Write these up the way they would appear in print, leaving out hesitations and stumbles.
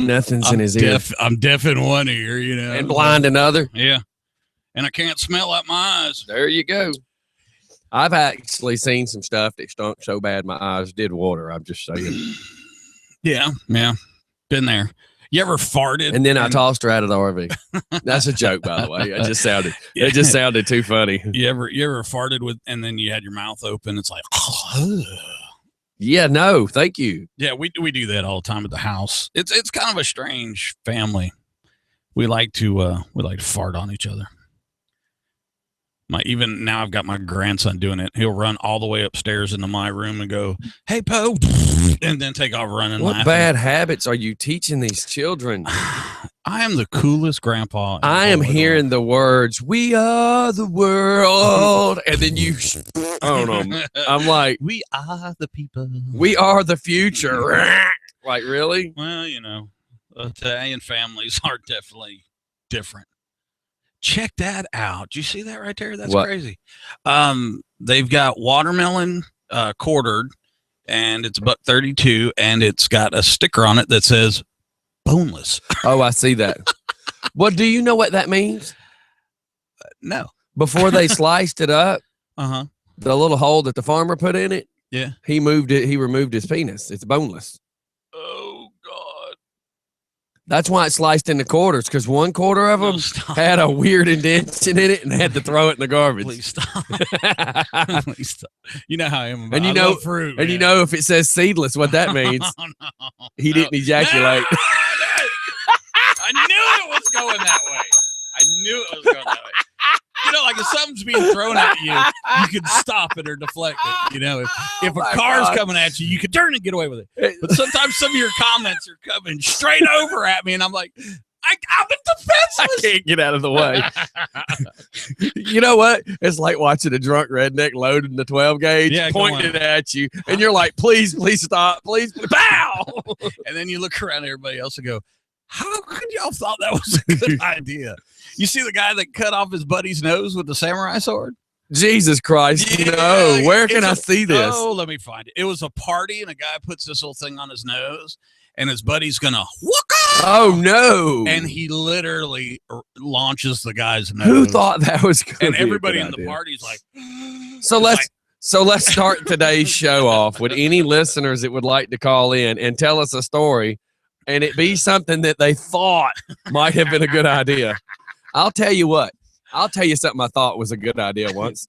Nothing's in his ear. I'm deaf in one ear, you know. And blind in other. Yeah. And I can't smell out my eyes. There you go. I've actually seen some stuff that stunk so bad my eyes did water. I'm just saying. Yeah. Been there. You ever farted? And then I tossed her out of the RV. That's a joke, by the way. It just sounded too funny. You ever farted with, and then you had your mouth open? It's like, yeah, no, thank you. Yeah, we do that all the time at the house. It's kind of a strange family. We like to fart on each other. Even now I've got my grandson doing it. He'll run all the way upstairs into my room and go, "Hey, Poe," and then take off running. What laughing. bad habits are you teaching these children? I am the coolest grandpa. I am hearing the words, "We are the world," and then you on them. I'm like, "We are the people. We are the future." Like, really? Well, you know, Italian families are definitely different. Check that out. Do you see that right there? That's crazy. They've got watermelon quartered, and it's $1.32, and it's got a sticker on it that says boneless. Oh, I see that. Well, do you know what that means? No. Before they sliced it up, the little hole that the farmer put in it, yeah, he removed his penis. It's boneless. Oh, God. That's why it's sliced into quarters, because 1/4 of them had a weird indentation in it and had to throw it in the garbage. Please stop. Please stop. You know how I am. And you know, fruit, and you know if it says seedless, what that means. He didn't ejaculate. No, I knew it was going that way. I knew it was going that way. You know, like if something's being thrown at you, you can stop it or deflect it. You know, if a car's coming at you, you can turn and get away with it. But sometimes some of your comments are coming straight over at me, and I'm like, I'm defenseless. I can't get out of the way. You know what? It's like watching a drunk redneck loading the 12 gauge, pointing it at you, and you're like, please stop. Please. Pow! And then you look around at everybody else and go, how could y'all thought that was a good idea? You see the guy that cut off his buddy's nose with the samurai sword? Jesus Christ, yeah, no. Where can I see this? Oh, let me find it. It was a party, and a guy puts this little thing on his nose, and his buddy's going to whoop. Oh, no. And he literally launches the guy's nose. Who thought that was good? And everybody in the party's like, So let's start today's show off with any listeners that would like to call in and tell us a story, and it be something that they thought might have been a good idea. I'll tell you what. I'll tell you something I thought was a good idea once.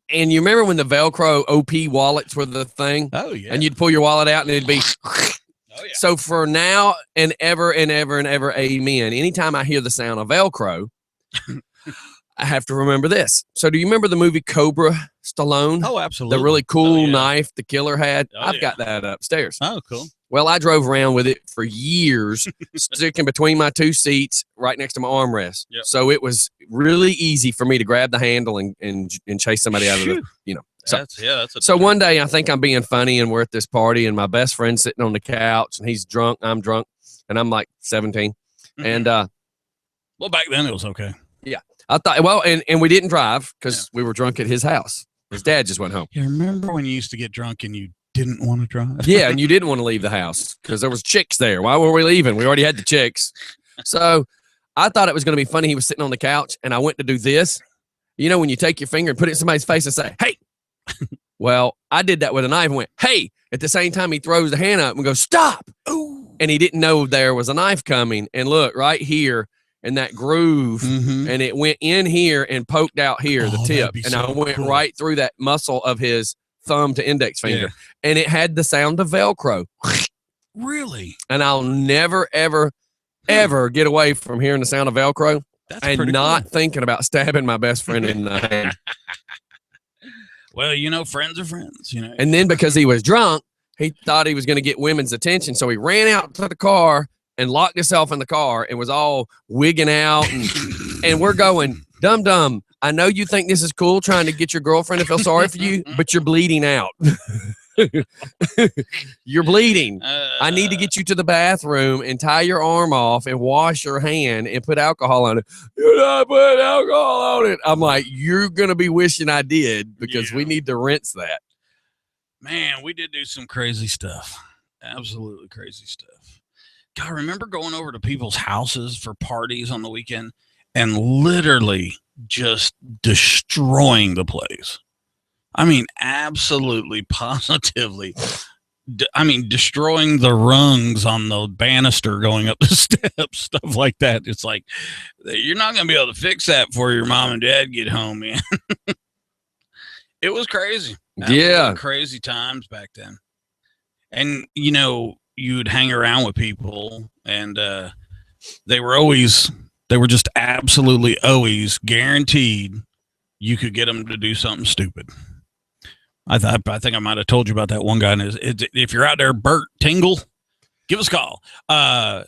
And you remember when the Velcro OP wallets were the thing? Oh, yeah. And you'd pull your wallet out and it'd be... Oh, yeah. So for now and ever and ever and ever, amen. Anytime I hear the sound of Velcro, I have to remember this. So do you remember the movie Cobra Stallone? Oh, absolutely. The really cool knife the killer had? I've got that upstairs. Oh, cool. Well, I drove around with it for years, sticking between my two seats right next to my armrest. Yep. So it was really easy for me to grab the handle and chase somebody out of the, you know. So one day I think I'm being funny, and we're at this party, and my best friend's sitting on the couch, and he's drunk, I'm drunk, and I'm like 17. Mm-hmm. And well, back then it was okay. Yeah. I thought, well, and we didn't drive because we were drunk at his house. His dad just went home. You remember when you used to get drunk and you didn't want to drive? Yeah, and you didn't want to leave the house because there was chicks there. Why were we leaving? We already had the chicks. So I thought it was going to be funny. He was sitting on the couch, and I went to do this. You know, when you take your finger and put it in somebody's face and say, hey. Well, I did that with a knife and went, hey. At the same time, he throws the hand up and goes, stop. Ooh. And he didn't know there was a knife coming. And look, right here in that groove, and it went in here and poked out here, the tip. And I went right through that muscle of his thumb to index finger. Yeah. And it had the sound of Velcro. Really? And I'll never, ever, ever get away from hearing the sound of Velcro and not thinking about stabbing my best friend in the hand. Well, you know, friends are friends, you know. And then because he was drunk, he thought he was going to get women's attention. So he ran out to the car and locked himself in the car and was all wigging out. And we're going, dum-dum, I know you think this is cool trying to get your girlfriend to feel sorry for you, but you're bleeding out. You're bleeding. I need to get you to the bathroom and tie your arm off and wash your hand and put alcohol on it. You're not putting alcohol on it. I'm like, you're going to be wishing I did because we need to rinse that. Man, we did do some crazy stuff. Absolutely crazy stuff. God, I remember going over to people's houses for parties on the weekend and literally just destroying the place. I mean, absolutely, positively. Destroying the rungs on the banister going up the steps, stuff like that. It's like, you're not going to be able to fix that before your mom and dad get home, man. It was crazy. Yeah. Crazy times back then. And, you know, you'd hang around with people and they were just absolutely always guaranteed you could get them to do something stupid. I think I might have told you about that one guy. If you're out there, Bert Tingle, give us a call.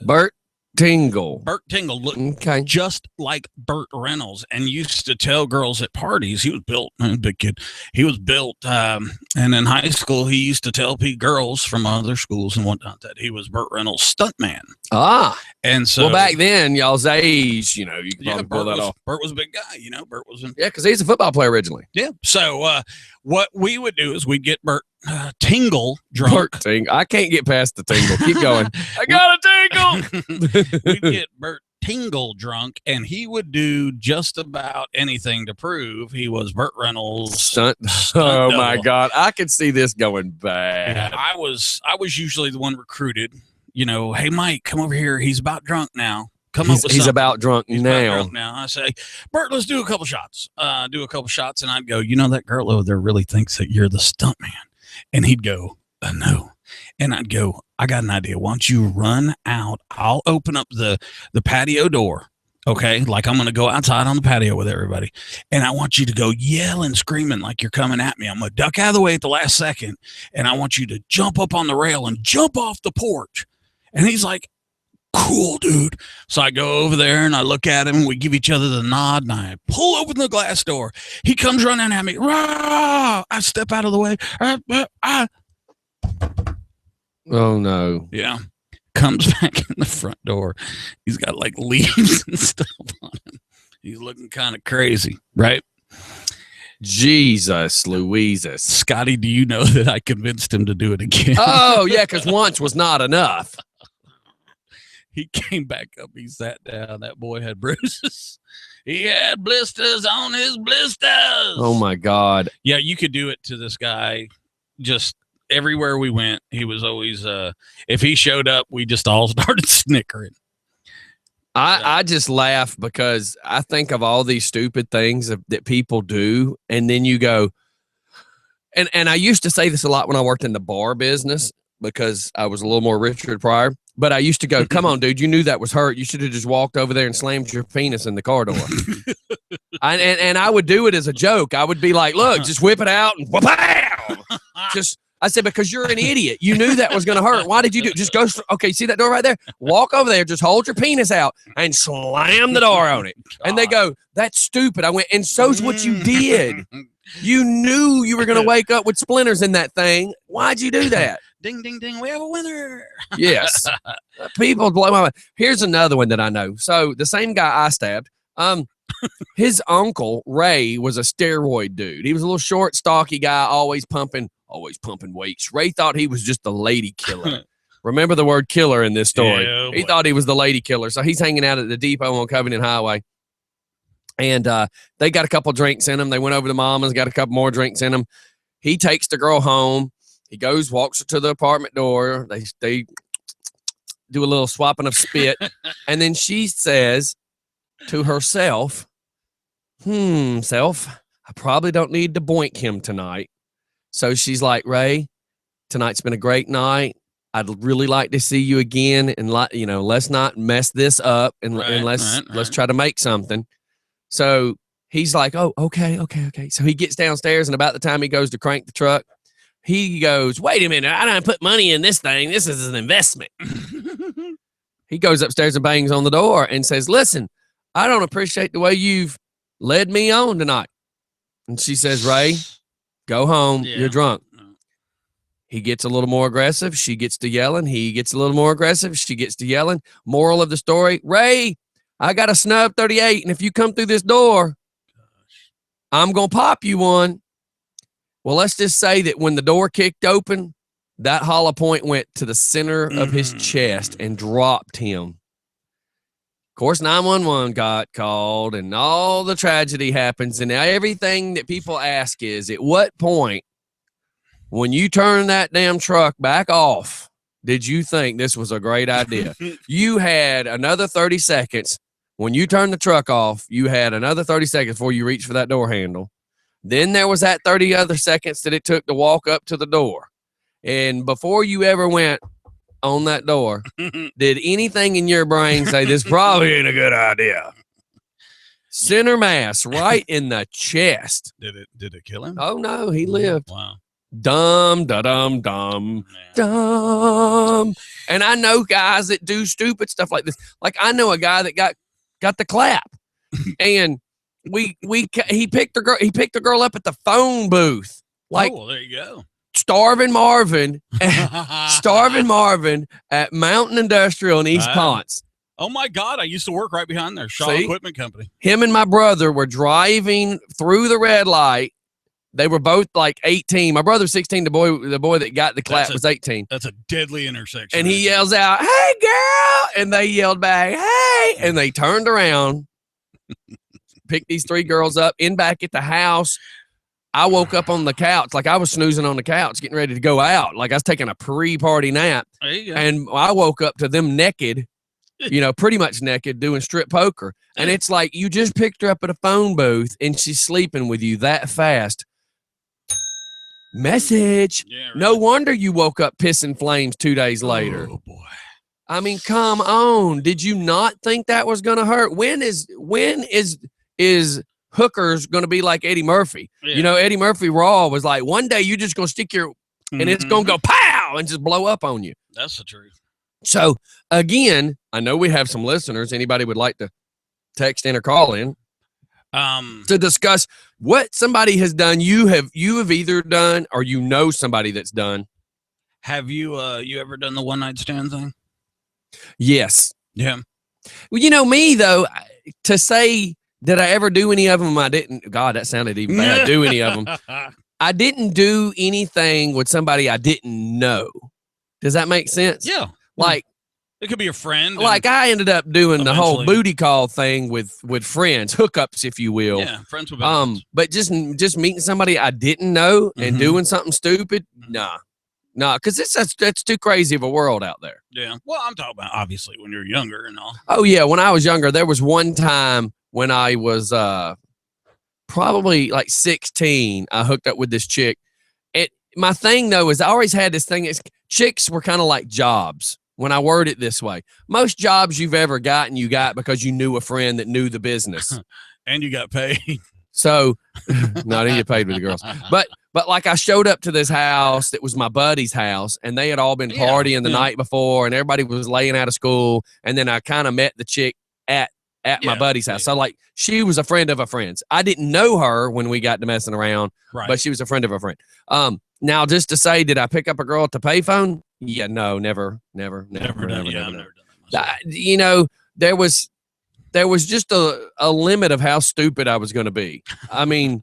Bert Tingle. Bert Tingle looked just like Burt Reynolds and used to tell girls at parties. He was built, big kid. He was built. And in high school, he used to tell girls from other schools and whatnot that he was Burt Reynolds' stuntman. Ah. And so. Well, back then, y'all's age, you know, you could probably pull that off. Burt was a big guy, you know. Burt was. Yeah, because he's a football player originally. Yeah. So what we would do is we'd get Bert Tingle drunk. I can't get past the tingle. Keep going. I got a tingle. We'd get Bert Tingle drunk, and he would do just about anything to prove he was Burt Reynolds' stunt oh double. My God, I could see this going bad. Yeah, I was usually the one recruited. You know, hey Mike, come over here. He's about drunk now. He's about drunk now. I say, Bert, let's do a couple shots. And I'd go, you know, that girl over there really thinks that you're the stunt man. And he'd go, no. And I'd go, I got an idea. Why don't you run out? I'll open up the patio door. Okay. Like I'm going to go outside on the patio with everybody. And I want you to go yelling, screaming like you're coming at me. I'm going to duck out of the way at the last second. And I want you to jump up on the rail and jump off the porch. And he's like, cool, dude. So I go over there and I look at him. We give each other the nod and I pull open the glass door. He comes running at me. Rah! I step out of the way. Oh, no. Yeah. Comes back in the front door. He's got like leaves and stuff on him. He's looking kind of crazy, right? Jesus Louises. Scotty, do you know that I convinced him to do it again? Oh, yeah, because once was not enough. He came back up. He sat down. That boy had bruises. He had blisters on his blisters. Oh, my God. Yeah, you could do it to this guy just everywhere we went. He was always, if he showed up, we just all started snickering. I just laugh because I think of all these stupid things that people do. And then you go, and I used to say this a lot when I worked in the bar business because I was a little more Richard Pryor. But I used to go, come on, dude, you knew that was hurt. You should have just walked over there and slammed your penis in the car door. and I would do it as a joke. I would be like, look, just whip it out and wha-pow! I said, because you're an idiot. You knew that was going to hurt. Why did you do it? Just go, okay, see that door right there? Walk over there, just hold your penis out and slam the door on it. And they go, that's stupid. I went, and so's what you did. You knew you were going to wake up with splinters in that thing. Why'd you do that? Ding, ding, ding. We have a winner. Yes. People blow my mind. Here's another one that I know. So the same guy I stabbed, his uncle, Ray, was a steroid dude. He was a little short, stocky guy, always pumping weights. Ray thought he was just the lady killer. Remember the word killer in this story. Yeah, he thought he was the lady killer. So he's hanging out at the depot on Covenant Highway. And they got a couple drinks in them. They went over to Mama's, got a couple more drinks in them. He takes the girl home. He goes, walks her to the apartment door. They do a little swapping of spit. And then she says to herself, self, I probably don't need to boink him tonight. So she's like, Ray, tonight's been a great night. I'd really like to see you again. And, let's not mess this up. And let's try to make something. So he's like, oh, okay. So he gets downstairs, and about the time he goes to crank the truck, he goes, wait a minute, I don't put money in this thing. This is an investment. He goes upstairs and bangs on the door and says, listen, I don't appreciate the way you've led me on tonight. And she says, Ray, go home. Yeah. You're drunk. He gets a little more aggressive. She gets to yelling. He gets a little more aggressive. She gets to yelling. Moral of the story, Ray, I got a snub 38, and if you come through this door, I'm going to pop you one. Well, let's just say that when the door kicked open, that hollow point went to the center of his chest and dropped him. Of course, 911 got called and all the tragedy happens. And now everything that people ask is, at what point, when you turn that damn truck back off, did you think this was a great idea? You had another 30 seconds. When you turned the truck off, you had another 30 seconds before you reached for that door handle. Then there was that 30 other seconds that it took to walk up to the door. And before you ever went on that door, did anything in your brain say, this probably ain't a good idea? Center mass right in the chest. Did it kill him? Oh, no, he lived. Wow. Dumb. And I know guys that do stupid stuff like this. Like I know a guy that got the clap, and he picked the girl up at the phone booth. Like, oh, well, there you go. Starving Marvin at Mountain Industrial in East Ponce. Oh my God, I used to work right behind there. Shaw Equipment Company. Him and my brother were driving through the red light. They were both like 18. My brother's 16. The boy that got the clap was 18. That's a deadly intersection. And he yells out, "Hey, girl!" And they yelled back, "Hey!" And they turned around, picked these three girls up in back at the house. I woke up on the couch, like I was snoozing on the couch, getting ready to go out, like I was taking a pre-party nap. There you go. And I woke up to them naked, pretty much naked, doing strip poker. And it's like you just picked her up at a phone booth, and she's sleeping with you that fast. Message. Yeah, right. No wonder you woke up pissing flames 2 days later. Oh boy. I mean, come on. Did you not think that was going to hurt? When is hookers going to be like Eddie Murphy? Yeah. Eddie Murphy Raw was like, one day you just going to stick your, and it's going to go pow and just blow up on you. That's the truth. So again, I know we have some listeners. Anybody would like to text in or call in to discuss what somebody has done. You have either done or somebody that's done. Have you ever done the one night stand thing? Yes. Yeah. Well, me though, to say did I ever do any of them, I didn't. God, that sounded even bad. Do any of them. I didn't do anything with somebody I didn't know. Does that make sense? Yeah. Like, it could be a friend. Like I ended up doing the whole booty call thing with friends, hookups, if you will. Yeah, friends with benefits. But just meeting somebody I didn't know and doing something stupid, nah, because that's too crazy of a world out there. Yeah. Well, I'm talking about obviously when you're younger and all. Oh yeah, when I was younger, there was one time when I was probably like 16, I hooked up with this chick. My thing though is I always had this thing. Chicks were kind of like jobs. When I word it this way, most jobs you've ever gotten, you got because you knew a friend that knew the business. And you got paid. So, no, I didn't get paid with the girls. But like I showed up to this house that was my buddy's house, and they had all been partying the night before, and everybody was laying out of school. And then I kind of met the chick at my buddy's house. So, like, she was a friend of a friend's. I didn't know her when we got to messing around, but she was a friend of a friend. Now, just to say, did I pick up a girl at the payphone? Yeah, no, never done that. There was just a limit of how stupid I was going to be. I mean,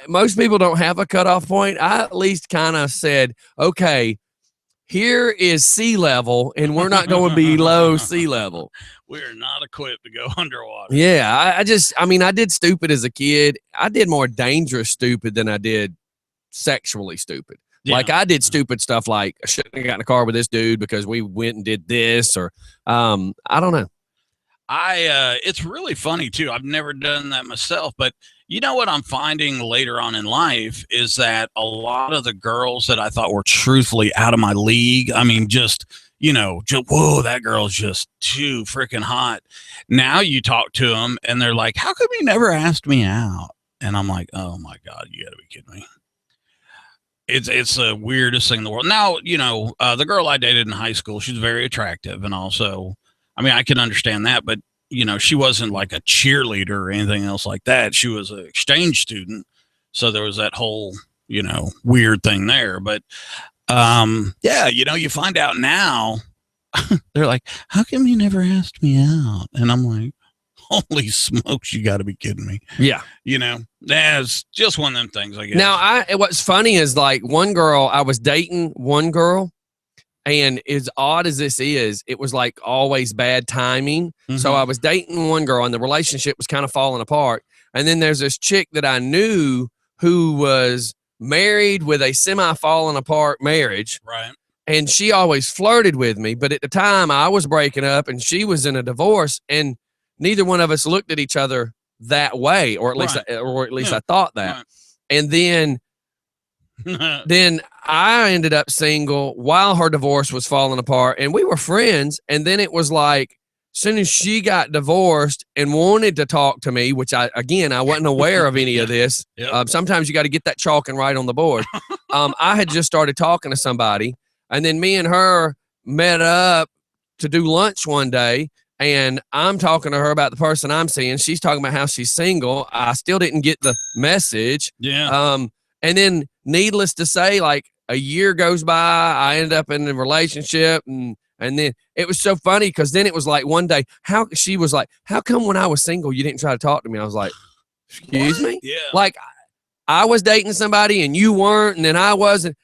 most people don't have a cutoff point. I at least kind of said, okay, here is sea level, and we're not going below sea level. We are not equipped to go underwater. Yeah, I did stupid as a kid. I did more dangerous stupid than I did sexually stupid. Yeah. Like I did stupid stuff like I shouldn't have gotten in a car with this dude because we went and did this, or I don't know. It's really funny too. I've never done that myself, but you know what I'm finding later on in life is that a lot of the girls that I thought were truthfully out of my league, I mean, just whoa, that girl's just too freaking hot. Now you talk to them and they're like, how come you never asked me out? And I'm like, oh my God, you gotta be kidding me. It's the weirdest thing in the world. Now, the girl I dated in high school, she's very attractive. And also, I mean, I can understand that, but she wasn't like a cheerleader or anything else like that. She was an exchange student. So there was that whole, weird thing there. But, you find out now, they're like, how come you never asked me out? And I'm like, Holy smokes, you got to be kidding me. Yeah. You know, that's just one of them things, I guess. Now, what's funny is like one girl, I was dating one girl, and as odd as this is, it was like always bad timing. So I was dating one girl, and the relationship was kind of falling apart. And then there's this chick that I knew who was married with a semi-falling apart marriage. Right. And she always flirted with me. But at the time, I was breaking up, and she was in a divorce, and neither one of us looked at each other that way, or at least, I thought that. Right. And then I ended up single while her divorce was falling apart, and we were friends. And then it was like, as soon as she got divorced and wanted to talk to me, which I wasn't aware of any of this. Yep. Sometimes you got to get that chalk and write on the board. I had just started talking to somebody, and then me and her met up to do lunch one day. And I'm talking to her about the person I'm seeing. She's talking about how she's single. I still didn't get the message. Yeah. And then, needless to say, like a year goes by, I ended up in a relationship, and then it was so funny because then it was like one day, she was like, "How come when I was single you didn't try to talk to me?" I was like, "Excuse me?" Yeah. Like I was dating somebody and you weren't, and then I wasn't.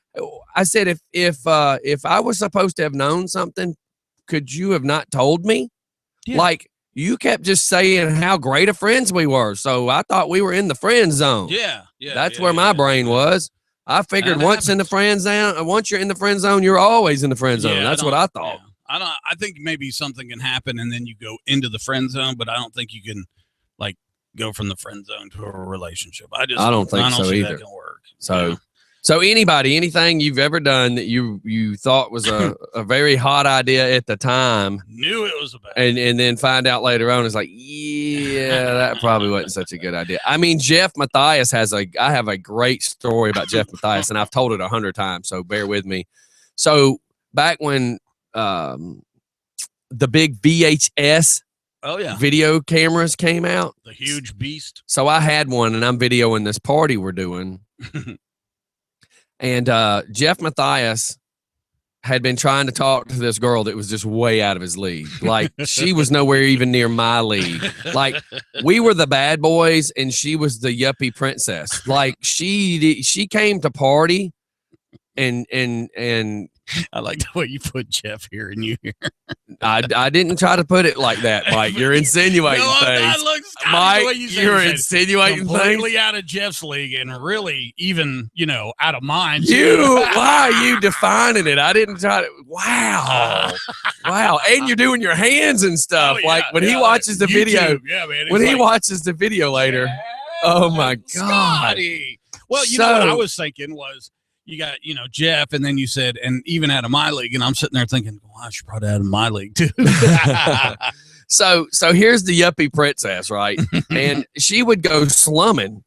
I said, if I was supposed to have known something, could you have not told me? Yeah. Like, you kept just saying how great of friends we were. So I thought we were in the friend zone. Yeah. That's where my brain was. I figured once you're in the friend zone, you're always in the friend zone. That's what I thought. Yeah. I think maybe something can happen and then you go into the friend zone, but I don't think you can like go from the friend zone to a relationship. I don't think so either. That can work. So anything you've ever done that you thought was a very hot idea at the time, knew it was a bad and then find out later on, it's like, yeah, that probably wasn't such a good idea. I mean, Jeff Matthias I have a great story about Jeff Matthias, and I've told it 100 times, so bear with me. So back when the big VHS video cameras came out, the huge beast. So I had one, and I'm videoing this party we're doing. And Jeff Matthias had been trying to talk to this girl that was just way out of his league. Like, she was nowhere even near my league. Like, we were the bad boys, and she was the yuppie princess. Like, she came to party, and I like the way you put Jeff here and you here. I didn't try to put it like that, Mike. You're insinuating things. Mike, you're insinuating completely out of Jeff's league and really even, out of mine. Why are you defining it? I didn't try to. Wow. Wow. And you're doing your hands and stuff. When he watches the video. Yeah, man. When he watches the video later. Oh, my God. Scotty. Well, what I was thinking was, you got, Jeff, and then you said, and even out of my league, and I'm sitting there thinking, well, I should probably out of my league too. So here's the yuppie princess, right? And she would go slumming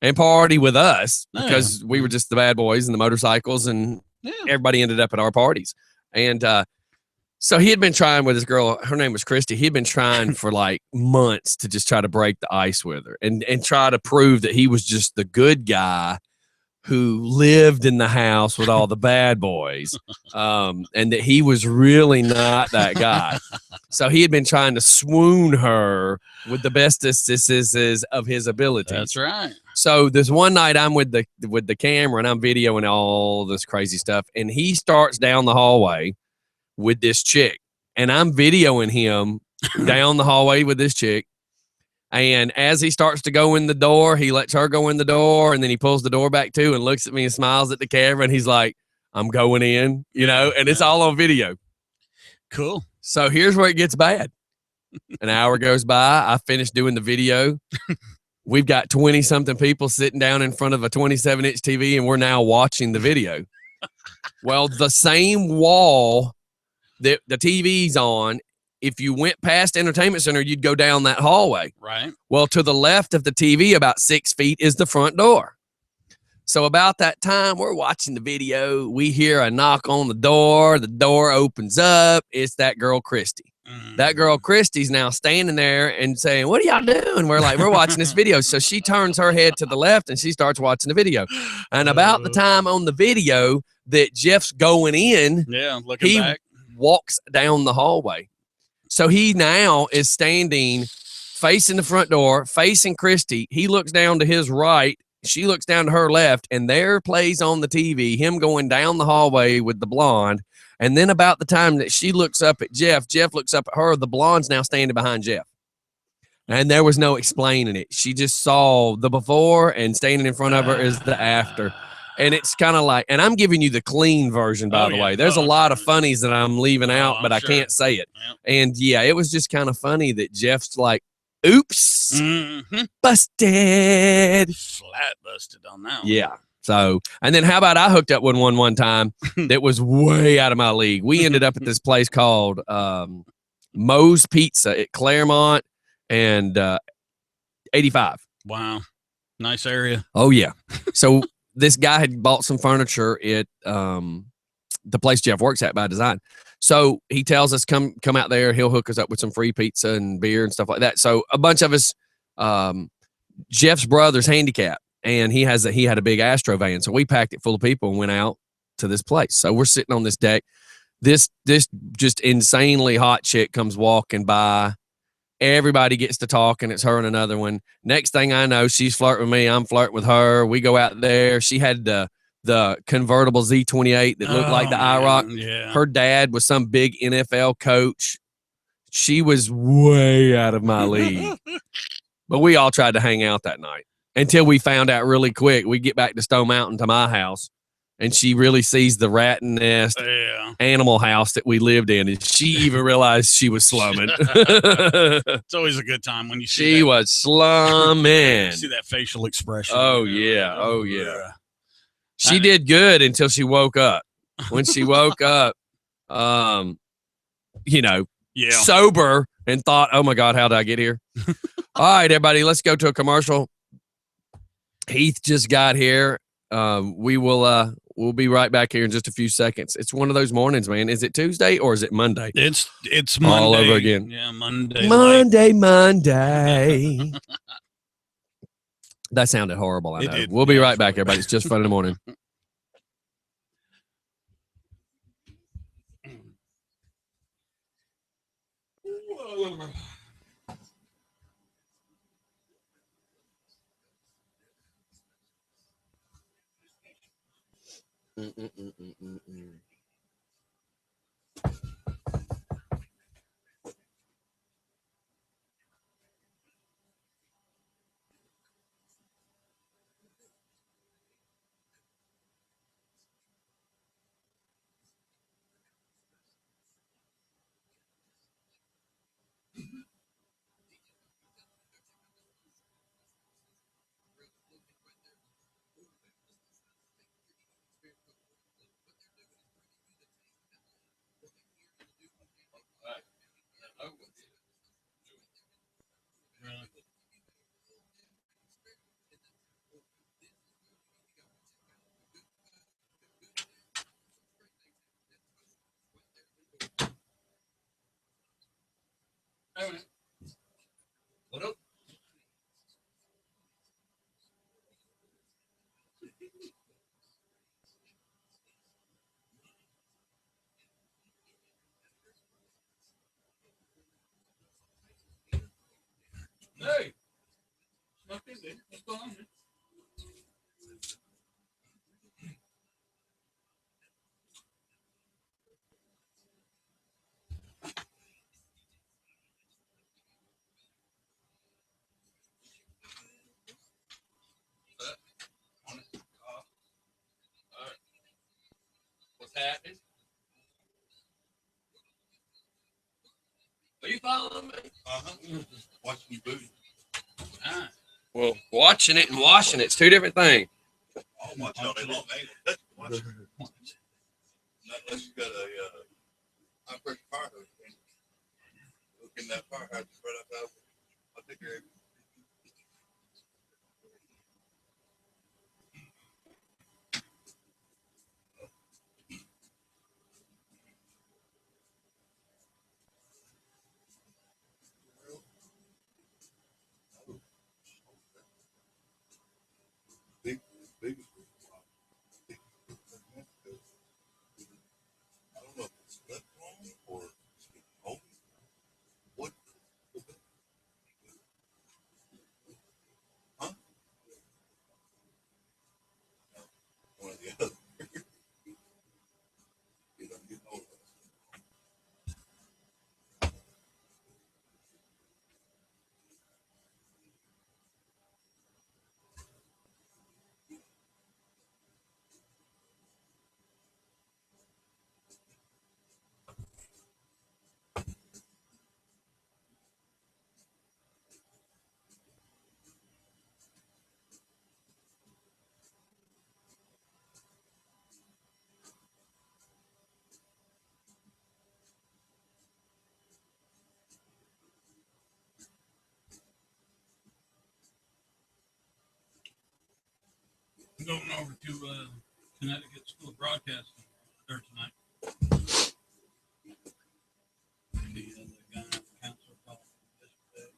and party with us because we were just the bad boys and the motorcycles, and everybody ended up at our parties. And so he had been trying with this girl. Her name was Christy. He'd been trying for like months to just try to break the ice with her and try to prove that he was just the good guy who lived in the house with all the bad boys, and that he was really not that guy. So he had been trying to swoon her with the bestest of his abilities. That's right. So this one night I'm with the camera and I'm videoing all this crazy stuff, and he starts down the hallway with this chick, and I'm videoing him down the hallway with this chick. And as he starts to go in the door, he lets her go in the door, and then he pulls the door back too and looks at me and smiles at the camera, and he's like, I'm going in, and it's all on video. Cool. So here's where it gets bad. An hour goes by. I finished doing the video. We've got 20-something people sitting down in front of a 27-inch TV, and we're now watching the video. Well, the same wall that the TV's on, if you went past Entertainment Center, you'd go down that hallway. Right. Well, to the left of the TV, about 6 feet, is the front door. So about that time, we're watching the video. We hear a knock on the door. The door opens up. It's that girl, Christy. That girl, Christy's now standing there and saying, what are y'all doing? We're like, we're watching this video. So she turns her head to the left and she starts watching the video. And about the time on the video that Jeff's going in, looking back, walks down the hallway. So he now is standing facing the front door, facing Christy. He looks down to his right. She looks down to her left, and there plays on the TV him going down the hallway with the blonde. And then about the time that she looks up at Jeff, Jeff looks up at her. The blonde's now standing behind Jeff. And there was no explaining it. She just saw the before, and standing in front of her is the after. And it's kind of like, and I'm giving you the clean version, by the way. There's a lot of funnies that I'm leaving out, but I can't say it. Yep. And yeah, it was just kind of funny that Jeff's like, oops, busted. Flat busted on that one. Yeah. So, and then how about I hooked up with one time that was way out of my league. We ended up at this place called Moe's Pizza at Claremont and 85. Wow. Nice area. Oh, yeah. So this guy had bought some furniture at the place Jeff works at by design. So he tells us, come out there. He'll hook us up with some free pizza and beer and stuff like that. So a bunch of us, Jeff's brother's handicapped, and he had a big Astro van. So we packed it full of people and went out to this place. So we're sitting on this deck. This just insanely hot chick comes walking by. Everybody gets to talk, and it's her and another one. Next thing I know, she's flirting with me. I'm flirting with her. We go out there. She had the convertible Z28 that looked like the IROC. Yeah. Her dad was some big NFL coach. She was way out of my league. But we all tried to hang out that night until we found out really quick. We get back to Stone Mountain to my house, and she really sees the rat nest animal house that we lived in, and she even realized she was slumming. It's always a good time when you see she was slumming. You see that facial expression. Oh, yeah. Oh, yeah. She did good until she woke up. When she woke up, sober and thought, oh, my God, how did I get here? All right, everybody, let's go to a commercial. Heath just got here. We'll be right back here in just a few seconds. It's one of those mornings, man. Is it Tuesday or is it Monday? It's Monday. All over again. Yeah, Monday. Monday. That sounded horrible, I know. We'll be right back, everybody. It's just fun in the morning. What up? Hey, nothing. What's going on? What's happening? Are you following me? Watching you booty. Well, watching it and washing it's two different things. I'll watch all day long. Hey, watch it. Not unless you got a high pressure fire hose. Look in that fire hydrant right outside. I'll take care of it. Big. I don't know if it's left wrong or it's open. What? going over to Connecticut School of Broadcasting there tonight. The guy on the council called yesterday.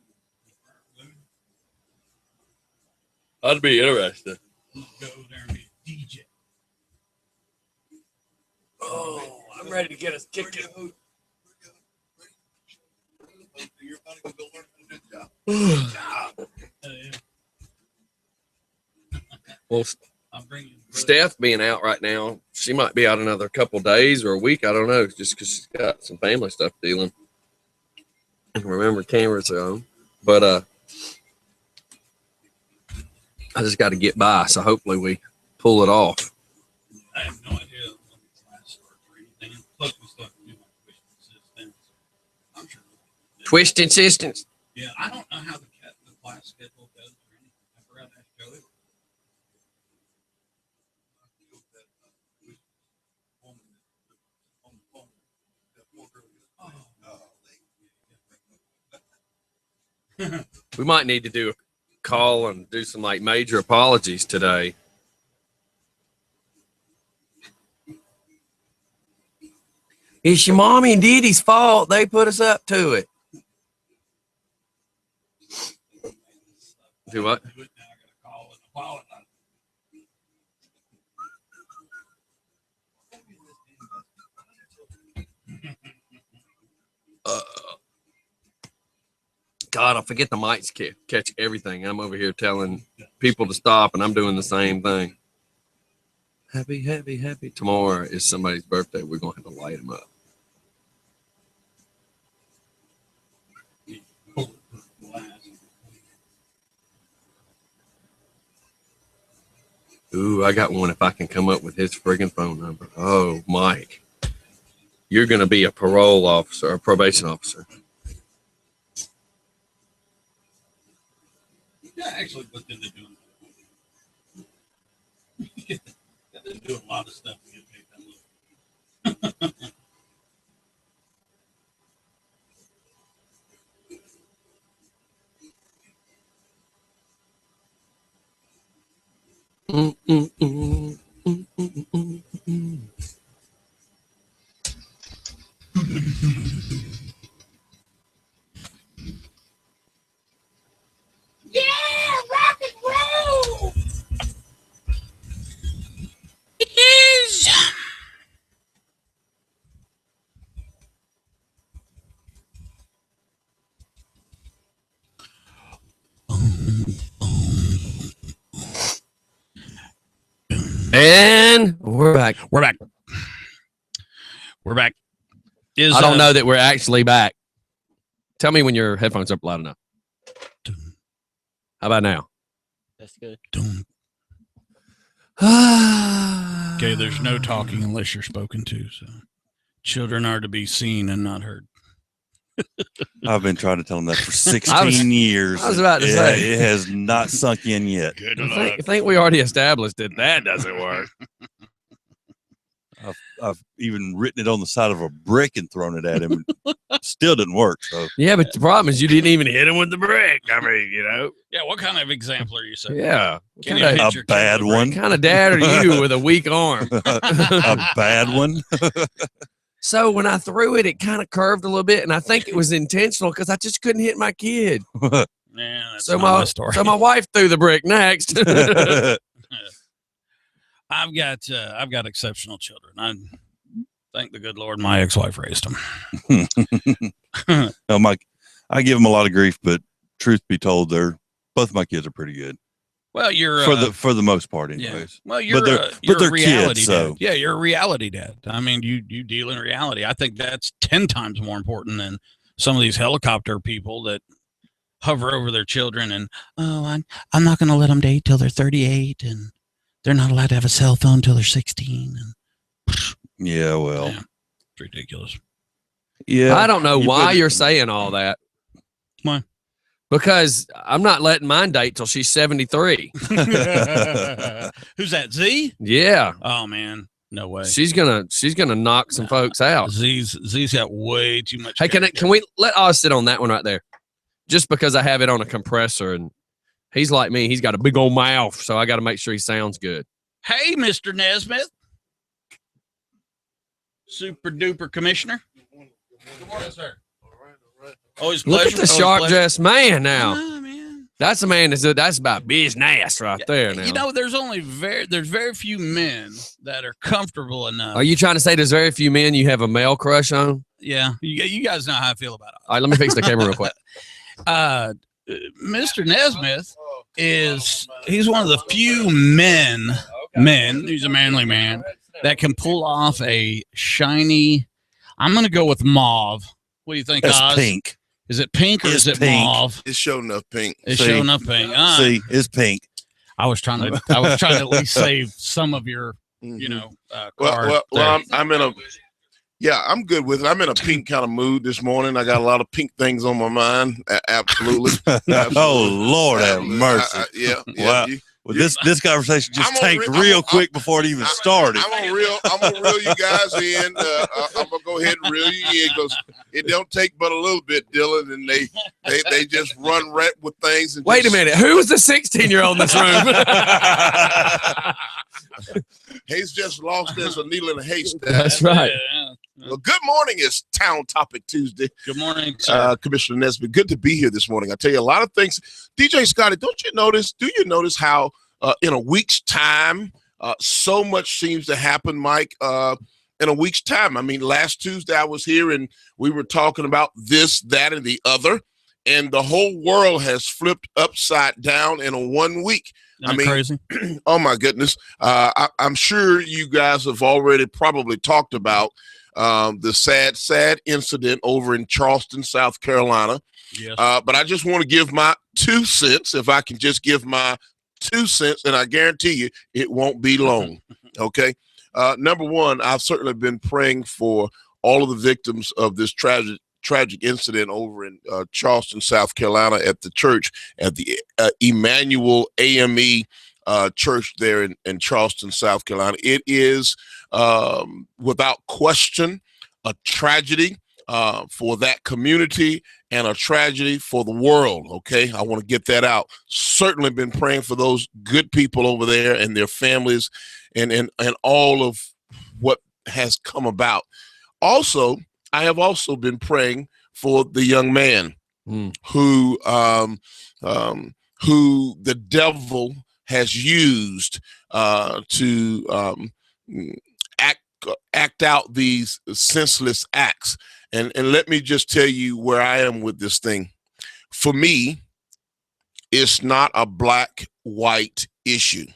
I'd be interested. Go there and be a DJ. Oh, I'm ready to get us kicked in. You're about to go learn how to do the job. Well, I'm bringing Steph being out right now, she might be out another couple days or a week. I don't know, just because she's got some family stuff dealing. And remember, cameras are on. But I just got to get by, so hopefully we pull it off. I have no idea when the class starts or anything. Plus, we still have to do my twist assistance. I'm sure. Twist insistence. Yeah, I don't know how the class schedule goes or anything. I forgot to ask Joey. We might need to do a call and do some like major apologies today. It's your mommy and daddy's fault. They put us up to it. Do what? God, I forget the mics catch everything. I'm over here telling people to stop, and I'm doing the same thing. Happy, happy, happy. Tomorrow is somebody's birthday. We're going to have to light them up. Ooh, I got one if I can come up with his friggin' phone number. Oh, Mike. You're going to be a parole officer, a probation officer. Yeah, actually looked into doing that. They're doing a lot of stuff to get paid that look. Yeah, rock and roll. It is. And we're back. We're back. We're back. I don't know that we're actually back. Tell me when your headphones are up loud enough. How about now? That's good. Okay, there's no talking unless you're spoken to. So, children are to be seen and not heard. I've been trying to tell them that for 16 years. I was about to say. It has not sunk in yet. Good I think we already established that doesn't work. I've even written it on the side of a brick and thrown it at him. And still didn't work. So Yeah, but the problem is you didn't even hit him with the brick. I mean, you know. Yeah, what kind of example are you saying? Yeah. Can What you kind hit of, your a bad kid with a one. brick? kind of dad are you with a weak arm? A bad one. So when I threw it, it kind of curved a little bit, and I think it was intentional because I just couldn't hit my kid. Yeah, that's So not my my story. so my wife threw the brick next. I've got exceptional children. I thank the good Lord my ex-wife raised them. No, I give them a lot of grief, but truth be told, both of my kids are pretty good Well, you're for the most part, yeah. anyways. Well, you're they're a reality kids, dad. so. Yeah, you're a reality dad. I mean, you deal in reality. I think that's 10 times more important than some of these helicopter people that hover over their children and I'm not going to let them date till they're 38 and they're not allowed to have a cell phone till they're 16. And Yeah, well, yeah, it's ridiculous. yeah. I don't know why better- you're saying all that. Why? Because I'm not letting mine date till she's 73. Who's that? Z? Yeah. Oh man, no way. She's gonna knock some folks out. Z's got way too much. Hey, can character. we let Oz sit on that one right there? Just because I have it on a compressor and he's like me, he's got a big old mouth, so I got to make sure he sounds good. Hey, Mr. Nesmith. Super duper commissioner. Good morning, sir. Always Look pleasure. at the sharp dressed man now. Man. That's a man that's about business right there now. You know, there's very few men that are comfortable enough. Are you trying to say there's very few men you have a male crush on? Yeah, you guys know how I feel about it. All right, let me fix the camera real quick. Mr. Nesmith he's one of the few men, he's a manly man, that can pull off a shiny, I'm going to go with mauve. What do you think, That's Oz? pink. Is it pink or It's is it pink. mauve? It's showing enough pink. It's See. showing up pink. See, it's pink. I was trying to at least save some of your, card. Well, I'm in a. Yeah, I'm good with it. I'm in a pink kind of mood this morning. I got a lot of pink things on my mind. Absolutely. Oh Lord, have mercy. Yeah. Wow. Well, this conversation just tanked real quick before it even started. I'm gonna reel you guys in. I'm gonna go ahead and reel you in because it don't take but a little bit, Dylan, and they just run right with things. And Wait a minute. Who's the 16-year-old in this room? He's just lost as a needle in a haystack. That's right. Well, good morning. It's Town Topic Tuesday. Good morning, sir. Commissioner Nesbitt. Good to be here this morning. I tell you a lot of things. DJ Scotty, do you notice how in a week's time, so much seems to happen, Mike, in a week's time? I mean, last Tuesday I was here and we were talking about this, that, and the other, and the whole world has flipped upside down in a 1 week. I mean, crazy. Oh my goodness. I'm sure you guys have already probably talked about the sad incident over in Charleston, South Carolina. Yes. But I just want to give my 2 cents, if I can just give my 2 cents, and I guarantee you it won't be long. Okay. Number one, I've certainly been praying for all of the victims of this tragic incident over in Charleston, South Carolina, at the church, at the Emmanuel AME church there in Charleston, South Carolina. It is without question a tragedy for that community and a tragedy for the world. Okay, I want to get that out. Certainly been praying for those good people over there and their families and all of what has come about. Also, I have also been praying for the young man who the devil has used to act out these senseless acts. And let me just tell you where I am with this thing. For me, it's not a black-white issue.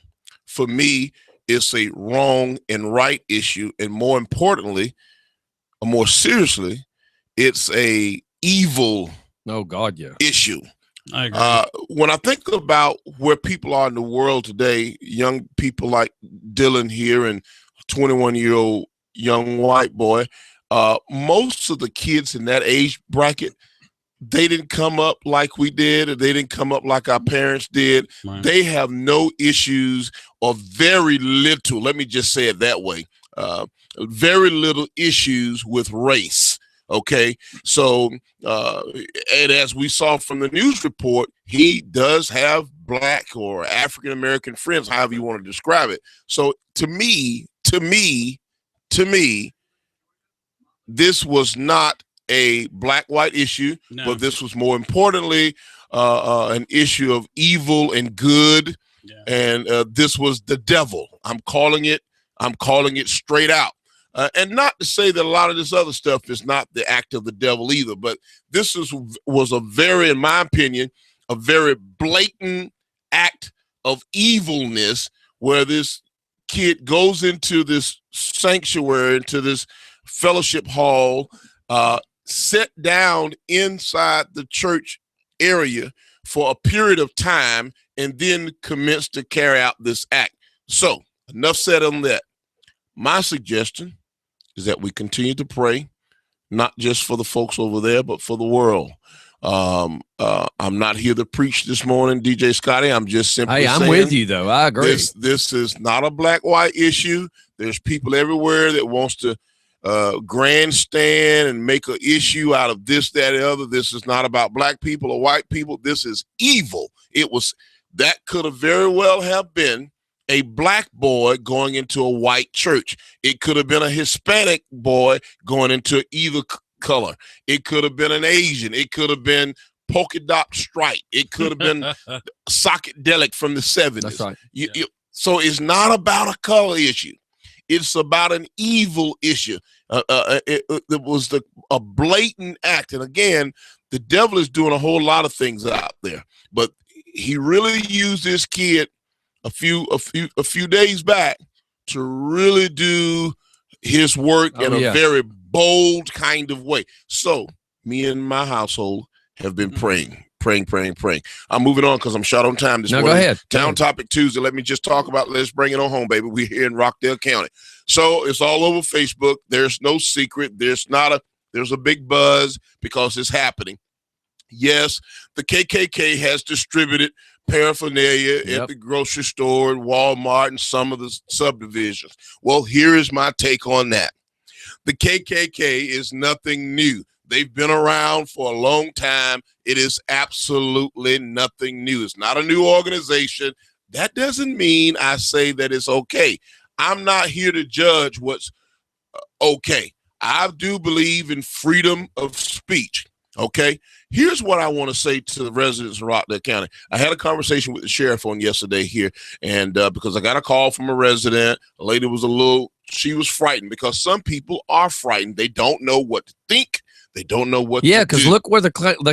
For me, it's a wrong and right issue. And more importantly, or more seriously, it's a evil issue. I agree. When I think about where people are in the world today, young people like Dylan here and 21-year-old young white boy, most of the kids in that age bracket, they didn't come up like we did, or they didn't come up like our parents did. Right. They have no issues, or very little, let me just say it that way, very little issues with race. Okay, so and as we saw from the news report, he does have black or African American friends, however you want to describe it. So to me, this was not a black-white issue, but this was more importantly an issue of evil and good, and this was the devil. I'm calling it straight out. And not to say that a lot of this other stuff is not the act of the devil either, but this was a very, in my opinion, a very blatant act of evilness, where this kid goes into this sanctuary, into this fellowship hall, sit down inside the church area for a period of time, and then commence to carry out this act. So enough said on that. My suggestion is that we continue to pray, not just for the folks over there, but for the world. I'm not here to preach this morning, DJ Scotty. I'm just simply I'm saying, with you, though. I agree. This is not a black-white issue. There's people everywhere that wants to grandstand and make an issue out of this, that, and the other. This is not about black people or white people. This is evil. That could have very well have been a black boy going into a white church. It could have been a Hispanic boy going into either color. It could have been an Asian. It could have been polka dot stripe. It could have been psychedelic from the 70s. That's right. So it's not about a color issue. It's about an evil issue. It was a blatant act. And again, the devil is doing a whole lot of things out there. But he really used this kid a few days back to really do his work in a very bold kind of way. So me and my household have been praying. I'm moving on because I'm short on time this morning. Go ahead. Town Topic Tuesday. Let me just talk about, let's bring it on home, baby. We're here in Rockdale County. So it's all over Facebook. There's no secret. There's a big buzz because it's happening. Yes, the KKK has distributed paraphernalia at the grocery store and Walmart and some of the subdivisions. Well, here is my take on that. The KKK is nothing new. They've been around for a long time. It is absolutely nothing new. It's not a new organization. That doesn't mean I say that it's okay. I'm not here to judge what's okay. I do believe in freedom of speech. Okay. Here's what I want to say to the residents of Rockdale County. I had a conversation with the sheriff on yesterday here, and because I got a call from a resident, a lady was she was frightened because some people are frightened. They don't know what to think. They don't know what to do. Yeah, because look where the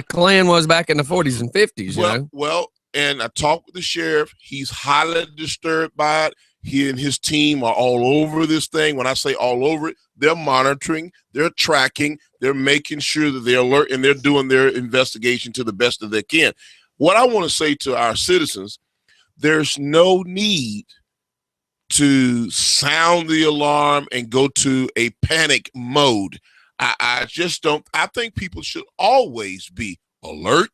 Klan was back in the 40s and 50s, Well, and I talked with the sheriff. He's highly disturbed by it. He and his team are all over this thing. When I say all over it, they're monitoring, they're tracking, they're making sure that they're alert, and they're doing their investigation to the best that they can. What I want to say to our citizens, there's no need to sound the alarm and go to a panic mode. I just don't. I think people should always be alert,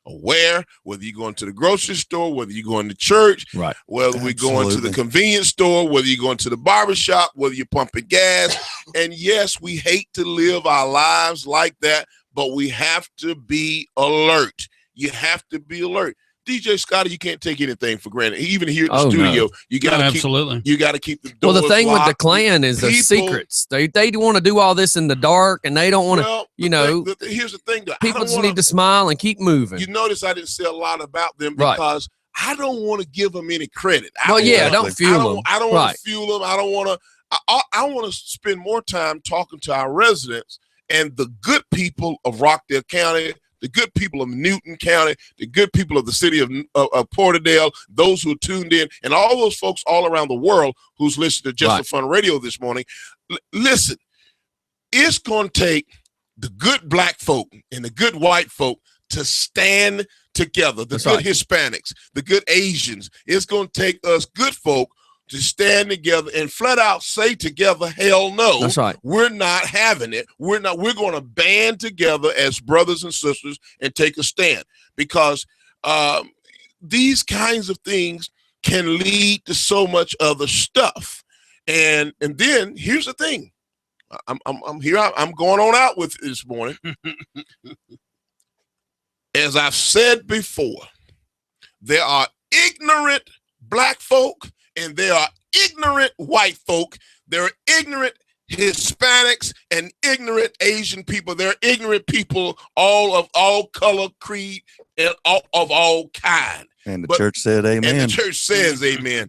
aware, whether you're going to the grocery store, whether you're going to church, right? Whether we're going to the convenience store, whether you're going to the barbershop, whether you're pumping gas. And yes, we hate to live our lives like that, but we have to be alert. You have to be alert. DJ Scotty, you can't take anything for granted. Even here at the studio, you got to absolutely. You got to keep the doors Well, the thing locked. with the Klan is the secrets. They want to do all this in the dark, and they don't want to. Here's the thing. People just need to smile and keep moving. You notice I didn't say a lot about them because I don't want to give them any credit. Don't fuel them. I don't want to fuel them. I don't want to. I want to spend more time talking to our residents and the good people of Rockdale County, the good people of Newton County, the good people of the city of Porterdale, those who are tuned in, and all those folks all around the world who's listening to Just for Fun Radio this morning. Listen, it's going to take the good black folk and the good white folk to stand together, the good Hispanics, the good Asians. It's going to take us good folk to stand together and flat out say together, hell no. That's right. We're not having it. We're going to band together as brothers and sisters and take a stand, because these kinds of things can lead to so much other stuff. And then here's the thing. I'm here. I'm going on out with this morning. As I've said before, there are ignorant black folk and there are ignorant white folk. There are ignorant Hispanics and ignorant Asian people. There are ignorant people, all color, creed, and of all kind. And the church said amen. And the church says amen.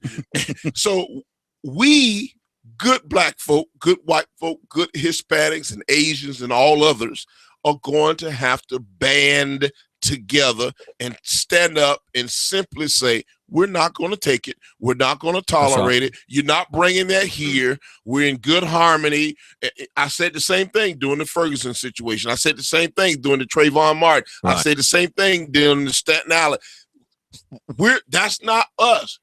So we, good black folk, good white folk, good Hispanics and Asians and all others, are going to have to band together and stand up and simply say, we're not going to take it. We're not going to tolerate it. You're not bringing that here. We're in good harmony. I said the same thing during the Ferguson situation. I said the same thing during the Trayvon Martin. I said the same thing during the Staten Island. That's not us.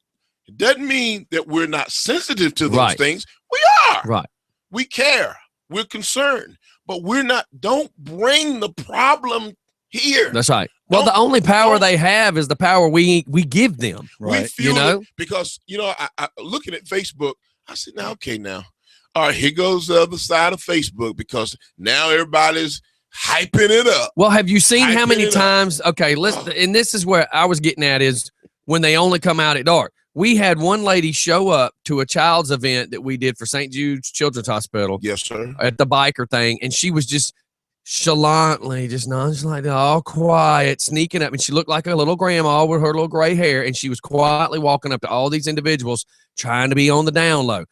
It doesn't mean that we're not sensitive to those things. We are. Right. We care. We're concerned. But we're not. Don't bring the problem here. That's right. Well, the only power they have is the power we give them. Right. We feel it because, I looking at Facebook, I said, now, all right, here goes the other side of Facebook, because now everybody's hyping it up. Well, have you seen how many times? Okay, listen, and this is where I was getting at, is when they only come out at dark. We had one lady show up to a child's event that we did for St. Jude's Children's Hospital Yes, sir. at the biker thing, and she was just nonchalantly, all quiet, sneaking up, and she looked like a little grandma with her little gray hair, and she was quietly walking up to all these individuals trying to be on the down low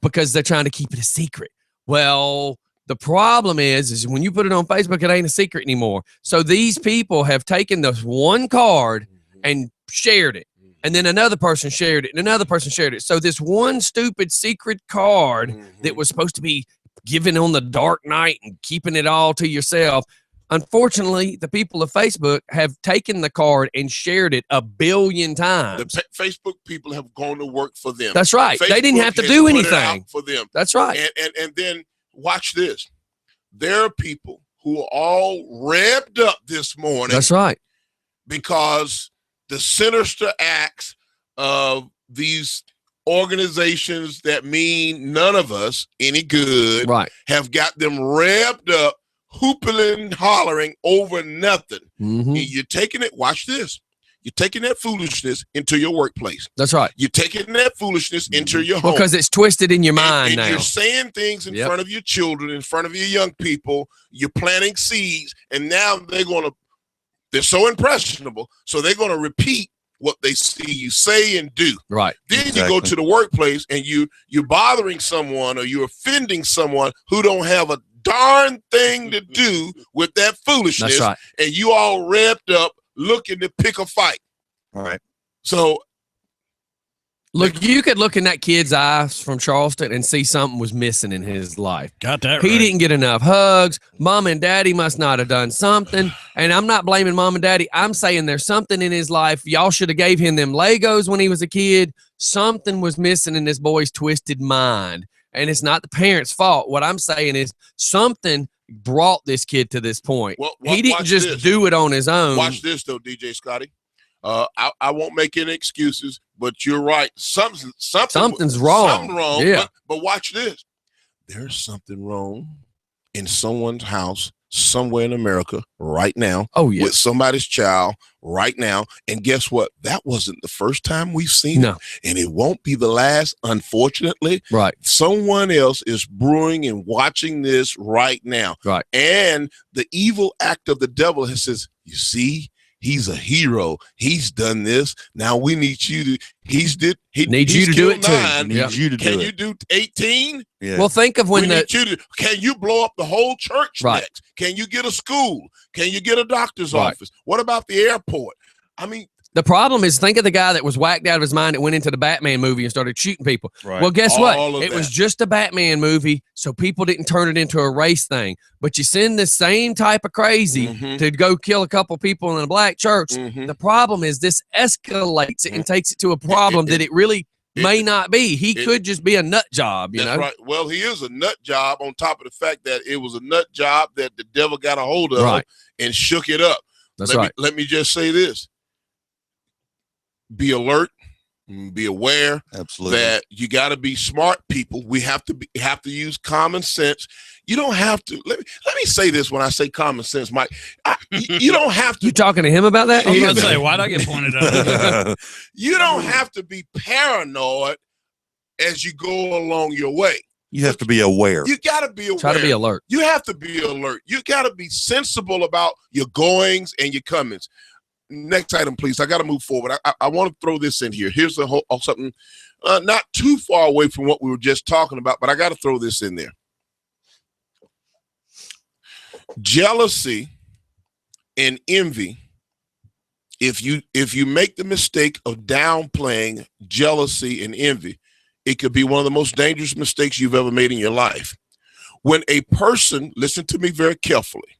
because they're trying to keep it a secret. Well, the problem is when you put it on Facebook, it ain't a secret anymore. So these people have taken this one card and shared it. And then another person shared it, and another person shared it. So this one stupid secret card that was supposed to be given on the dark night and keeping it all to yourself, unfortunately, the people of Facebook have taken the card and shared it 1 billion times. The Facebook people have gone to work for them. That's right. Facebook They didn't have to has do put it anything out for them. That's right. And then watch this. There are people who are all revved up this morning. That's right. Because the sinister acts of these organizations that mean none of us any good Right. have got them revved up, hooping and hollering over nothing. Mhm. And you're taking it, watch this. You're taking that foolishness into your workplace. That's right. You're taking that foolishness into your home. Because it's twisted in your mind and now. you're saying things in front of your children, in front of your young people. You're planting seeds, and now they're so impressionable, so they're going to repeat what they see you say and do. Right. Then you go to the workplace and you're bothering someone or you're offending someone who don't have a darn thing to do with that foolishness. That's right. And you all revved up looking to pick a fight. All right. So look, you could look in that kid's eyes from Charleston and see something was missing in his life. Got that He right. didn't get enough hugs. Mom and daddy must not have done something. And I'm not blaming mom and daddy. I'm saying there's something in his life. Y'all should have gave him them Legos when he was a kid. Something was missing in this boy's twisted mind. And it's not the parents' fault. What I'm saying is something brought this kid to this point. Well, he didn't watch just this. do it on his own. Watch this though, DJ Scotty. I won't make any excuses, but you're right. Something's wrong. Something wrong. Yeah. But watch this. There's something wrong in someone's house somewhere in America right now. Oh, yeah. With somebody's child right now. And guess what? That wasn't the first time we've seen it. And it won't be the last, unfortunately. Right. Someone else is brewing and watching this right now. Right. And the evil act of the devil says, you see, he's a hero. He's done this. Now we need you to. He needs you to do it too. 9. Needs you to do Can it. you do 18? Yeah. Well, think of when Can you blow up the whole church Right. next? Can you get a school? Can you get a doctor's Right. office? What about the airport? I mean, the problem is, think of the guy that was whacked out of his mind that went into the Batman movie and started shooting people. Right. Well, guess All what? of It was that. just a Batman movie, so people didn't turn it into a race thing. But you send the same type of crazy Mhm. to go kill a couple people in a black church. Mhm. The problem is this escalates it and takes it to a problem that it really may not be. He could just be a nut job, you that's know? right. Well, he is a nut job on top of the fact that it was a nut job that the devil got a hold of Right. and shook it up. That's right. Let me just say this. Be alert, be aware Absolutely. that you got to be smart people. We have to use common sense. You don't have to. Let me say this when I say common sense, Mike. You don't have to. You talking to him about that? I was Yeah. gonna say, why'd I get pointed out? You don't have to be paranoid as you go along your way. You have to be aware. You got to be aware. Try to be alert. You have to be alert. You got to be sensible about your goings and your comings. Next item, please. I got to move forward. I want to throw this in here. Here's something not too far away from what we were just talking about, but I got to throw this in there. Jealousy and envy. If you make the mistake of downplaying jealousy and envy, it could be one of the most dangerous mistakes you've ever made in your life. When a person, listen to me very carefully,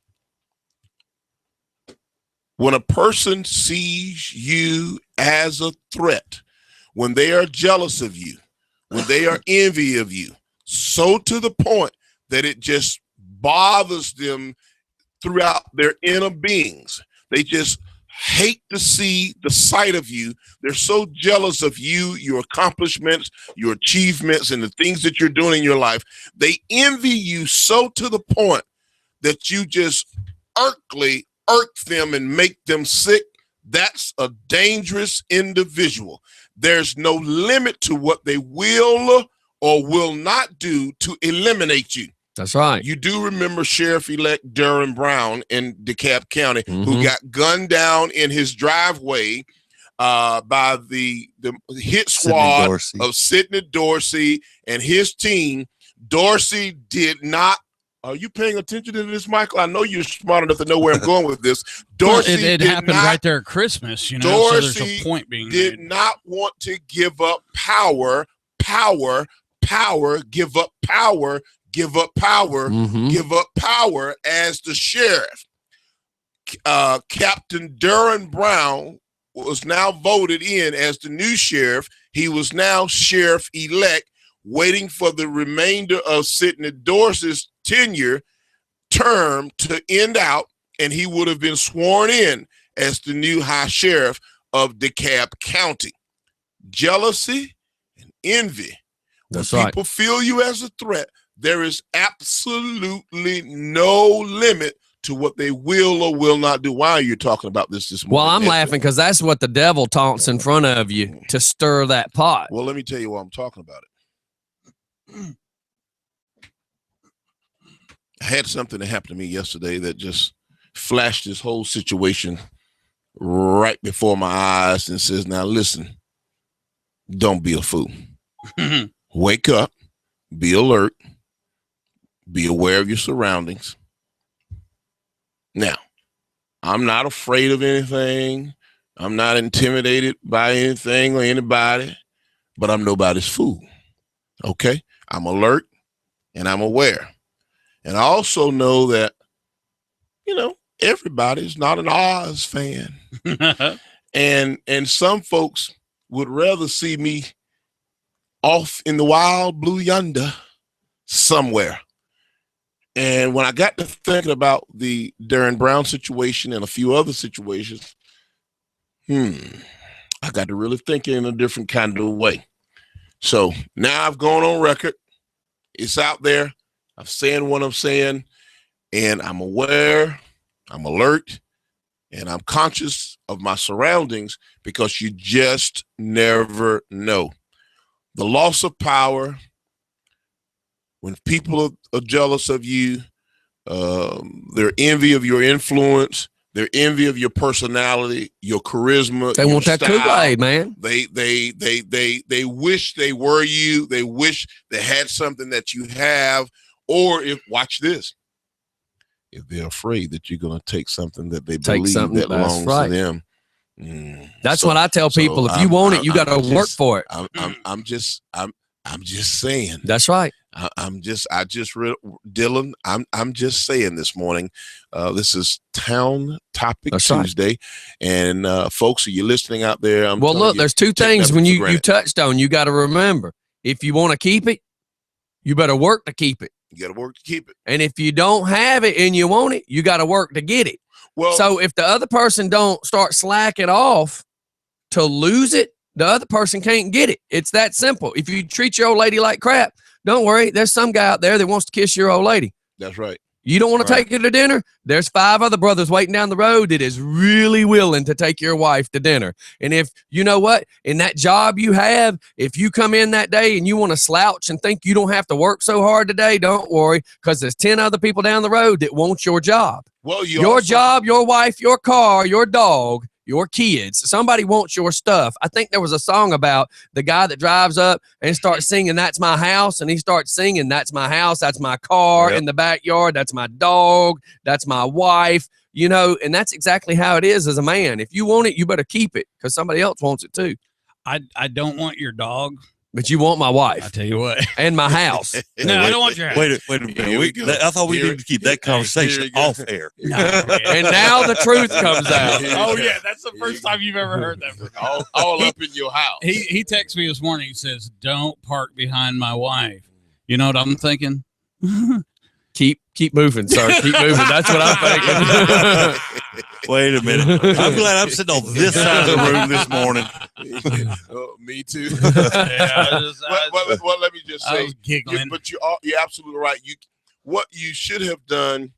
when a person sees you as a threat, when they are jealous of you, when they are envy of you, so to the point that it just bothers them throughout their inner beings, they just hate to see the sight of you. They're so jealous of you, your accomplishments, your achievements, and the things that you're doing in your life. They envy you so to the point that you just irk them and make them sick. That's a dangerous individual. There's no limit to what they will or will not do to eliminate you. That's right. You do remember Sheriff-elect Darren Brown in DeKalb County, who got gunned down in his driveway by the hit squad of Sidney Dorsey and his team. Dorsey did not. Are you paying attention to this, Michael? I know you're smart enough to know where I'm going with this. Dorsey it happened right there at Christmas, you know. Dorsey so there's a point being did made. not want to give up power, give up power, give up power, give up power as the sheriff. Captain Darren Brown was now voted in as the new sheriff. He was now sheriff-elect, waiting for the remainder of Sidney Dorsey's term to end out, and he would have been sworn in as the new high sheriff of DeKalb County. Jealousy and envy. That's when right. people feel you as a threat, there is absolutely no limit to what they will or will not do. Why are you talking about this morning? Well, I'm laughing because that's what the devil taunts in front of you to stir that pot. Well, let me tell you why I'm talking about it. I had something that happened to me yesterday that just flashed this whole situation right before my eyes and says, now listen, don't be a fool. Wake up, be alert, be aware of your surroundings. Now, I'm not afraid of anything. I'm not intimidated by anything or anybody, but I'm nobody's fool. Okay? I'm alert and I'm aware. And I also know that, you know, everybody's not an Oz fan. and some folks would rather see me off in the wild blue yonder somewhere. And when I got to thinking about the Darren Brown situation and a few other situations, I got to really think in a different kind of way. So now I've gone on record. It's out there. I'm saying what I'm saying, and I'm aware, I'm alert, and I'm conscious of my surroundings because you just never know. The loss of power, when people are jealous of you, they're envy of your influence, they're envy of your personality, your charisma. They want that Kool-Aid, man. They wish they were you. They wish they had something that you have. Or if, watch this, if they're afraid that you're going to take something that they believe that belongs to them. That's what I tell people. If you want it, you got to work for it. I'm just saying. That's right. Dylan, I'm just saying this morning, this is Town Topic Tuesday. And folks, are you listening out there? Well, look, there's two things when you touched on, you got to remember. If you want to keep it, you better work to keep it. You got to work to keep it. And if you don't have it and you want it, you got to work to get it. Well, so if the other person don't start slacking off to lose it, the other person can't get it. It's that simple. If you treat your old lady like crap, don't worry. There's some guy out there that wants to kiss your old lady. That's right. You don't want to take her to dinner? There's 5 other brothers waiting down the road that is really willing to take your wife to dinner. And if, you know what, in that job you have, if you come in that day and you want to slouch and think you don't have to work so hard today, don't worry, because there's 10 other people down the road that want your job. Well, your job, your wife, your car, your dog, your kids. Somebody wants your stuff. I think there was a song about the guy that drives up and starts singing, "That's my house." And he starts singing, "That's my house. That's my car in the backyard. That's my dog. That's my wife." You know, and that's exactly how it is as a man. If you want it, you better keep it because somebody else wants it too. I don't want your dog. But you want my wife. I tell you what. And my house. No, I don't want your house. Wait a minute. I thought we needed to keep that conversation off air. No, and now the truth comes out. Oh, yeah. That's the first time you've ever heard that. All up in your house. He texted me this morning. He says, "Don't park behind my wife." You know what I'm thinking? Keep moving, sir. Keep moving. That's what I'm thinking. Wait a minute. I'm glad I'm sitting on this side of the room this morning. Me too. Yeah, well, let me just say, I was giggling. But you're absolutely right. What you should have done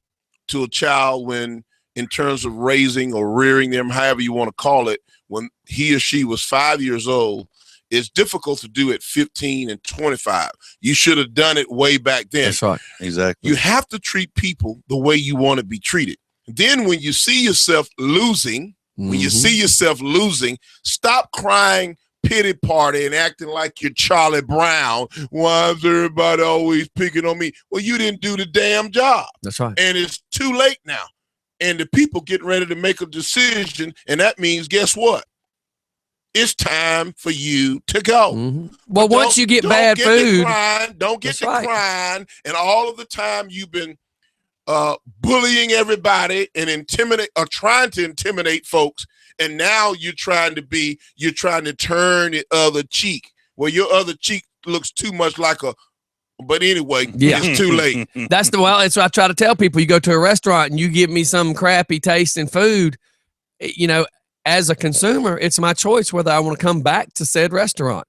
to a child when in terms of raising or rearing them, however you want to call it, when he or she was 5 years old, is difficult to do at 15 and 25. You should have done it way back then. That's right. Exactly. You have to treat people the way you want to be treated. Then when you see yourself losing, stop crying pity party and acting like you're Charlie Brown. Why is everybody always picking on me? Well, you didn't do the damn job. That's right. And it's too late now. And the people getting ready to make a decision. And that means, guess what? It's time for you to go. Well, once you get bad food, don't get to crying, and all of the time you've been bullying everybody and trying to intimidate folks, and now you're trying to turn the other cheek. Well, your other cheek looks too much like a. But anyway, it's too late. That's what I try to tell people. You go to a restaurant and you give me some crappy tasting food, you know. As a consumer, it's my choice whether I want to come back to said restaurant.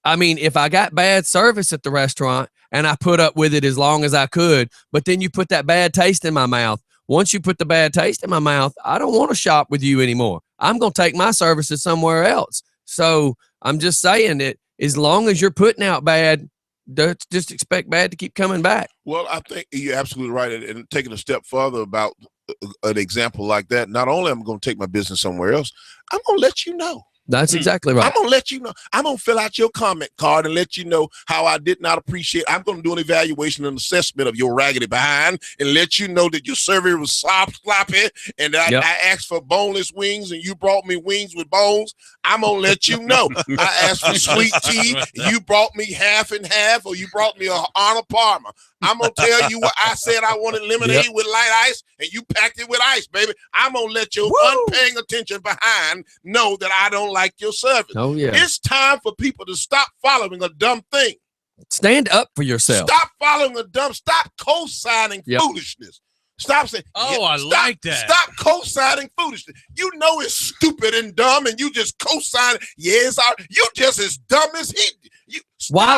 I mean, if I got bad service at the restaurant and I put up with it as long as I could, but then you put that bad taste in my mouth. Once you put the bad taste in my mouth, I don't want to shop with you anymore. I'm going to take my services somewhere else. So I'm just saying that as long as you're putting out bad, just expect bad to keep coming back. Well, I think you're absolutely right. And taking a step further about an example like that, not only am I going to take my business somewhere else, I'm going to let you know. That's exactly right. I'm going to let you know. I'm going to fill out your comment card and let you know how I did not appreciate. I'm going to do an evaluation and assessment of your raggedy behind and let you know that your survey was sloppy and that I asked for boneless wings and you brought me wings with bones. I'm going to let you know. I asked for sweet tea. You brought me half and half, or you brought me a Arnold Parma. I'm going to tell you what I said. I wanted lemonade with light ice, and you packed it with ice, baby. I'm going to let your unpaying attention behind know that I don't like your service. Oh, yeah. It's time for people to stop following a dumb thing. Stand up for yourself. Stop following a dumb. Stop co-signing foolishness. Stop saying, like that. Stop co-signing foolishness. You know it's stupid and dumb, and you just co-sign. Yes, you just as dumb as he. Why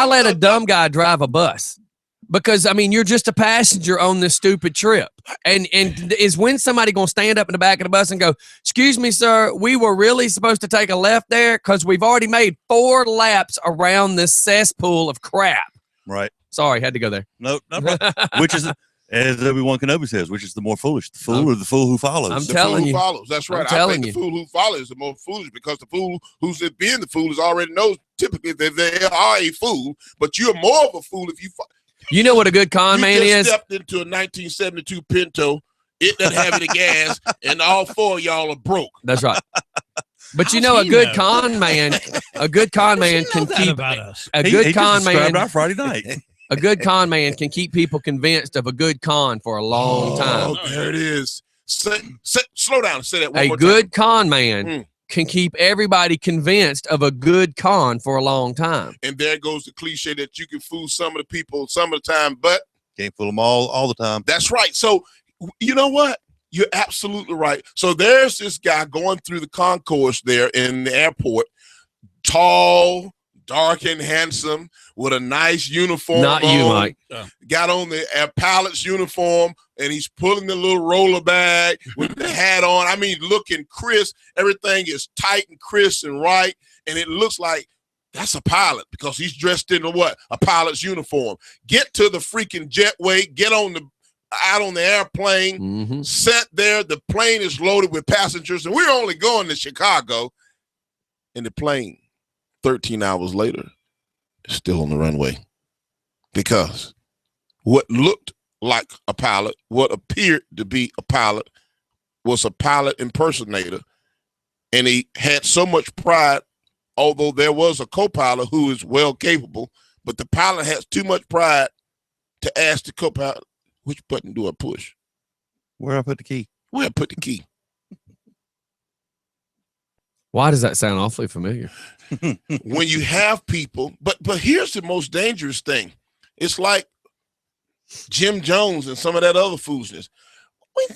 let a dumb guy drive a bus? Because, I mean, you're just a passenger on this stupid trip. And is when somebody going to stand up in the back of the bus and go, excuse me, sir, we were really supposed to take a left there because we've already made 4 laps around this cesspool of crap. Right. Sorry, had to go there. No problem. Which is, as Obi-Wan Kenobi says, which is the more foolish, the fool or the fool who follows? I'm telling you. Follows. That's right. I think the fool who follows is the more foolish, because the fool who's being the fool is already knows typically that they are a fool, but you're more of a fool if you You know what a good con man is? Stepped into a 1972 Pinto. It doesn't have any gas, and all 4 of y'all are broke. That's right. But you know, a good con man can keep a good con man. Our Friday night. A good con man can keep people convinced of a good con for a long time. Oh, there it is. Slow down and say that one more time. A good con man can keep everybody convinced of a good con for a long time. And there goes the cliche that you can fool some of the people some of the time, but can't fool them all the time. That's right. So you know what? You're absolutely right. So there's this guy going through the concourse there in the airport, tall, dark and handsome, with a nice uniform. Not you, Mike. Got on the pilot's uniform, and he's pulling the little roller bag with the hat on. I mean, looking crisp. Everything is tight and crisp and right, and it looks like that's a pilot because he's dressed in a pilot's uniform. Get to the freaking jetway. Get on out on the airplane. Set there. The plane is loaded with passengers, and we're only going to Chicago. And the plane, 13 hours later, is still on the runway, because what looked like a pilot, what appeared to be a pilot, was a pilot impersonator, and he had so much pride, although there was a co-pilot who is well capable, but the pilot has too much pride to ask the co-pilot, which button do I push? Where I put the key? Where I put the key? Why does that sound awfully familiar? When you have people, but here's the most dangerous thing. It's like Jim Jones and some of that other foolishness. When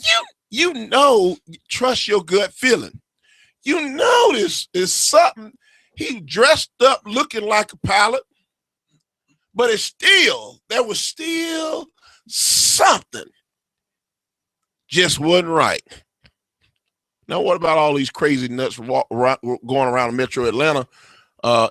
you trust your gut feeling. You know this is something. He dressed up looking like a pilot, but there was still something just wasn't right. Now, what about all these crazy nuts going around Metro Atlanta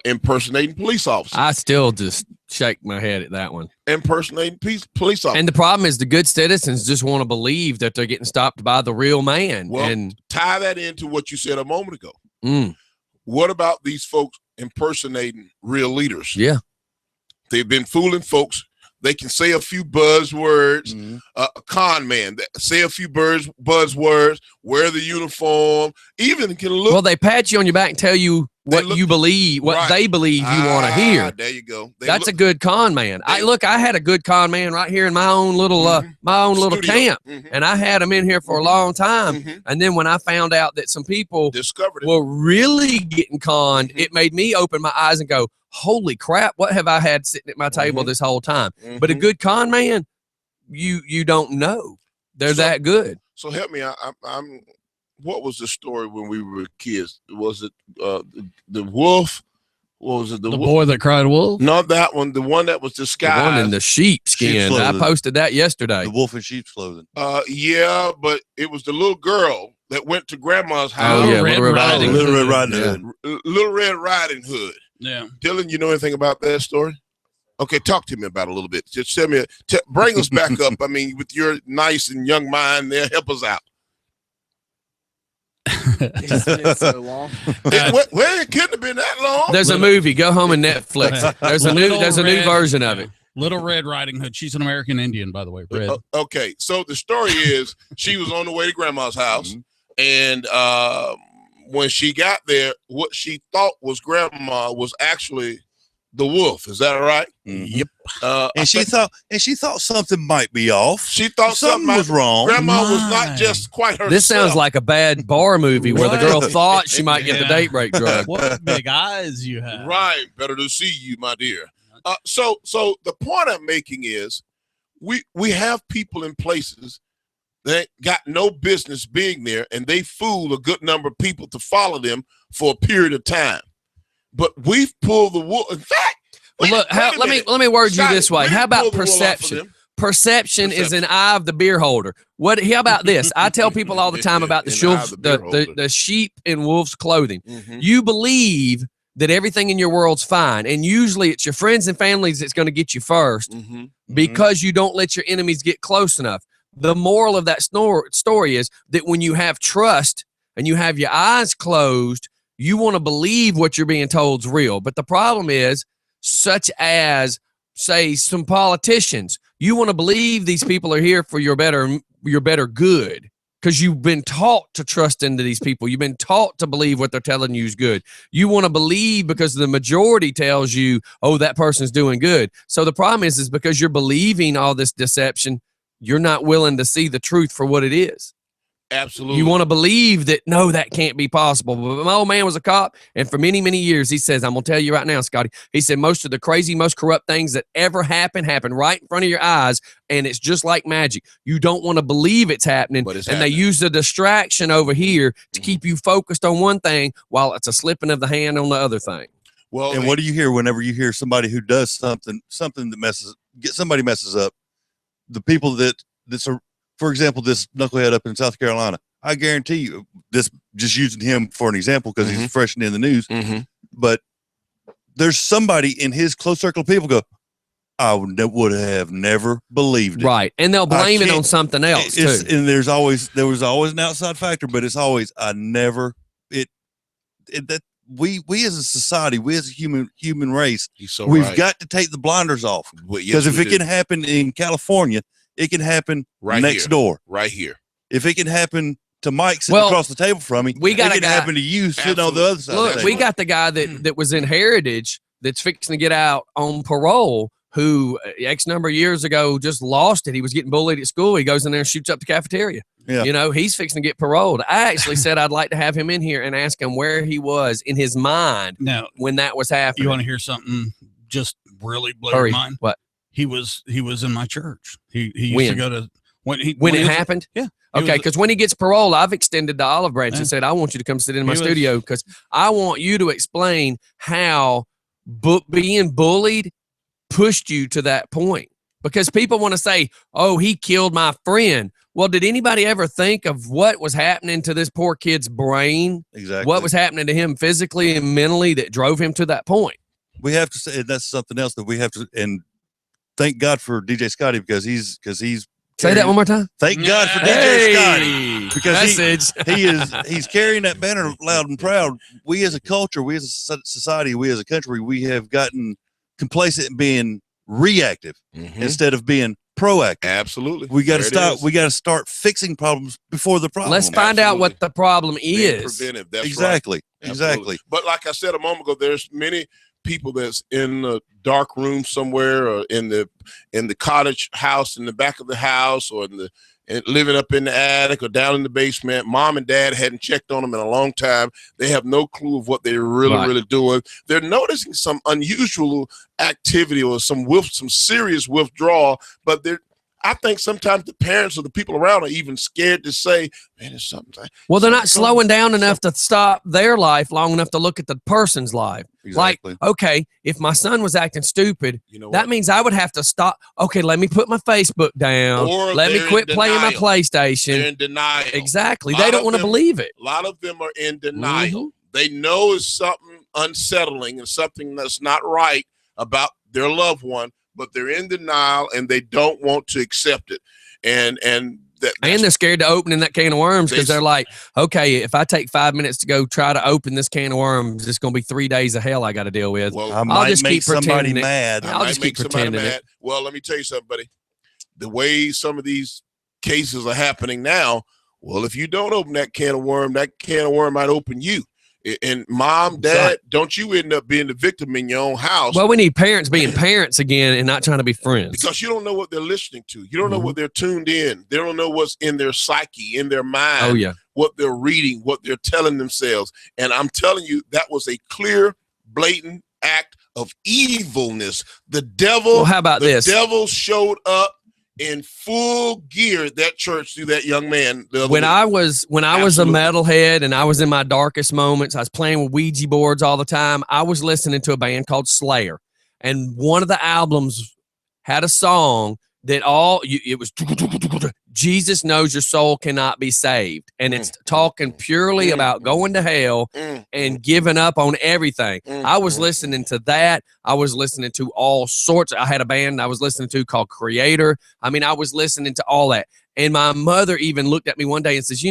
impersonating police officers? I still just shake my head at that one. Impersonating police officers. And the problem is the good citizens just want to believe that they're getting stopped by the real man. Well, and tie that into what you said a moment ago. mm, What about these folks impersonating real leaders? yeah. They've been fooling folks. They can say a few buzzwords. A con man, say a few buzzwords, wear the uniform, even can look. Well, they pat you on your back and tell you what you believe, what they believe you want to hear. There you go. That's a good con man. I had a good con man right here in my own little little camp, and I had him in here for a long time. And then when I found out that some people discovered it, were really getting conned, it made me open my eyes and go, "Holy crap! What have I had sitting at my table this whole time?" But a good con man, you don't know they're that good. So help me. I'm. What was the story when we were kids? Was it the wolf? What was it? The boy that cried wolf? Not that one. The one that was disguised. The one in the sheepskin. I posted that yesterday. The wolf in sheep's clothing. Yeah, but it was the little girl that went to grandma's house. Oh yeah, Little Red Riding Hood. Little Red Riding Hood. Yeah. Dylan, you know anything about that story? Okay, talk to me about it a little bit. Just tell me, bring us back up. I mean, with your nice and young mind there, help us out. It's so long. It couldn't have been that long. There's a movie. Go home and Netflix. There's a new version of it. Little Red Riding Hood. She's an American Indian, by the way. Red. Okay, so the story is she was on the way to grandma's house, and when she got there, what she thought was grandma was actually the wolf. Is that right? Yep. And she thought something might be off. She thought something was wrong. Grandma was not just quite herself. This sounds like a bad bar movie where the girl thought she might get the date break drug. What big eyes you have. Right. Better to see you, my dear. So the point I'm making is we have people in places that got no business being there, and they fool a good number of people to follow them for a period of time. But we've pulled the wool. In fact, look, let me word you this way. How about perception? Perception is an eye of the beer holder. How about this? I tell people all the time about the sheep in wolf's clothing. You believe that everything in your world's fine, and usually it's your friends and families that's going to get you first because you don't let your enemies get close enough. The moral of that story is that when you have trust and you have your eyes closed, you want to believe what you're being told is real. But the problem is, such as, say, some politicians, you want to believe these people are here for your better good because you've been taught to trust into these people. You've been taught to believe what they're telling you is good. You want to believe because the majority tells you, oh, that person's doing good. So the problem is because you're believing all this deception, you're not willing to see the truth for what it is. Absolutely. You want to believe that, no, that can't be possible. But my old man was a cop, and for many, many years, he says, I'm going to tell you right now, Scotty, he said most of the crazy, most corrupt things that ever happen right in front of your eyes, and it's just like magic. You don't want to believe it's happening, they use the distraction over here to keep you focused on one thing while it's a slipping of the hand on the other thing. Well, and what do you hear whenever you hear somebody who does something that messes up? The people that's for example, this knucklehead up in South Carolina, I guarantee you, this just using him for an example because he's fresh and in the news, but there's somebody in his close circle of people go, I would have never believed it. Right. And they'll blame it on something else too. And there was always an outside factor, but it's always, we as a society, we as a human race, we've got to take the blinders off. Because if it can happen in California, it can happen next door. Right here. If it can happen to Mike sitting across the table from me, it can happen to you sitting on the other side. Look, we got the guy that was in Heritage that's fixing to get out on parole, who X number of years ago just lost it. He was getting bullied at school. He goes in there and shoots up the cafeteria. Yeah. You know, he's fixing to get paroled. I actually said I'd like to have him in here and ask him where he was in his mind when that was happening. You want to hear something just really blow your mind? What? He was in my church. He used to go to when it happened. Yeah. Okay, because when he gets paroled, I've extended the olive branch and said, I want you to come sit in my studio because I want you to explain how being bullied pushed you to that point. Because people want to say, oh, he killed my friend. Well, did anybody ever think of what was happening to this poor kid's brain? Exactly. What was happening to him physically and mentally that drove him to that point? We have to say, and that's something else that we have to, and thank God for DJ Scotty because he's Say that one more time. Thank God for DJ Scotty because he's carrying that banner loud and proud. We as a culture, we as a society, we as a country, we have gotten complacent in being reactive instead of being proactive. Absolutely. We got to stop. We got to start fixing problems before the problem. Let's find out what the problem is. Preventive. That's exactly. Right. Exactly. But like I said a moment ago, there's many people that's in a dark room somewhere, or in the cottage house in the back of the house, or living up in the attic or down in the basement. Mom and dad hadn't checked on them in a long time. They have no clue of what they're really doing. They're noticing some unusual activity or some serious withdrawal, but I think sometimes the parents or the people around are even scared to say, man, there's something. Well, they're not slowing down enough to stop their life long enough to look at the person's life. Exactly. Like, okay, if my son was acting stupid, that means I would have to stop. Okay, let me put my Facebook down. Or let me quit playing my PlayStation. They're in denial. Exactly. They don't want to believe it. A lot of them are in denial. They know it's something unsettling and something that's not right about their loved one, but they're in denial and they don't want to accept it. And they're scared to open that can of worms because they're like, okay, if I take 5 minutes to go try to open this can of worms, it's going to be 3 days of hell I got to deal with. Well, I'll just keep somebody mad. I'll just keep pretending it. Well, let me tell you something, buddy. The way some of these cases are happening now, well, if you don't open that can of worm might open you. And mom, dad, don't you end up being the victim in your own house? Well, we need parents being parents again and not trying to be friends. Because you don't know what they're listening to. You don't know what they're tuned in. They don't know what's in their psyche, in their mind. Oh, yeah. What they're reading, what they're telling themselves. And I'm telling you, that was a clear, blatant act of evilness. The devil. Well, how about this? The devil showed up in full gear at that church through that young man. When I was a metalhead and I was in my darkest moments, I was playing with Ouija boards all the time. I was listening to a band called Slayer, and one of the albums had a song that it was Jesus knows your soul cannot be saved, and it's talking purely about going to hell and giving up on everything. I was listening to that. I was listening to all sorts. I had a band I was listening to called Creator. I mean, I was listening to all that, and my mother even looked at me one day and says,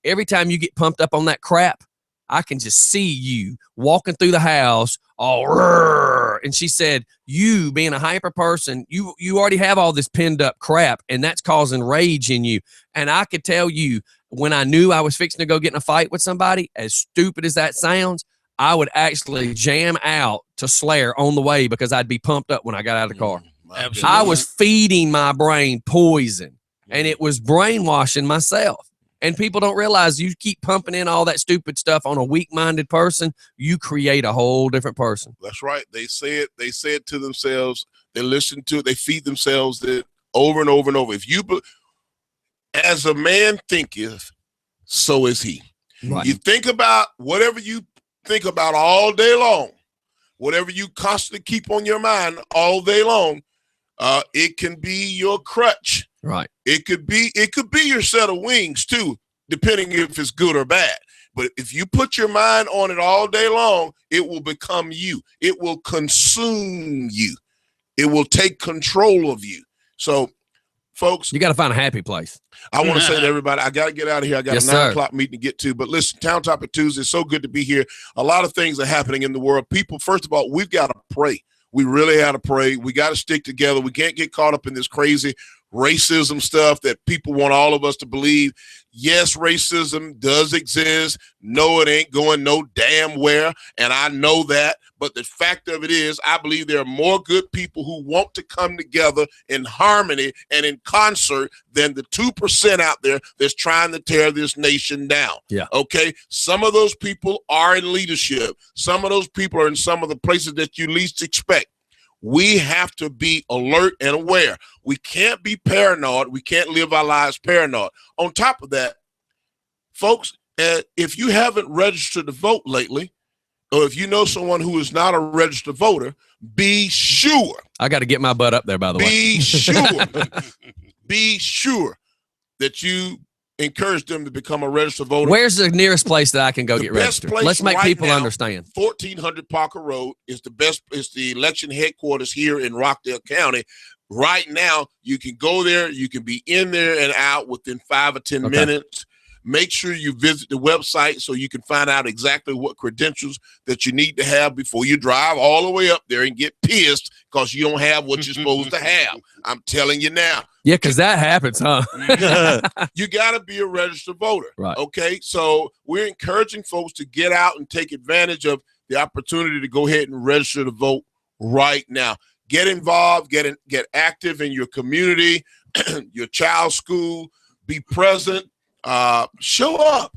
every time you get pumped up on that crap, I can just see you walking through the house all rrr. And she said, you being a hyper person, you already have all this pinned up crap, and that's causing rage in you. And I could tell you, when I knew I was fixing to go get in a fight with somebody, as stupid as that sounds, I would actually jam out to Slayer on the way because I'd be pumped up when I got out of the car. Absolutely. I was feeding my brain poison, and it was brainwashing myself. And people don't realize you keep pumping in all that stupid stuff on a weak-minded person, you create a whole different person. That's right. They say it to themselves. They listen to it. They feed themselves it over and over and over. As a man thinketh, so is he. Right. You think about whatever you think about all day long, whatever you constantly keep on your mind all day long, it can be your crutch. Right. It could be your set of wings too, depending if it's good or bad. But if you put your mind on it all day long, it will become you. It will consume you. It will take control of you. So, folks, you got to find a happy place. I want to say to everybody, I got to get out of here. I got Yes, a 9 sir. o'clock meeting to get to. But listen, Town Topic Tuesday, it's so good to be here. A lot of things are happening in the world. People, first of all, we've got to pray. We really got to pray. We got to stick together. We can't get caught up in this crazy racism stuff that people want all of us to believe. Yes, racism does exist. No, it ain't going no damn where. And I know that. But the fact of it is, I believe there are more good people who want to come together in harmony and in concert than the 2% out there that's trying to tear this nation down. Yeah. Okay. Some of those people are in leadership. Some of those people are in some of the places that you least expect. We have to be alert and aware. We can't be paranoid. We can't live our lives paranoid. On top of that, folks, if you haven't registered to vote lately, or if you know someone who is not a registered voter, be sure. I got to get my butt up there, by the way. Be sure. Be sure. that you encourage them to become a registered voter. Where's the nearest place that I can go The get best registered? place Let's make right people now, understand. 1400 Parker Road is the best. It's the election headquarters here in Rockdale County. Right now, you can go there. You can be in there and out within 5 or 10 minutes. Make sure you visit the website so you can find out exactly what credentials that you need to have before you drive all the way up there and get pissed because you don't have what you're supposed to have. I'm telling you now. Yeah, because that happens, huh? You got to be a registered voter. Right. Okay. So we're encouraging folks to get out and take advantage of the opportunity to go ahead and register to vote right now. Get involved, get active in your community, your child's school, be present, show up.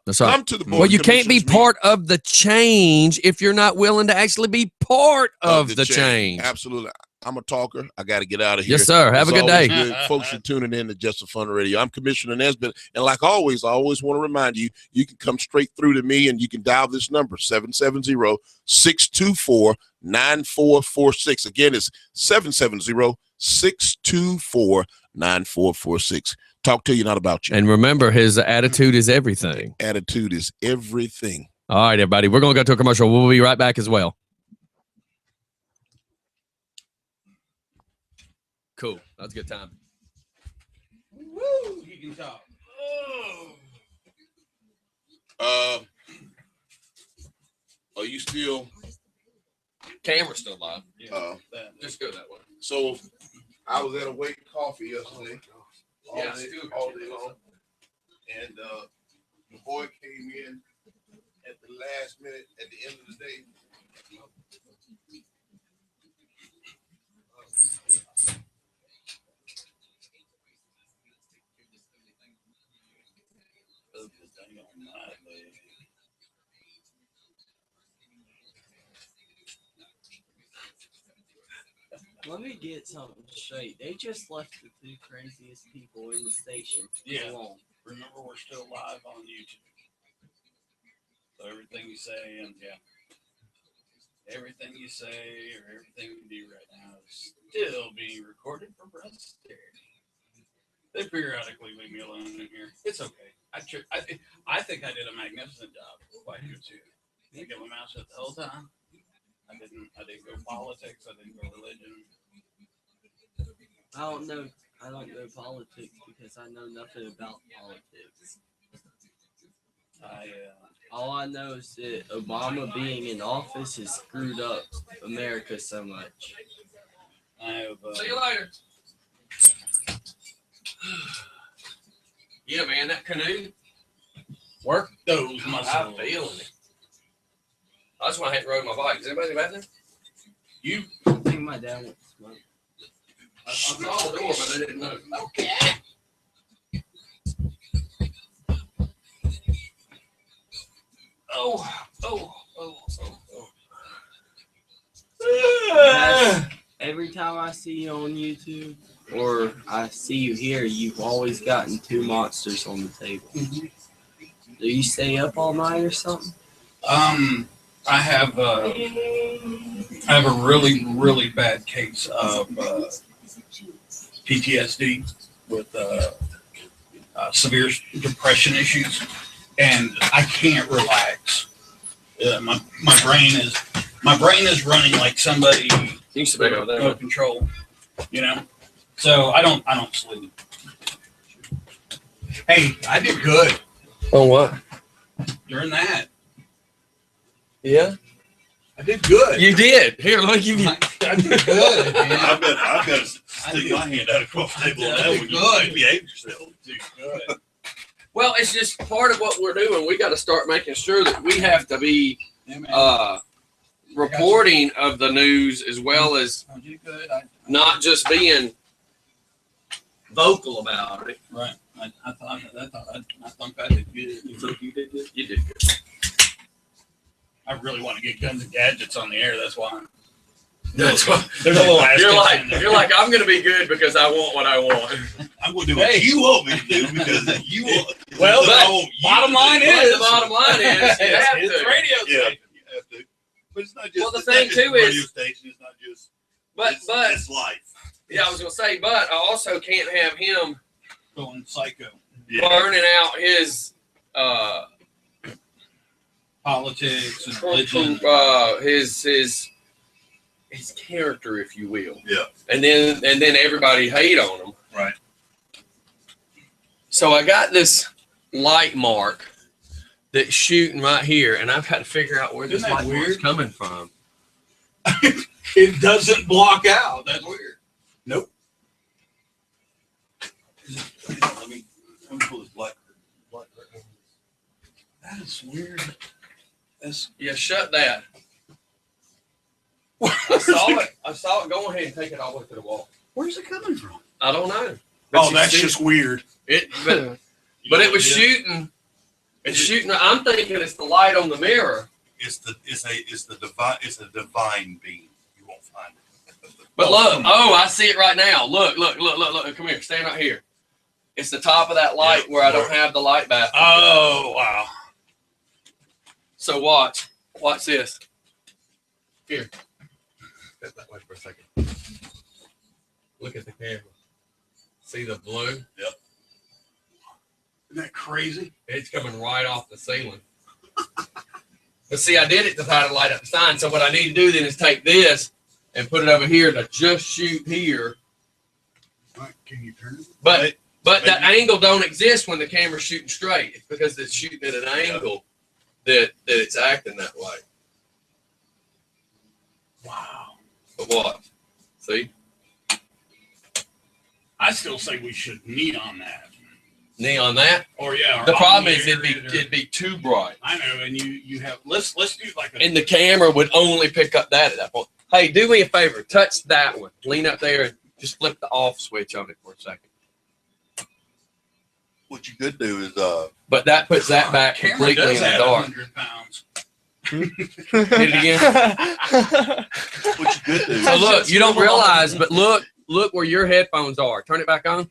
That's right. Come to the board. Well, you can't be part of the change if you're not willing to actually be part of the change. Absolutely. I'm a talker. I got to get out of here. Yes, sir. Have a good day. Good. Folks are tuning in to Just a Fun Radio. I'm Commissioner Nesbitt. And like always, I always want to remind you, you can come straight through to me and you can dial this number, 770-624-9446. Again, it's 770-624-9446. Talk to you, not about you. And remember, his attitude is everything. Attitude is everything. All right, everybody. We're going to go to a commercial. We'll be right back as well. Cool. That was a good time. Woo! You can talk. Are you still? Camera's still live. Just go that way. So I was at a Wake Coffee yesterday. All day long. And the boy came in at the last minute at the end of the day. Let me get something straight. They just left the two craziest people in the station. Yeah. alone. Remember, we're still live on YouTube. So everything you say, and everything you say or everything we do right now is still being recorded for posterity. They periodically leave me alone in here. It's okay. I think I did a magnificent job. Why you too? I kept my mouth shut the whole time. I didn't go politics. I didn't go religion. I don't know politics because I know nothing about politics. All I know is that Obama being in office has screwed up America so much. See you later. Yeah, man, that canoe. Work those muscles. I'm feeling it. That's why I hadn't rode my bike. Is anybody back there? You. I think my dad wants to smoke. I saw the door, but I didn't know. Okay. Every time I see you on YouTube or I see you here, you've always gotten two monsters on the table. Do you stay up all night or something? I have a really, really bad case of PTSD with severe depression issues, and I can't relax. My brain is running like somebody You can back over there. no control, So I don't sleep. Hey, I did good Oh, what? during that. Yeah. I did good. You did. Here, look, you. I did good, man. I've got to stick my hand out across the table on that one. You behave yourself. Good. Well, it's just part of what we're doing. We got to start making sure that we have to be Yeah, man. reporting of the news as well as I did good. not just being vocal about it. Right. I think I did good. You think you did good? You did good. I really want to get guns and gadgets on the air. That's why. That's what There's a little you're asterisk in there. like I'm going to be good because I want what I want. I'm going to do what you want me to do because you want. Well, I want you bottom to line do. is- The bottom line is you have It's to. radio Yeah, station. you have to. But it's not just. Well, the it's not thing, just too, a radio is- station. It's not just. But it's life. yeah, I was going to say, but I also can't have him going psycho. burning out his Politics and religion. His character, if you will. Yeah. And then everybody hate on him. Right. So I got this light mark that's shooting right here, and I've had to figure out where this Isn't that light mark's weird? coming from. It doesn't block out. That's weird. Nope. Let me pull this black curtain. That is weird. That's Yeah, shut that. I saw it. Go ahead and take it all the way to the wall. where's it coming from? I don't know. Oh, you that's see just weird. it. But it was shooting. It's shooting. I'm thinking it's the light on the mirror. It's a divine being. You won't find it. But look, I see it right now. Look. Come here, stand right here. It's the top of that light where I don't have the light back. Oh, wow. So watch this. Here. Step that way for a second. Look at the camera. See the blue? Yep. Isn't that crazy? It's coming right off the ceiling. But see, I did it to try to light up the sign. So what I need to do then is take this and put it over here to just shoot here. All right, can you turn it? But that angle don't exist when the camera's shooting straight. It's because it's shooting at an angle that it's acting that way. Wow. But what? See? I still say we should neon that. Neon that. Or yeah. The problem is it'd be too bright. I know, and you have let's do like a And the camera would only pick up that at that point. Hey, do me a favor. Touch that one. Lean up there and just flip the off switch on it for a second. What you could do is But that puts that back camera completely does in the add dark. 100 pounds. Hit it again. what you could do. So look, you don't realize, but look where your headphones are. Turn it back on.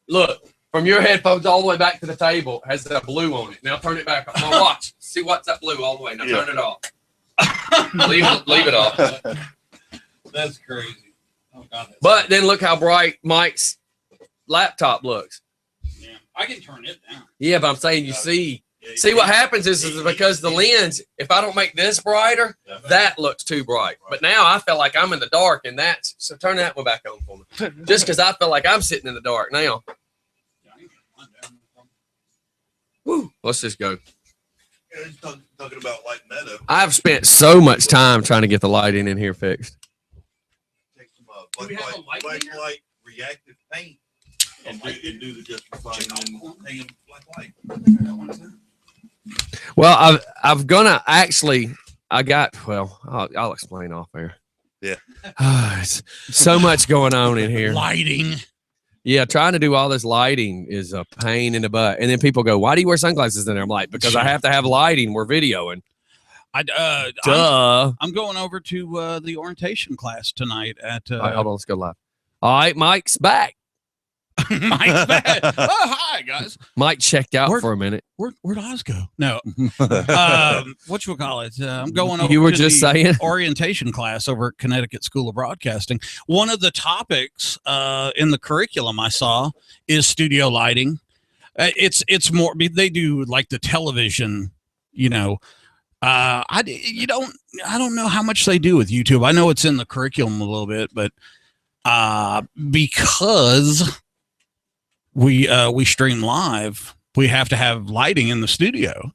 Look, from your headphones all the way back to the table has that blue on it. Now turn it back on. Now watch. See what's that blue all the way. Now turn it off. leave it off. That's crazy. Oh God. But then look how bright Mike's laptop looks. Yeah, I can turn it down. Yeah, but I'm saying you see what happens is because the lens, if I don't make this brighter, that looks too bright. But now I feel like I'm in the dark, and so turn that one back on for me. Just because I feel like I'm sitting in the dark now. Woo, let's just go. Yeah, he's talking about lighting that up. I've spent so much time trying to get the lighting in here fixed. Take some Do we have a light black meter? light reactive paint and do the justifying and hang a black light. Well, I'll explain off there. Yeah. It's so much going on in here. Lighting. Yeah, trying to do all this lighting is a pain in the butt. And then people go, "Why do you wear sunglasses in there?" I'm like, "Because I have to have lighting. We're videoing." Duh. I'm going over to the orientation class tonight at. All right, hold on, let's go live. All right, Mike's back. Mike's back. Oh, hi guys. Mike checked out for a minute. Where'd Oz go? No. What you call it? I'm going over. You were to just the saying orientation class over at Connecticut School of Broadcasting. One of the topics in the curriculum I saw is studio lighting. It's more. They do like the television. You know. I don't know how much they do with YouTube. I know it's in the curriculum a little bit, but because we stream live, we have to have lighting in the studio.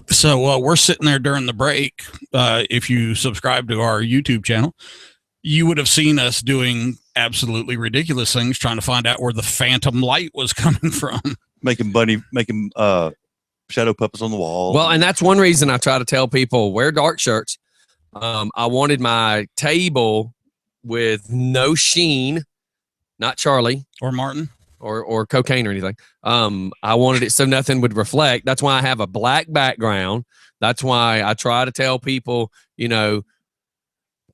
So we're sitting there during the break. If you subscribe to our YouTube channel, you would have seen us doing absolutely ridiculous things, trying to find out where the phantom light was coming from. making shadow puppets on the wall. Well, and that's one reason I try to tell people wear dark shirts. I wanted my table with no sheen, not Charlie Or Martin. or cocaine or anything. I wanted it so nothing would reflect. That's why I have a black background. That's why I try to tell people, pay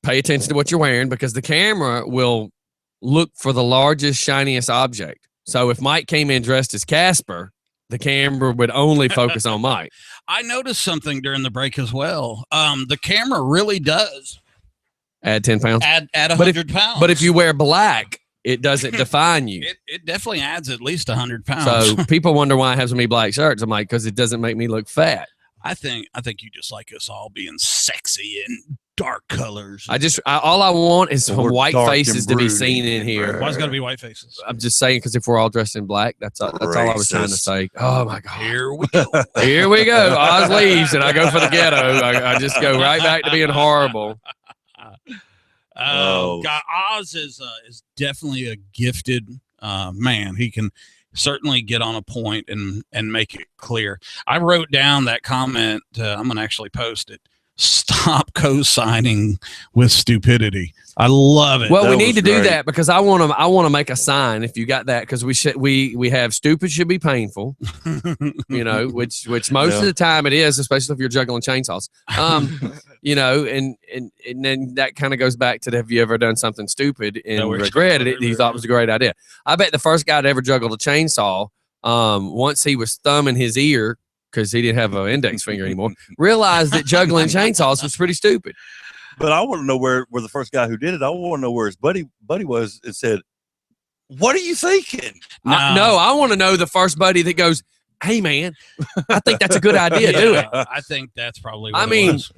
attention to what you're wearing, because the camera will look for the largest, shiniest object. So if Mike came in dressed as Casper, the camera would only focus on Mike. I noticed something during the break as well. The camera really does Add 10 pounds. add 100 pounds. But if you wear black, It doesn't define you. It definitely adds at least 100 pounds. So people wonder why I have so many black shirts. I'm like, because it doesn't make me look fat. I think you just like us all being sexy and dark colors. All I want is some Or white dark faces and to be broody. seen in here. Why's got to be white faces? I'm just saying, because if we're all dressed in black, that's all I was trying to Racist. say. Oh my God. Here we go. Here we go. Oz leaves and I go for the ghetto. I just go right back to being horrible. Oh. God, Oz is definitely a gifted man. He can certainly get on a point and make it clear. I wrote down that comment. I'm going to actually post it. Stop co-signing with stupidity. I love it. Well, we That need was to do great. that because I want to make a sign if you got that, because we have stupid should be painful, you know, which most of the time it is, especially if you're juggling chainsaws. You know, and then that kind of goes back to, have you ever done something stupid and That we regretted it? You thought it was a great idea. I bet the first guy that ever juggled a chainsaw, once he was thumbing his ear because he didn't have an index finger anymore, realized that juggling chainsaws was pretty stupid. But I want to know where the first guy who did it. I want to know where his buddy was and said, "What are you thinking?" I want to know the first buddy that goes, "Hey man, I think that's a good idea. Do it." I think that's probably what I it mean, was.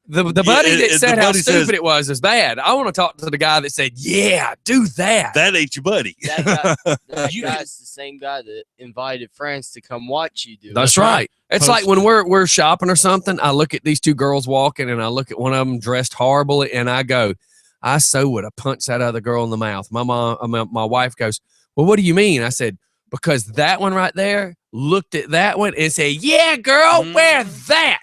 the buddy that the said how buddy stupid says- it was is bad. I want to talk to the guy that said, "Yeah, do that." That ain't your buddy. That guy's You- the same guy that invited friends to come watch you do it. That's right. It's Post like when we're shopping or something, I look at these two girls walking and I look at one of them dressed horribly and I go, I so would have punched that other girl in the mouth. My wife goes, "Well, what do you mean?" I said, "Because that one right there looked at that one and said, 'Yeah, girl, wear that.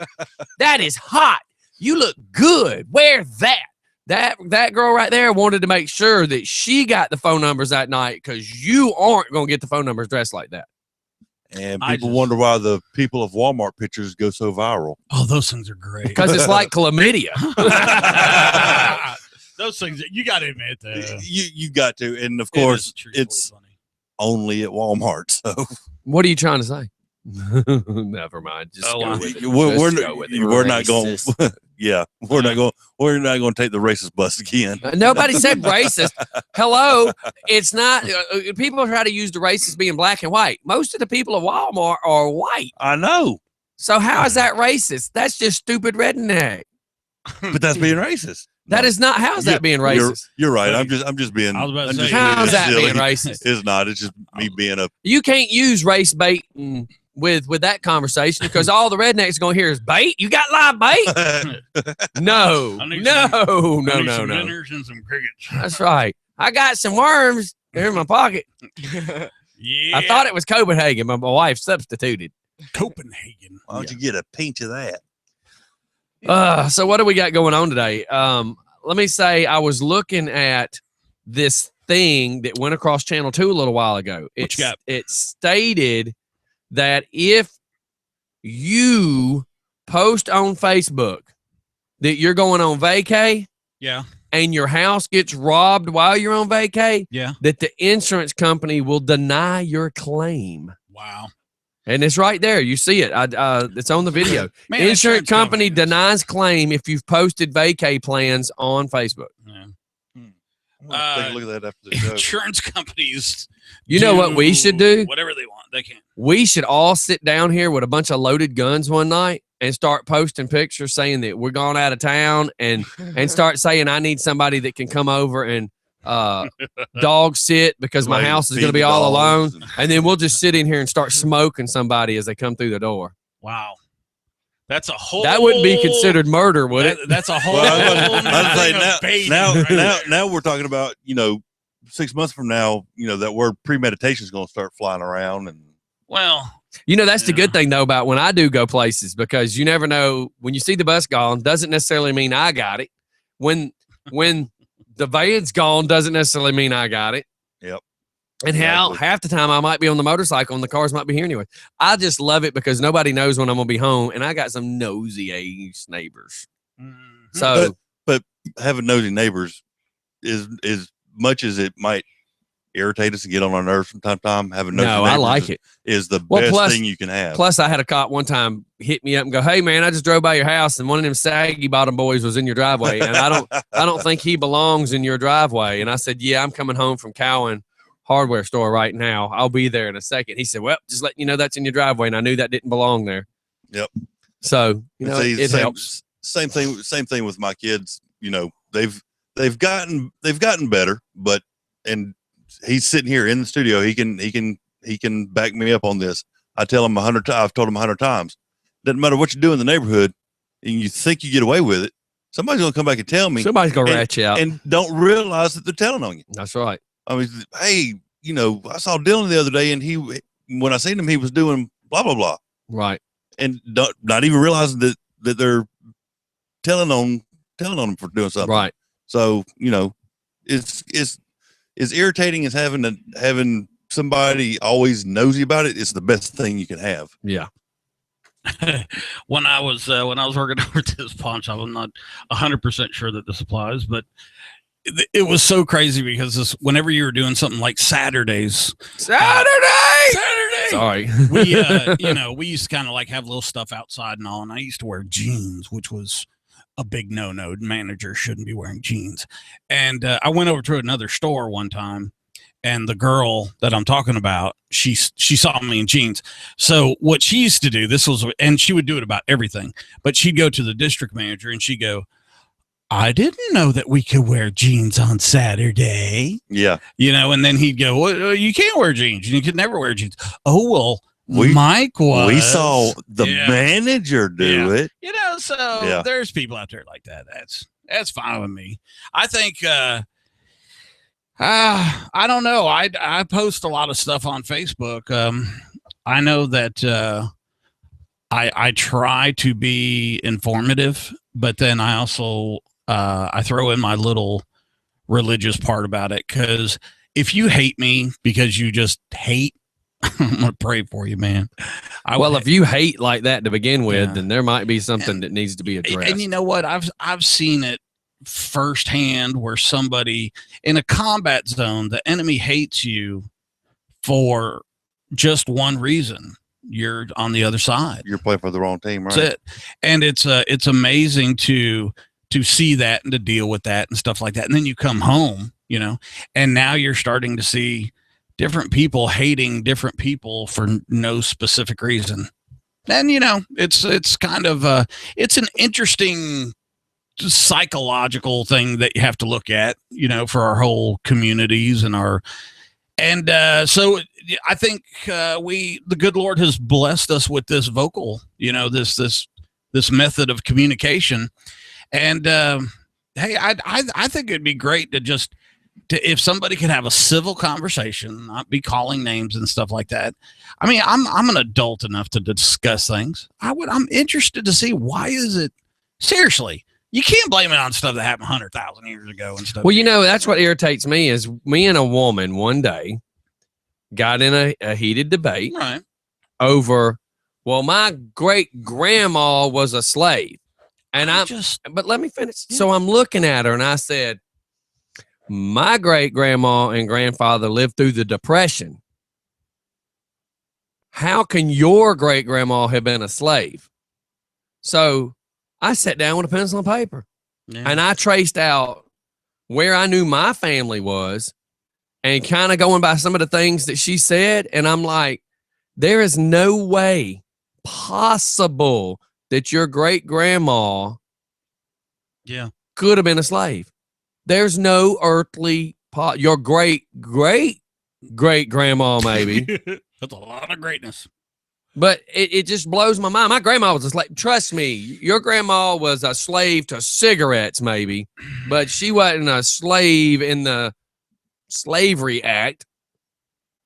That is hot. You look good. Wear that.'" That girl right there wanted to make sure that she got the phone numbers that night, because you aren't going to get the phone numbers dressed like that. And I people just- wonder why the people of Walmart pictures go so viral. Oh, those things are great. Because it's like chlamydia. Those things, you got to admit that. You got to, and of It is course, truthfully it's funny. only at Walmart. So What are you trying to say? Never mind. Just Oh, go I- with it. we're Just go with it. we're not going. Racist. Yeah, we're not going. We're not going to take the racist bus again. Nobody said racist. Hello, it's not. People try to use the racist being black and white. Most of the people of Walmart are white. I know, So how is that racist? That's just stupid redneck. but that's being racist. That is not. How's that being You're, racist? you're right. I'm just being. I was about to I'm say, just How's that silly. being racist? It's not. It's just me being a. You can't use race bait with that conversation, because all the rednecks going to hear is bait. You got live bait? No, I need no, some- no, I need no, some no. dinners and some crickets. That's right. I got some worms. They're in my pocket. Yeah. I thought it was Copenhagen, but my wife substituted. Copenhagen. Why don't you get a pinch of that? So what do we got going on today? Let me say, I was looking at this thing that went across Channel 2 a little while ago. What you got? It stated that if you post on Facebook that you're going on vacay Yeah. and your house gets robbed while you're on vacay, Yeah. that the insurance company will deny your claim. Wow. And it's right there. You see it. It's on the video. Man, Insurance company companies- denies claim if you've posted vacay plans on Facebook. Yeah. I'm gonna take a look at that after the show. Insurance companies. You know what we should do? Whatever they want, they can. We should all sit down here with a bunch of loaded guns one night and start posting pictures saying that we're going out of town, and start saying, I need somebody that can come over and dog sit because my Like, house is feed going to be the all dogs alone. and- And then we'll just sit in here and start smoking somebody as they come through the door. Wow. That's a whole. That wouldn't be considered murder, would it? That's a whole. Well, I was new saying thing of baiting now, right there. now we're talking about 6 months from now. That word premeditation is going to start flying around, and Well, That's the good thing, though, about when I do go places, because you never know. When you see the bus gone, doesn't necessarily mean I got it. When the van's gone, doesn't necessarily mean I got it. Yep. And half the time I might be on the motorcycle and the cars might be here anyway. I just love it because nobody knows when I'm going to be home, and I got some nosy ass neighbors. mhm. So having nosy neighbors is as much as it might irritate us and get on our nerves from time to time. Having No, I like it. Is the Well, best thing you can have. Plus, I had a cop one time hit me up and go, "Hey, man, I just drove by your house, and one of them saggy bottom boys was in your driveway, and I don't think he belongs in your driveway." And I said, "Yeah, I'm coming home from Cowan hardware store right now. I'll be there in a second." He said, "Well, just letting you know that's in your driveway," and I knew that didn't belong there. Yep. So it same, helps. Same thing with my kids. They've gotten better, but and he's sitting here in the studio. He can back me up on this. I tell him 100 times. I've told him 100 times. Doesn't matter what you do in the neighborhood, and you think you get away with it. Somebody's gonna come back and tell me. Somebody's gonna rat you out, and don't realize that they're telling on you. That's right. I mean, hey, I saw Dylan the other day, and when I seen him, he was doing blah blah blah. Right. And not even realizing that they're telling on him for doing something. Right. So it's as irritating as having somebody always nosy about it. It's the best thing you can have. Yeah. When I was working over at this pawn shop, I'm not 100% sure that this applies, but it was so crazy because whenever you were doing something like Saturdays. Sorry. We used to kind of like have little stuff outside and all, and I used to wear jeans, which was a big no-no. Manager shouldn't be wearing jeans. And I went over to another store one time, and the girl that I'm talking about, she saw me in jeans. So what she used to do, and she would do it about everything, but she'd go to the district manager and she'd go, "I didn't know that we could wear jeans on Saturday." Yeah. And then he'd go, "Well, you can't wear jeans. You could never wear jeans." "Oh, well, We saw the Yeah. manager do it. So there's people out there like that. That's fine with me. I think, I don't know. I post a lot of stuff on Facebook. I know that, I try to be informative, but then I also, I throw in my little religious part about it. 'Cause if you hate me because you just hate, I'm gonna pray for you, man. If you hate like that to begin with, then there might be something that needs to be addressed. And you know what? I've seen it firsthand where somebody in a combat zone, the enemy hates you for just one reason. You're on the other side. You're playing for the wrong team, right? That's it. And it's amazing to see that and to deal with that and stuff like that. And then you come home, and now you're starting to see different people hating different people for no specific reason. And, it's kind of, it's an interesting psychological thing that you have to look at, for our whole communities so I think, the good Lord has blessed us with this vocal, this method of communication. And, hey, I think it'd be great to if somebody could have a civil conversation, not be calling names and stuff like that. I mean, I'm an adult enough to discuss things. I'm interested to see, why is it seriously? You can't blame it on stuff that happened 100,000 years ago and stuff. Well, that's what irritates me is me and a woman one day got in a heated debate over, well, my great grandma was a slave. And but let me finish. Yeah. So I'm looking at her and I said, my great grandma and grandfather lived through the Depression. How can your great grandma have been a slave? So I sat down with a pencil and paper and I traced out where I knew my family was and kind of going by some of the things that she said. And I'm like, there is no way possible that your great grandma could have been a slave. There's no earthly your great grandma, maybe. That's a lot of greatness. But it just blows my mind. My grandma was a slave. Trust me, your grandma was a slave to cigarettes, maybe, but she wasn't a slave in the Slavery Act.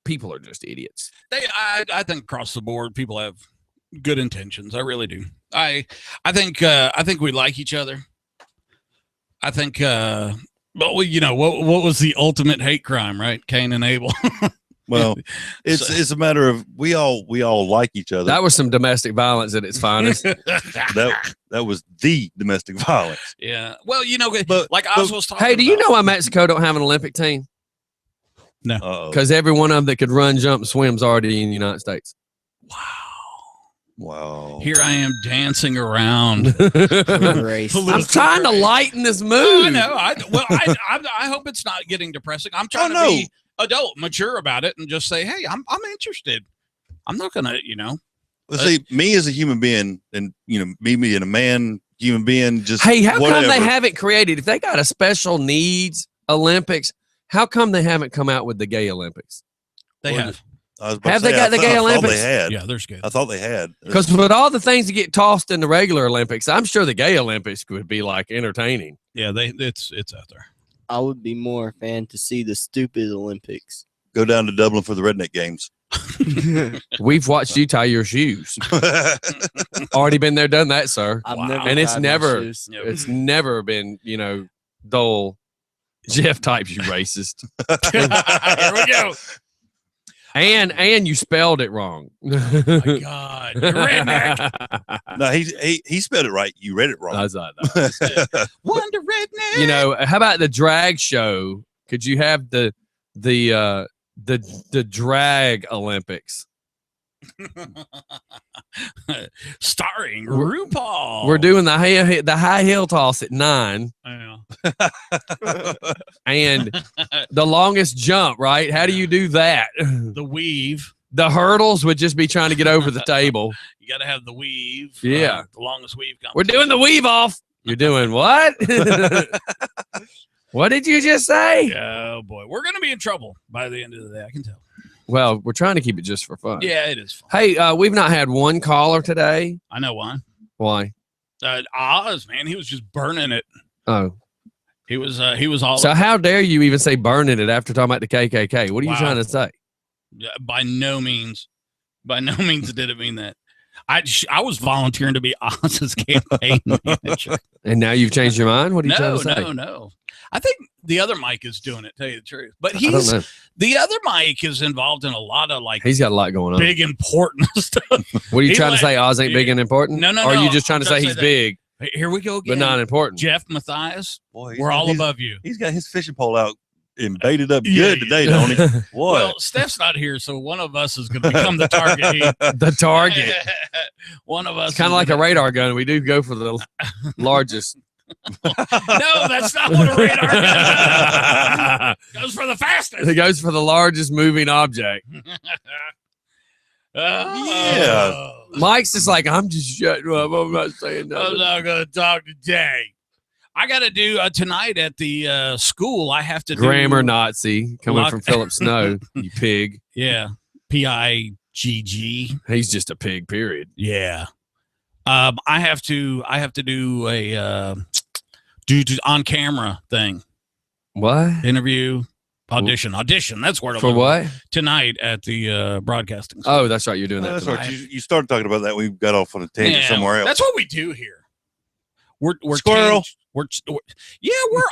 People are just idiots. I think across the board, people have good intentions. I really do. I think we like each other. I think, but what was the ultimate hate crime, right? Cain and Abel. Well, it's a matter of we all like each other. That was some domestic violence at its finest. that was the domestic violence. Yeah. Well, but I was talking. Hey, do you know why Mexico don't have an Olympic team? No. because every one of them that could run, jump, swim's already in the United States. Wow. Here I am dancing around. I'm trying to lighten this mood. I know. I hope it's not getting depressing. I'm trying to be adult, mature about it, and just say, hey, I'm interested. I'm not gonna, Let's see, me as a human being, and me being a man, human being, just hey, how whatever. come they haven't created? If they got a special needs Olympics, how come they haven't come out with the gay Olympics? They have. Have they got the gay Olympics? They had. Yeah, there's good. I thought they had. Because with all the things that get tossed in the regular Olympics, I'm sure the gay Olympics would be like entertaining. Yeah, it's out there. I would be more a fan to see the stupid Olympics. Go down to Dublin for the redneck games. We've watched you tie your shoes. Already been there, done that, sir. I've never And it's tied my never, shoes. it's never been, dull. Jeff types, you racist. Here we go. And you spelled it wrong. Oh my God, you're redneck. No, he spelled it right. You read it wrong. That's not. Wonder redneck. How about the drag show? Could you have the drag Olympics? Starring RuPaul. We're doing the high heel toss at 9. Yeah. And the longest jump, right? How do you do that? The weave. The hurdles would just be trying to get over the table. You got to have the weave. Yeah. The longest weave. We're doing the weave off. You're doing what? What did you just say? Oh boy, we're gonna be in trouble by the end of the day. I can tell. Well, we're trying to keep it just for fun. Yeah, it is fun. Hey, we've not had one caller today. I know why. Why? Oz, man, he was just burning it. Oh, he was all. So how dare you even say burning it after talking about the KKK? What are you trying to say? By no means did it mean that. I was volunteering to be Oz's campaign manager. And now you've changed your mind? What are you trying to say? No. I think the other Mike is doing it, tell you the truth. But the other Mike is involved in a lot of he's got a lot going on. Big important stuff. What are you trying to say? Oz ain't big and important? No. Or are you just trying to say he's big? Here we go again. But not important. Jeff Matthias, Boy, we're all above you. He's got his fishing pole out and baited up good today, don't he? What? Well, Steph's not here, so one of us is going to become the target. The target. One of us. It's kind of like a radar gun. We do go for the largest. No, that's not what a radar gun does. Goes for the fastest. It goes for the largest moving object. Yeah. Mike's just like, I'm just shutting up. I'm not saying nothing. I'm not going to talk today. I got to do tonight at the school. I have to do grammar Nazi coming from Philip Snow. You pig. Yeah, PIGG. He's just a pig. Period. Yeah. I have to do a on camera thing. What? Interview. Audition. That's where for what? Tonight at the broadcasting school. Oh, that's right. You're doing that. That's tonight. right. You started talking about that. We got off on a tangent somewhere else. That's what we do here. We're squirrel. Where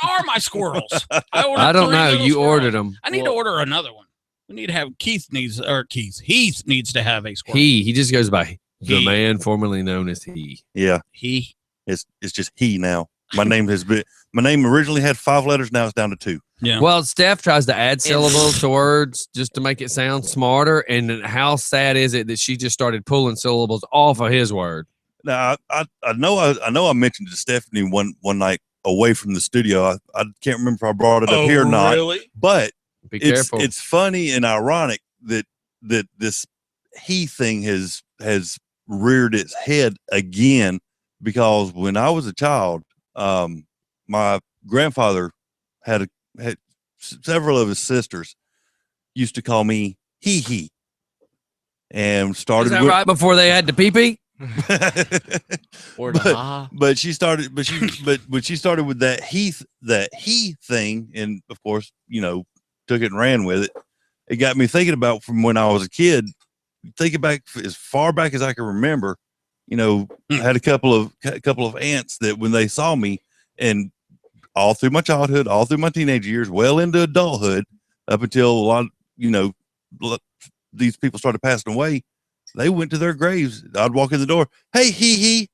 are my squirrels? I don't know. You ordered them. I need to order another one. We need to have Heath needs to have a squirrel. He just goes by the man formerly known as he. Yeah. He. It's just he now. My name originally had 5 letters. Now it's down to 2. Yeah. Well, Steph tries to add syllables to words just to make it sound smarter. And how sad is it that she just started pulling syllables off of his word? Now I know I mentioned to Stephanie one night away from the studio. I can't remember if I brought it up here or not. Really? But Be careful. It's funny and ironic that this he thing has reared its head again, because when I was a child, my grandfather had several of his sisters used to call me he, and started Is that right before they had the pee-pee? but she started with that he thing, and of course, took it and ran with it. It got me thinking about from when I was a kid, thinking back as far back as I can remember. I had a couple of aunts that when they saw me, and all through my childhood, all through my teenage years, well into adulthood, up until a lot, these people started passing away. They went to their graves. I'd walk in the door. Hey, he.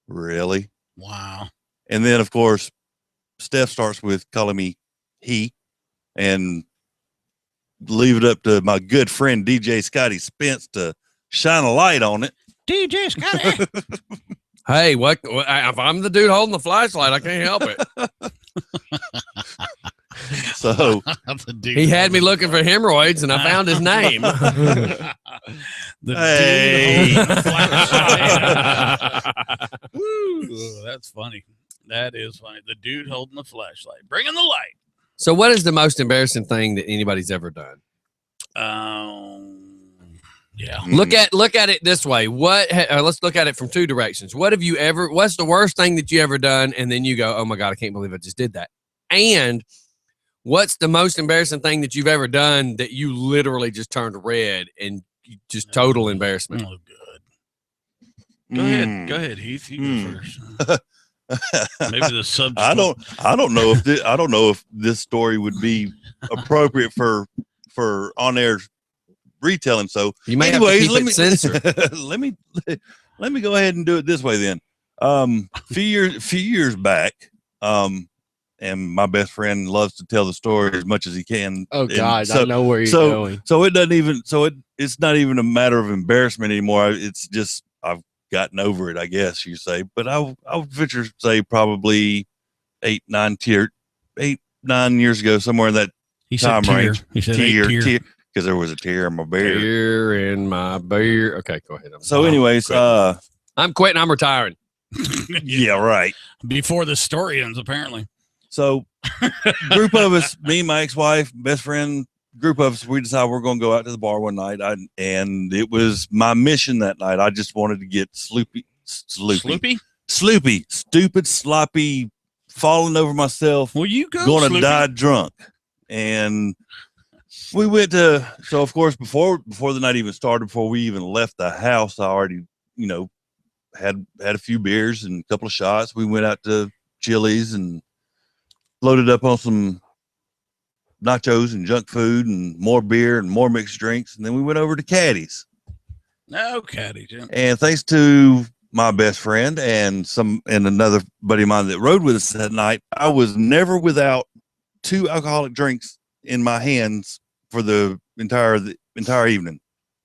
Really? Wow. And then, of course, Steph starts with calling me he. And leave it up to my good friend DJ Scotty Spence to shine a light on it. DJ Scotty. Hey, if I'm the dude holding the flashlight, I can't help it. So He had me looking for hemorrhoids, and I found his name. The Hey. dude holding the flashlight. Woo, that's funny. That is funny. The dude holding the flashlight, bringing the light. So, what is the most embarrassing thing that anybody's ever done? Yeah. Look at it this way. Let's look at it from two directions. What's the worst thing that you ever done? And then you go, oh my God, I can't believe I just did that. And what's the most embarrassing thing that you've ever done that you literally just turned red and just total embarrassment? Oh, good. Go ahead, Heath. You go first. Maybe the subject. I don't know if this story would be appropriate for on air retelling. So You may anyways, have to keep it censored. let me go ahead and do it this way then. Few years back, and my best friend loves to tell the story as much as he can. Oh And God, so, I know where you're so going. so it doesn't even it's not even a matter of embarrassment anymore. It's just I've gotten over it, I guess you say. But I would venture to say probably 8-9 years ago, somewhere in that He time said range. He said Tear, tear. because there was a tear in my beard. Tear in my beer. Okay, go ahead. So, anyways, I'm quitting. I'm retiring. yeah, right. Before the story ends, apparently. So, group of us, me, my ex-wife, best friend, group of us, we decided we're going to go out to the bar one night. And it was my mission that night. I just wanted to get sloopy, stupid, sloppy, falling over myself, Well, you go. going to Sloopy. die drunk. And we went to, so of course, before the night even started, before we even left the house, I already, had a few beers and a couple of shots. We went out to Chili's and loaded up on some nachos and junk food and more beer and more mixed drinks. And then we went over to Caddy's. No, Caddy, Jim. And thanks to my best friend and another buddy of mine that rode with us that night, I was never without 2 alcoholic drinks in my hands for the entire evening.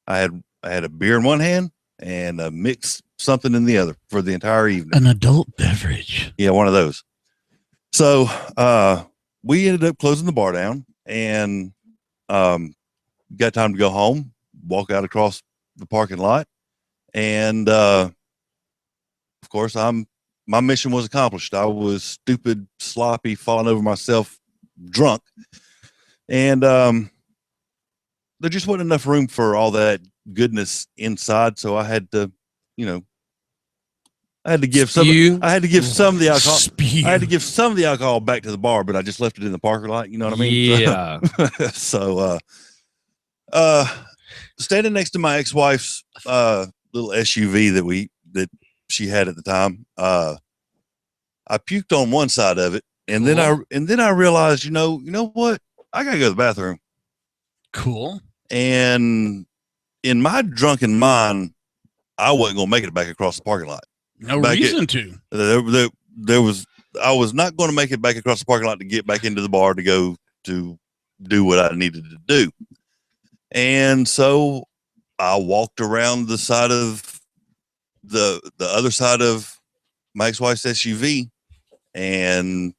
I had a beer in one hand and a mixed something in the other for the entire evening. An adult beverage. Yeah, one of those. So we ended up closing the bar down and got time to go home, walk out across the parking lot. And of course, my mission was accomplished. I was stupid, sloppy, falling over myself, drunk. And there just wasn't enough room for all that goodness inside. So I had to, I had to give some of the alcohol. I had to give some of the alcohol back to the bar, but I just left it in the parking lot. You know what I mean? Yeah. So, standing next to my ex-wife's little SUV that she had at the time, I puked on one side of it, and then I realized, you know what? I gotta go to the bathroom. Cool. And in my drunken mind, I wasn't gonna make it back across the parking lot. No reason to. I was not going to make it back across the parking lot to get back into the bar to go to do what I needed to do. And so I walked around the side of the other side of my ex-wife's SUV, and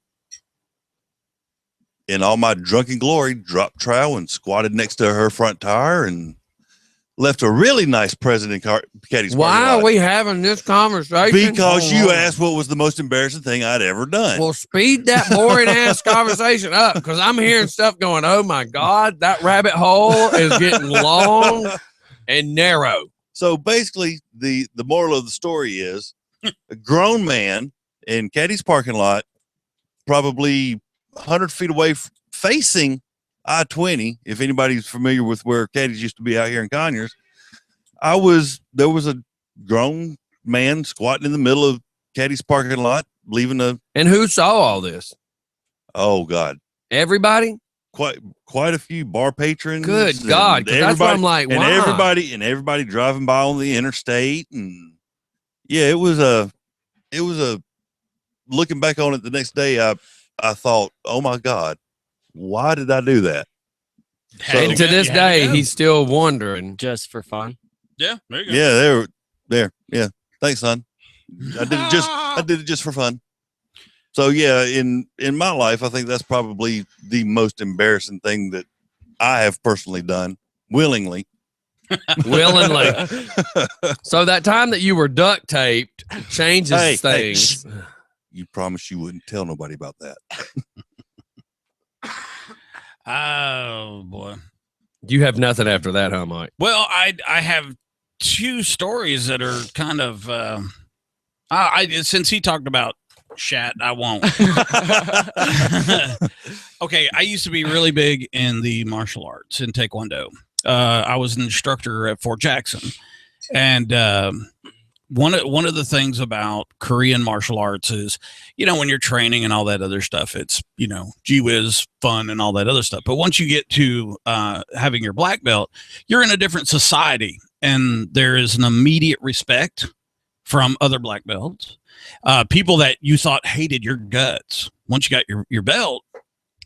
in all my drunken glory, dropped trowel and squatted next to her front tire and left a really nice present in Caddy's. Why are we having this conversation? Because you asked what was the most embarrassing thing I'd ever done. Well, speed that boring ass conversation up, because I'm hearing stuff going, oh my God, that rabbit hole is getting long and narrow. So basically, the moral of the story is a grown man in Caddy's parking lot, probably 100 feet away, facing I-20. If anybody's familiar with where Caddy's used to be out here in Conyers, there was a grown man squatting in the middle of Caddy's parking lot, leaving And who saw all this? Oh God, Everybody? quite a few bar patrons. Good God, 'cause that's what I'm like, and why? everybody driving by on the interstate, and yeah, it was a looking back on it the next day, I thought, oh my God, why did I do that? And to this You had to day, go. he's still wondering. Just for fun. Yeah, there you go. Yeah, they were there. Yeah. Thanks, son. I did it just for fun. So yeah, in my life, I think that's probably the most embarrassing thing that I have personally done willingly. Willingly. So that time that you were duct taped changes Hey, things. You promised you wouldn't tell nobody about that. Oh boy. You have nothing after that, huh, Mike? Well, I have two stories that are kind of. I since he talked about shat, I won't. Okay, I used to be really big in the martial arts in Taekwondo. I was an instructor at Fort Jackson, and one of the things about Korean martial arts is, when you're training and all that other stuff, it's gee whiz fun and all that other stuff. But once you get to having your black belt, you're in a different society, and there is an immediate respect from other black belts, people that you thought hated your guts. Once you got your belt,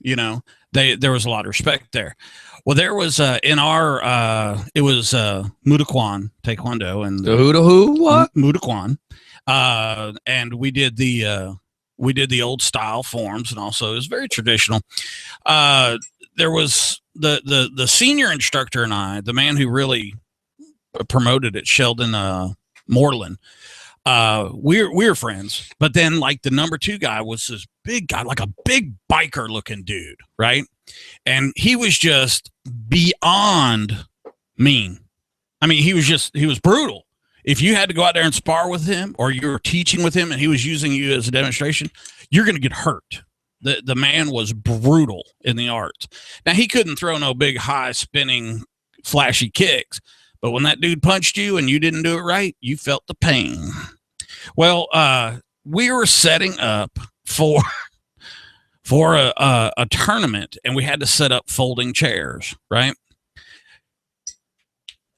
there was a lot of respect there. Well, there was in our it was Mudakwan Taekwondo and The who what? Mudakwan, and we did the old style forms, and also it was very traditional. There was the senior instructor and I, the man who really promoted it, Sheldon Moreland. We're friends, but then like the number 2 guy was this big guy, like a big biker looking dude, right? And he was just beyond mean. I mean, he was brutal. If you had to go out there and spar with him, or you were teaching with him and he was using you as a demonstration, you're going to get hurt. The man was brutal in the arts. Now, he couldn't throw no big high spinning flashy kicks, but when that dude punched you and you didn't do it right, you felt the pain. Well, we were setting up for a tournament, and we had to set up folding chairs, right?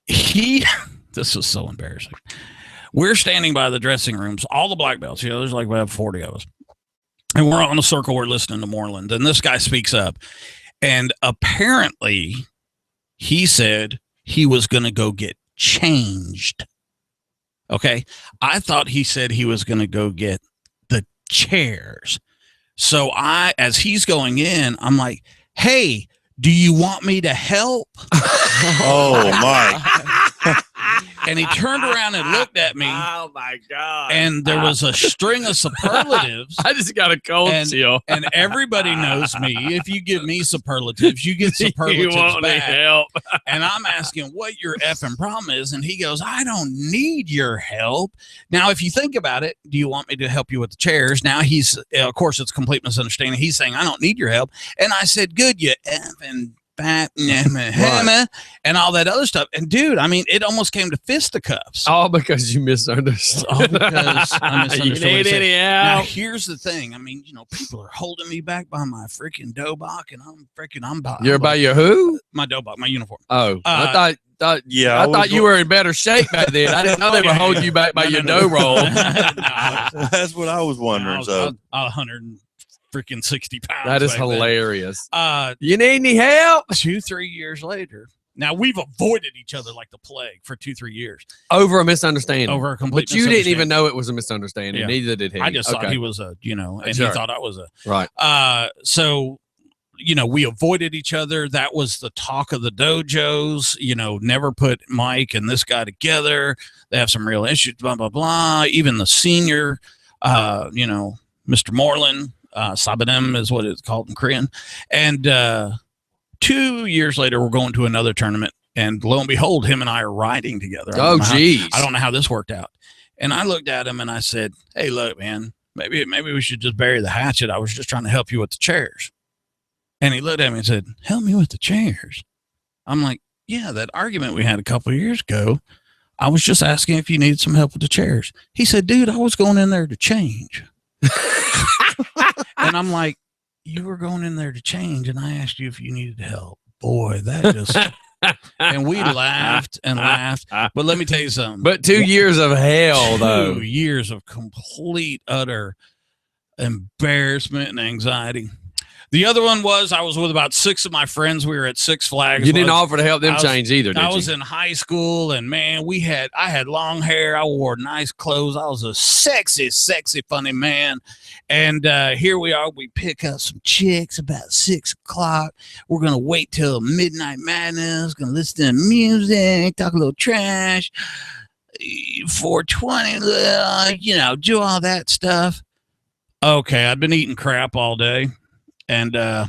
This was so embarrassing. We're standing by the dressing rooms, all the black belts, there's like about 40 of us. And we're on a circle, we're listening to Moreland. And this guy speaks up. And apparently he said he was going to go get changed. Okay. I thought he said he was going to go get the chairs. So as he's going in, I'm like, hey, do you want me to help? Oh, my. And he turned around and looked at me. Oh my God. And there was a string of superlatives. I just got a cold chill. And everybody knows me. If you give me superlatives, you get superlatives You want back. help. And I'm asking what your effing problem is. And he goes, I don't need your help. Now, if you think about it, do you want me to help you with the chairs? Now he's, of course, it's complete misunderstanding. He's saying, I don't need your help. And I said, good, you effing fat hammer and all that other stuff. And dude, I mean, it almost came to fisticuffs. All because you misunderstood. All because I misunderstood. You what he need said. any Now, help? here's the thing. I mean, people are holding me back by my freaking dobok, and I'm You're by your who? my dobok, my uniform. Oh, I thought Yeah, I thought you were in better shape back then. I didn't know they were holding you back by your dough roll. That's what I was wondering. I was, So 160 pounds. That is back then. hilarious. Uh, You need any help? 2-3 years later. Now we've avoided each other like the plague for 2-3 years Over a misunderstanding. over a complete. But you didn't even misunderstanding. know it was a misunderstanding. Yeah. Neither did he. I just thought Okay. he was and Sure. he thought I was a. Right. So, we avoided each other. That was the talk of the dojos, never put Mike and this guy together. They have some real issues, blah, blah, blah. Even the senior, Mr. Moreland, Sabanem is what it's called in Korean. And 2 years later, we're going to another tournament. And lo and behold, him and I are riding together. Oh, geez. I don't know how this worked out. And I looked at him and I said, hey, look, man, maybe we should just bury the hatchet. I was just trying to help you with the chairs. And he looked at me and said, help me with the chairs. I'm like, yeah, that argument we had a couple of years ago, I was just asking if you needed some help with the chairs. He said, dude, I was going in there to change. And I'm like, you were going in there to change, and I asked you if you needed help. Boy, that just... And we laughed and laughed. But let me tell you something. But 2 years of hell, 2 though. years of complete, utter embarrassment and anxiety. The other one was I was with about 6 of my friends. We were at Six Flags. You didn't offer to help them change either, did I you? was in high school, and man, I had long hair. I wore nice clothes. I was a sexy, funny man. And here we are. We pick up some chicks about 6 o'clock. We're gonna wait till midnight madness. Gonna listen to music, talk a little trash. 420, do all that stuff. Okay, I've been eating crap all day, and I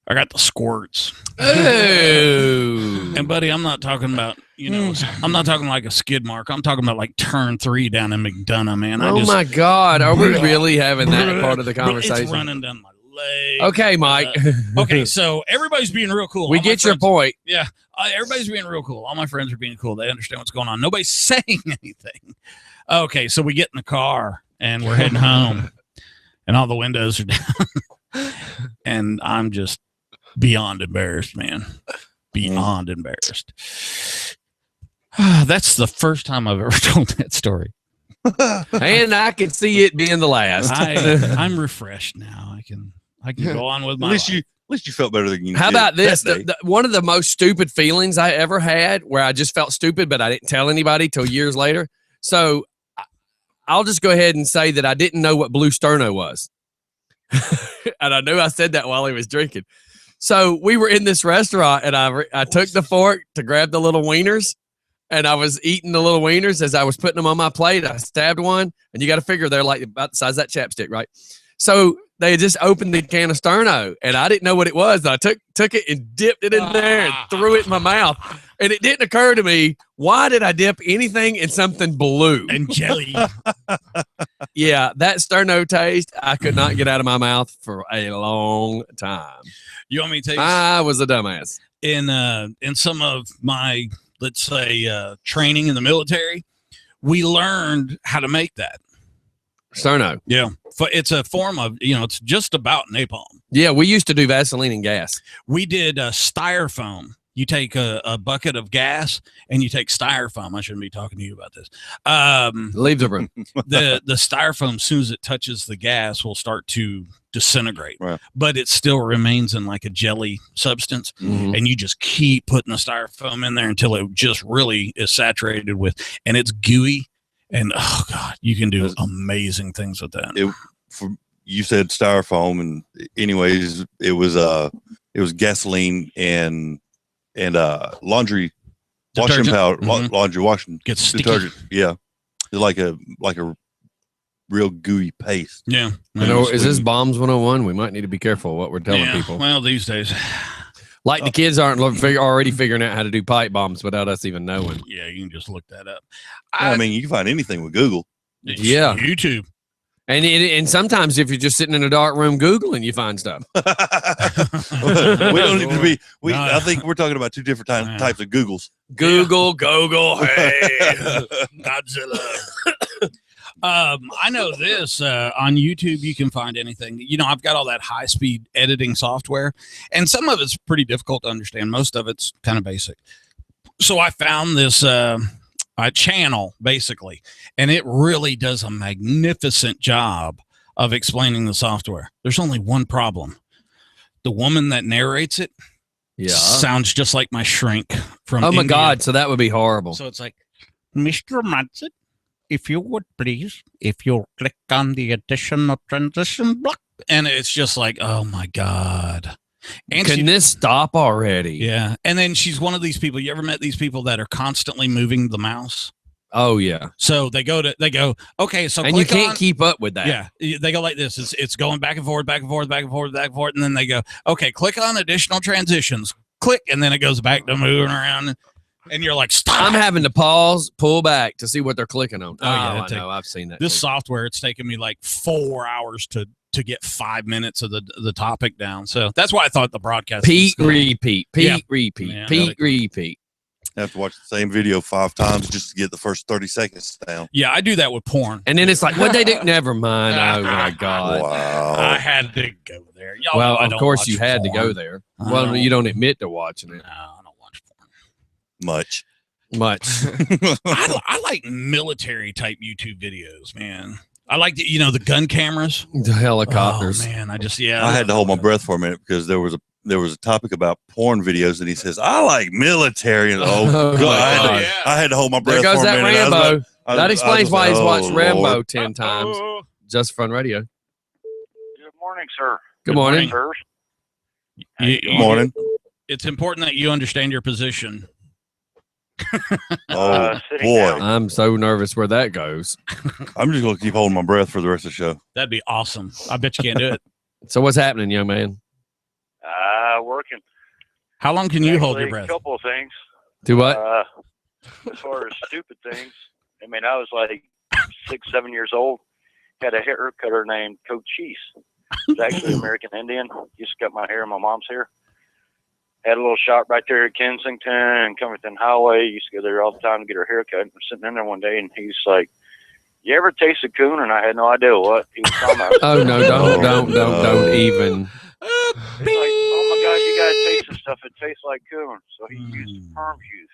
got the squirts. Oh. And buddy, I'm not talking about, I'm not talking like a skid mark. I'm talking about like turn 3 down in McDonough, man. My God, are we really having that part of the conversation? It's running down my leg. Okay, Mike. Okay, so everybody's being real cool. We get your point. Yeah, everybody's being real cool. All my friends are being cool. They understand what's going on. Nobody's saying anything. Okay, so we get in the car and we're heading home, and all the windows are down, and I'm just beyond embarrassed, man. Beyond embarrassed. That's the first time I've ever told that story. And I can see it being the last. I'm refreshed now. I can go on with my life. At least you felt better than you. How did about this? that day. One of the most stupid feelings I ever had, where I just felt stupid, but I didn't tell anybody till years later. So I'll just go ahead and say that I didn't know what blue sterno was. And I knew I said that while he was drinking. So we were in this restaurant, and I took the fork to grab the little wieners, and I was eating the little wieners. As I was putting them on my plate, I stabbed one, and you got to figure they're like about the size of that chapstick, right? So they had just opened the can of sterno, and I didn't know what it was. I took it and dipped it in there and threw it in my mouth. And it didn't occur to me, why did I dip anything in something blue? And jelly. Yeah, that sterno taste, I could not get out of my mouth for a long time. You want me to tell you? I was a dumbass. In some of my, let's say, training in the military, we learned how to make that. Sterno. Yeah. It's a form of, it's just about napalm. Yeah, we used to do Vaseline and gas. We did styrofoam. You take a bucket of gas and you take styrofoam. I shouldn't be talking to you about this. Leave the room. The styrofoam, as soon as it touches the gas, will start to disintegrate. Right. But it still remains in like a jelly substance. Mhm. And you just keep putting the styrofoam in there until it just really is saturated with, and it's gooey. And oh God, you can do amazing things with that. You said styrofoam, and anyways, it was gasoline and laundry washing Detergent? powder, Mhm. laundry washing Gets sticky. detergent. Yeah, it's like a real gooey paste. Yeah. Is this Bombs 101? We might need to be careful what we're telling people. Well, these days. Like the kids aren't already figuring out how to do pipe bombs without us even knowing. Yeah, you can just look that up. I mean, you can find anything with Google. Yeah. YouTube. And sometimes if you're just sitting in a dark room Googling, you find stuff. We don't need to be. No. I think we're talking about two different types of Googles. Google, hey. Godzilla. I know this on YouTube. You can find anything. I've got all that high-speed editing software, and some of it's pretty difficult to understand. Most of it's kind of basic. So I found this channel basically, and it really does a magnificent job of explaining the software. There's only one problem: the woman that narrates it sounds just like my shrink from. Oh my India. God! So that would be horrible. So it's like, Mr. Madsen, if you would please, if you'll click on the additional transition block. And it's just like, oh my God. And Can this stop already? Yeah. And then she's one of these people. You ever met these people that are constantly moving the mouse? Oh yeah. So they go, okay, so and you can't keep up with that. Yeah. They go like this. It's going back and forth, back and forth, back and forth, back and forth. And then they go, okay, click on additional transitions. Click. And then it goes back to moving around. And you're like, stop. I'm having to pause, pull back to see what they're clicking on. Oh, yeah, I know. I've seen that. This too. software, it's taken me like 4 hours to get 5 minutes of the topic down. So that's why I thought the broadcast. Repeat, Yeah. repeat, Yeah. repeat. I have to watch the same video 5 times just to get the first 30 seconds down. Yeah, I do that with porn. And then it's like, what they do? Never mind. Oh my God. Wow. I had to go there. Y'all Well, know I of don't course watch you had to porn. go there. I Well, don't- you don't admit to watching it No, I don't watch porn. Much. much. I like military type YouTube videos, man. I like the, the gun cameras. The helicopters. Oh, man, I had to hold my breath for a minute because there was a topic about porn videos, and he says, "I like military." And Oh, God, my I had to hold my breath There goes for a that minute. Rambo. That explains why he's watched "Oh, Rambo Lord." 10 times. Just Fun Radio. Good morning, sir. Good morning. Sirs. Morning. It's important that you understand your position. Oh sitting boy, down. I'm so nervous where that goes. I'm just gonna keep holding my breath for the rest of the show. That'd be awesome. I bet you can't do it. So what's happening, young man? Working. How long can you hold your Actually, breath? A couple of things. Do what? As far as stupid things, I mean, I was like 6, 7 years old. Had a hair cutter named Cochise. He's actually American Indian. Used to cut my hair in my mom's hair. Had a little shop right there at Kensington and Covington Highway. Used to go there all the time to get her hair cut. We're sitting in there one day, and he's like, "You ever taste a coon?" And I had no idea what he was talking about. Oh no! Don't even. He's like, "Oh my gosh, you gotta taste this stuff. It tastes like coon." So he used perm juice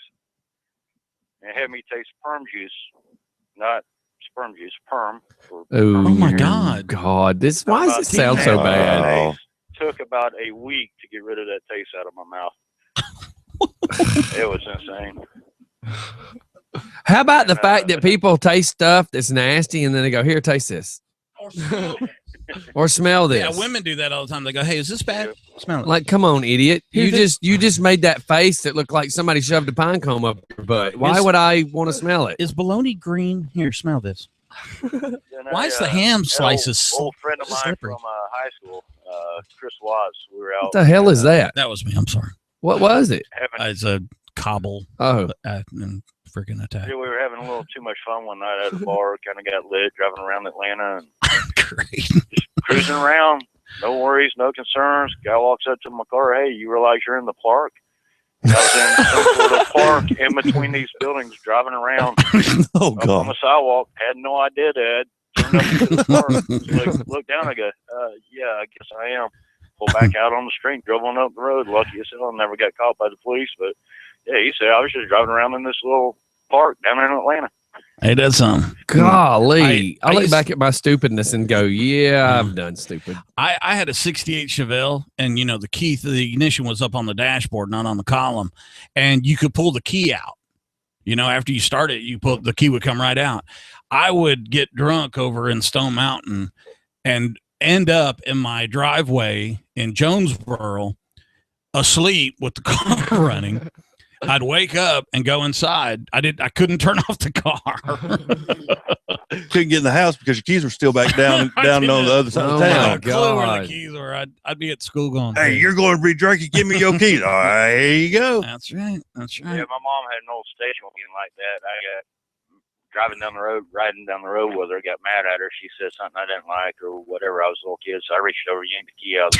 and had me taste perm juice, not sperm juice, perm. Oh my God. God, why does it sound so Oh. bad? Took about a week to get rid of that taste out of my mouth. It was insane. How about the fact that people taste stuff that's nasty and then they go, "Here, taste this," or smell this? Yeah, women do that all the time. They go, "Hey, is this bad? Smell it." Like, come on, idiot! You just made that face that looked like somebody shoved a pine cone up your butt. Why would I want to smell it? Is bologna green? Here, smell this. Then Why is the ham an slices old friend of mine slippery? from high school, Chris Watts. We were out. What the hell is that? That was me. I'm sorry. What was it? Having, It's a cobble Oh, and freaking attack. we were having a little too much fun one night at a bar. Kind of got lit, driving around Atlanta and Great. cruising around. No worries, no concerns. Guy walks up to my car. "Hey, you realize you're in the park?" I was in some sort of park in between these buildings, driving around Oh up on God. the sidewalk. Had no idea, Dad. Turned up to the park. Look down. I go, "Yeah, I guess I am." Pull back out on the street, drove on up the road. Lucky as hell, never got caught by the police. But yeah, he said I was just driving around in this little park down in Atlanta. Hey, that's something. golly! I look used- back at my stupidness and go, "Yeah, I've done stupid." I had a 68 Chevelle, and the key to the ignition was up on the dashboard, not on the column, and you could pull the key out. After you start it, the key would come right out. I would get drunk over in Stone Mountain and end up in my driveway in Jonesboro, asleep with the car running. I'd wake up and go inside. I couldn't turn off the car. Couldn't get in the house because your keys were still back down on the other side of Oh, my town. God. Where the keys were. I'd be at school going, Hey, you're going to be drinking. Give me your keys. All right, here you go. That's right. That's Yeah, right. my mom had an old station wagon like that. I got riding down the road with her, got mad at her. She said something I didn't like or whatever. I was a little kid, so I reached over, yanked the key out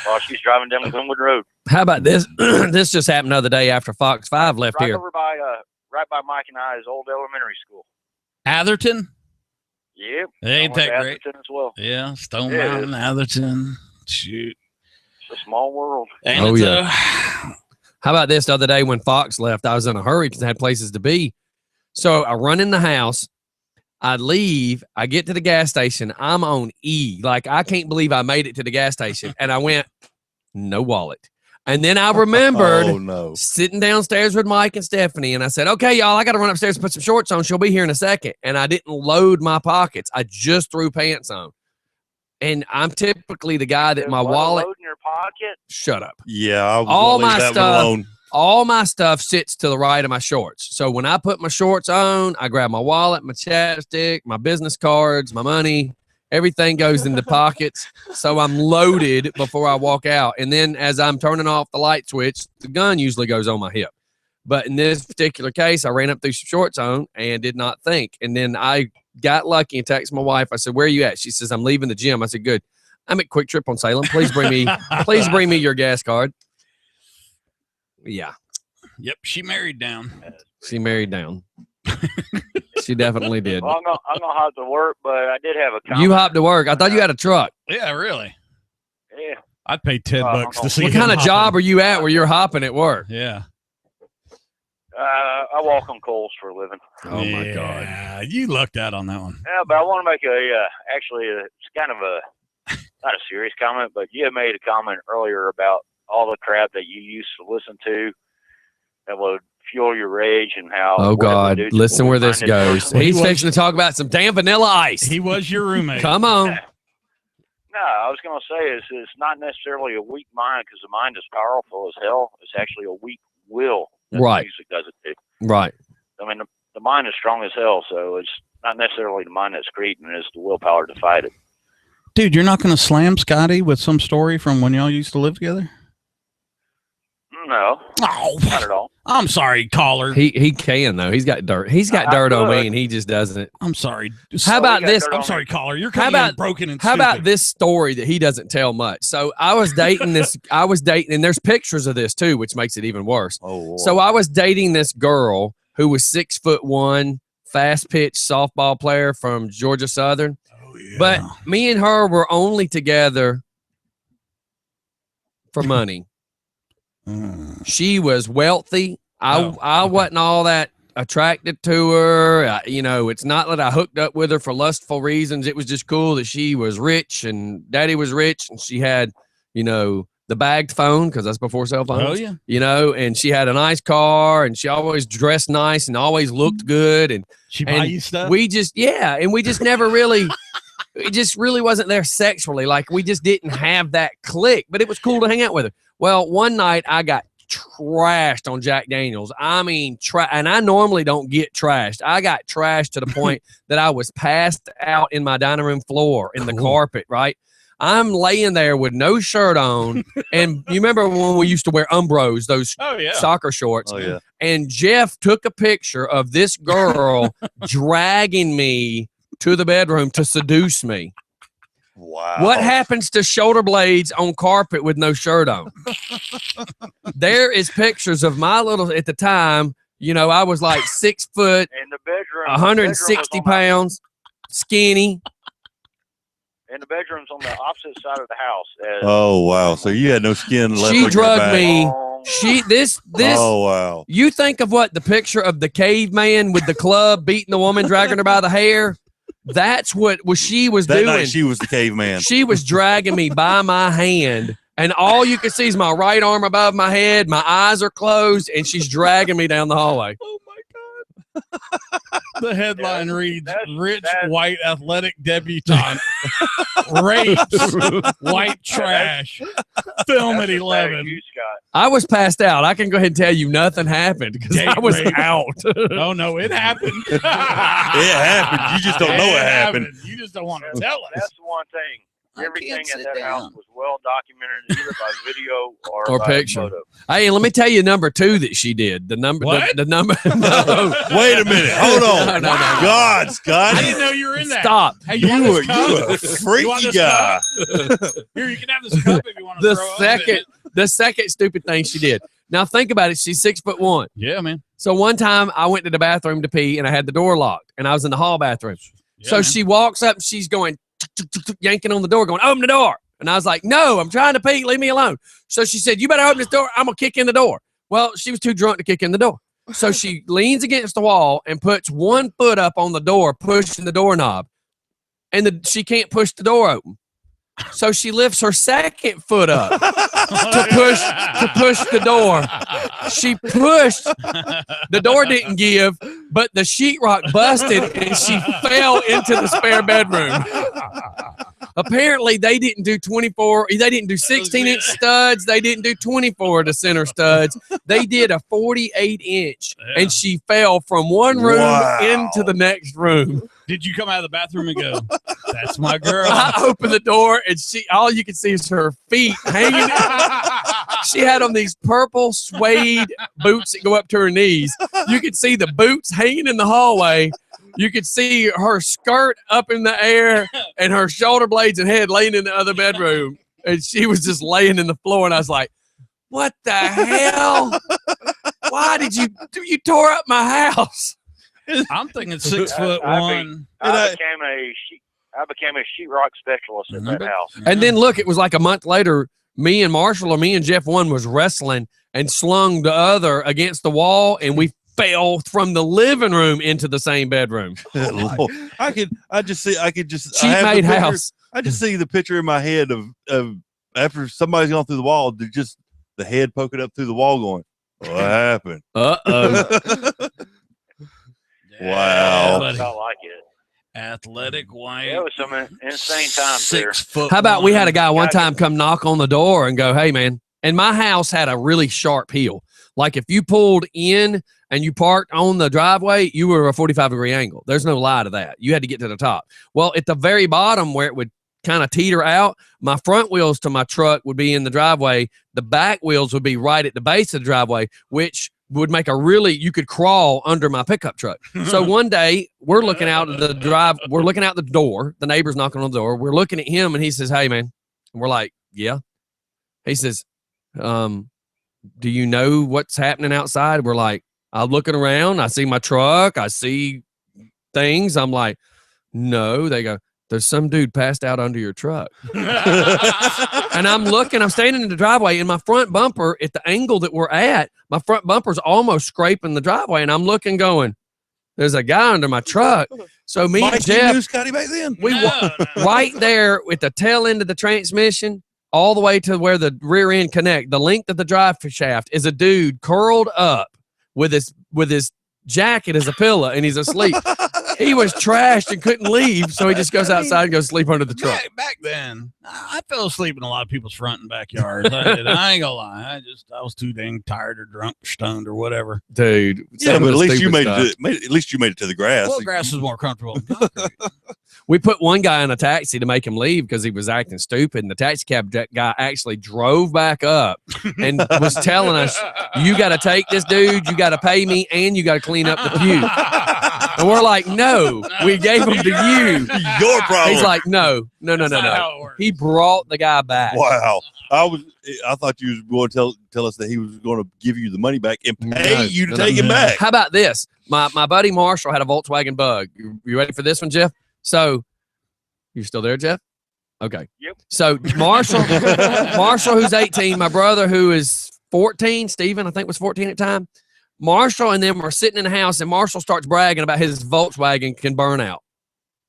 while she's driving down the Glenwood Road. How about this? This just happened the other day after Fox 5 left Right here. over by right by Mike and I's old elementary school. Atherton? Yep. Ain't I went that to great? Atherton as well. Yeah, Stone Yeah, it Mountain, Atherton. Shoot. It's a small world. And Oh, it's yeah. a- How about this? The other day when Fox left, I was in a hurry because I had places to be. So I run in the house. I leave. I get to the gas station. I'm on E. Like, I can't believe I made it to the gas station. And I went, no wallet. And then I remembered Oh no. sitting downstairs with Mike and Stephanie. And I said, "Okay, y'all, I got to run upstairs and put some shorts on. She'll be here in a second." And I didn't load my pockets. I just threw pants on. And I'm typically the guy that my What, wallet. load in your pocket. Shut up. Yeah, I was All gonna leave my that one stuff- alone. All my stuff sits to the right of my shorts. So when I put my shorts on, I grab my wallet, my chapstick, my business cards, my money. Everything goes in the pockets. So I'm loaded before I walk out. And then as I'm turning off the light switch, the gun usually goes on my hip. But in this particular case, I ran up through some shorts on and did not think. And then I got lucky and texted my wife. I said, "Where are you at?" She says, "I'm leaving the gym." I said, "Good. I'm at Quick Trip on Salem. Please bring me your gas card." Yeah, Yep, she married down. she married down. She definitely did. Well, I'm gonna hop to work, but I did have a comment. You hopped to work. I thought you had a truck. Yeah, really. Yeah. I'd pay $10 to see What him kind of hopping. job are you at where you're hopping at work? Yeah. I walk on coals for a living. Oh my God. Yeah, you lucked out on that one. Yeah, but I want to make it's kind of a, not a serious comment, but you had made a comment earlier about all the crap that you used to listen to that would fuel your rage and how. Oh God, listen where this goes. Well, He's fixing to talk about some damn Vanilla Ice. He was your roommate. Come on. No, I was going to say it's not necessarily a weak mind, because the mind is powerful as hell. It's actually a weak will that Right. music does it to. Right. I mean, the mind is strong as hell, so it's not necessarily the mind that's creating it, it's the willpower to fight it. Dude, you're not going to slam Scotty with some story from when y'all used to live together? No, Oh, not at all. I'm sorry, caller. He can though. He's got dirt. He's got dirt on me, and he just doesn't. I'm sorry. How about this? I'm sorry, caller. You're How coming in about broken and How about stupid. this story that he doesn't tell much? So I was dating this. And there's pictures of this too, which makes it even worse. Oh, Lord. So I was dating this girl who was 6'1", fast pitch softball player from Georgia Southern. Oh, yeah. But me and her were only together for money. She was wealthy. I wasn't all that attracted to her. It's not that I hooked up with her for lustful reasons. It was just cool that she was rich and daddy was rich, and she had, the bagged phone, because that's before cell phones. Oh, yeah. And she had a nice car, and she always dressed nice and always looked good. And She buy you stuff? we just never really, it just really wasn't there sexually. Like, we just didn't have that click, but it was cool to hang out with her. Well, one night I got trashed on Jack Daniels. I mean, and I normally don't get trashed. I got trashed to the point that I was passed out in my dining room floor in the carpet, right? I'm laying there with no shirt on. And you remember when we used to wear Umbros, those soccer shorts? Oh, yeah. And Jeff took a picture of this girl dragging me to the bedroom to seduce me. Wow. What happens to shoulder blades on carpet with no shirt on? There is pictures of my little, at the time, I was like 6 foot, In the bedroom, 160 pounds, skinny. And the bedroom's on the opposite side of the house. Oh, wow. So you had no skin left. She on your drugged back. me. This. Oh, wow. You think of what the picture of the caveman with the club beating the woman, dragging her by the hair. That's what she was That doing. night she was the caveman. She was dragging me by my hand, and all you can see is my right arm above my head. My eyes are closed, and she's dragging me down the hallway. Oh, my God. The headline reads, Rich White Athletic Debutante rapes white trash. Film at 11. You, Scott. I was passed out. I can go ahead and tell you nothing happened because Date I was rape. out. Oh, no, it happened. It happened. You just don't know it happened. You just don't want to tell us. That's the one thing. I Everything can't at sit that down. house was well documented, either by video Or by picture. photo. Hey, let me tell you number 2 that she did. The number. What? The number. No. Wait a minute. Hold on. No. God, Scott. I didn't know you were in that. Stop. Hey, you want You this cup? are a You want freaky this guy. cup? Here, you can have this cup if you want to throw up. The second stupid thing she did. Now think about it. She's 6'1". Yeah, man. So one time I went to the bathroom to pee and I had the door locked and I was in the hall bathroom. Yeah, So man. she walks up and she's going yanking on the door, going, "Open the door." And I was like, "No, I'm trying to pee. Leave me alone." So she said, "You better open this door. I'm gonna kick in the door." Well, she was too drunk to kick in the door. So she leans against the wall and puts one foot up on the door, pushing the doorknob. And she can't push the door open. So she lifts her second foot up to push the door. She pushed. The door didn't give, but the sheetrock busted and she fell into the spare bedroom. Apparently, they didn't do 24. They didn't do 16-inch studs. They didn't do 24 to center studs. They did a 48-inch, and she fell from one room into the next room. Did you come out of the bathroom and go, "That's my girl"? I opened the door, and all you can see is her feet hanging. She had on these purple suede boots that go up to her knees. You could see the boots hanging in the hallway. You could see her skirt up in the air and her shoulder blades and head laying in the other bedroom. And she was just laying in the floor. And I was like, "What the hell? Why did you tore up my house?" I'm thinking 6'1". I became a sheetrock specialist at that house. And then look, it was like a month later, me and Marshall or me and Jeff one was wrestling and slung the other against the wall, and we fell from the living room into the same bedroom. Lord. I could just I Cheap have the made picture- house. I just see the picture in my head of after somebody's gone through the wall, just the head poking up through the wall going, what happened? Uh-oh. Wow. That's how I like it. Athletic white. Yeah, it was some insane times there. 6 foot. How about we had a guy one Gotcha. time come knock on the door and go, hey, man. And my house had a really sharp hill. Like if you pulled in and you parked on the driveway, you were a 45-degree angle. There's no lie to that. You had to get to the top. Well, at the very bottom where it would kind of teeter out, my front wheels to my truck would be in the driveway. The back wheels would be right at the base of the driveway, which would make you could crawl under my pickup truck. So one day we're looking out the door, the neighbor's knocking on the door. We're looking at him and he says, hey, man. And we're like, yeah. He says, do you know what's happening outside? We're like, I'm looking around. I see my truck. I see things. I'm like, no. They go, there's some dude passed out under your truck. And I'm standing in the driveway, and my front bumper, at the angle that we're at, my front bumper's almost scraping the driveway. And I'm looking, going, there's a guy under my truck. So me Mike, and you Jeff, knew Scotty back then? right there at the tail end of the transmission, all the way to where the rear end connect, the length of the drive shaft is a dude curled up with his jacket as a pillow, and he's asleep. He was trashed and couldn't leave, so he just goes outside and goes sleep under the truck. Back then, I fell asleep in a lot of people's front and backyards. I ain't gonna lie. I was too dang tired or drunk or stoned or whatever. Dude. Yeah, but at least you made it to the grass. Well, grass is more comfortable. We put one guy in a taxi to make him leave because he was acting stupid, and the taxi cab guy actually drove back up and was telling us, you got to take this dude, you got to pay me, and you got to clean up the pew. And we're like, no, we gave him to you. Your problem. He's like, no. He brought the guy back. Wow. I thought you was going to tell us that he was going to give you the money back and pay you to take him back. How about this? My buddy Marshall had a Volkswagen Bug. You ready for this one, Jeff? So, you still there, Jeff? Okay. Yep. So Marshall, who's 18, my brother who is 14, Steven, I think was 14 at the time. Marshall and them were sitting in the house, and Marshall starts bragging about his Volkswagen can burn out.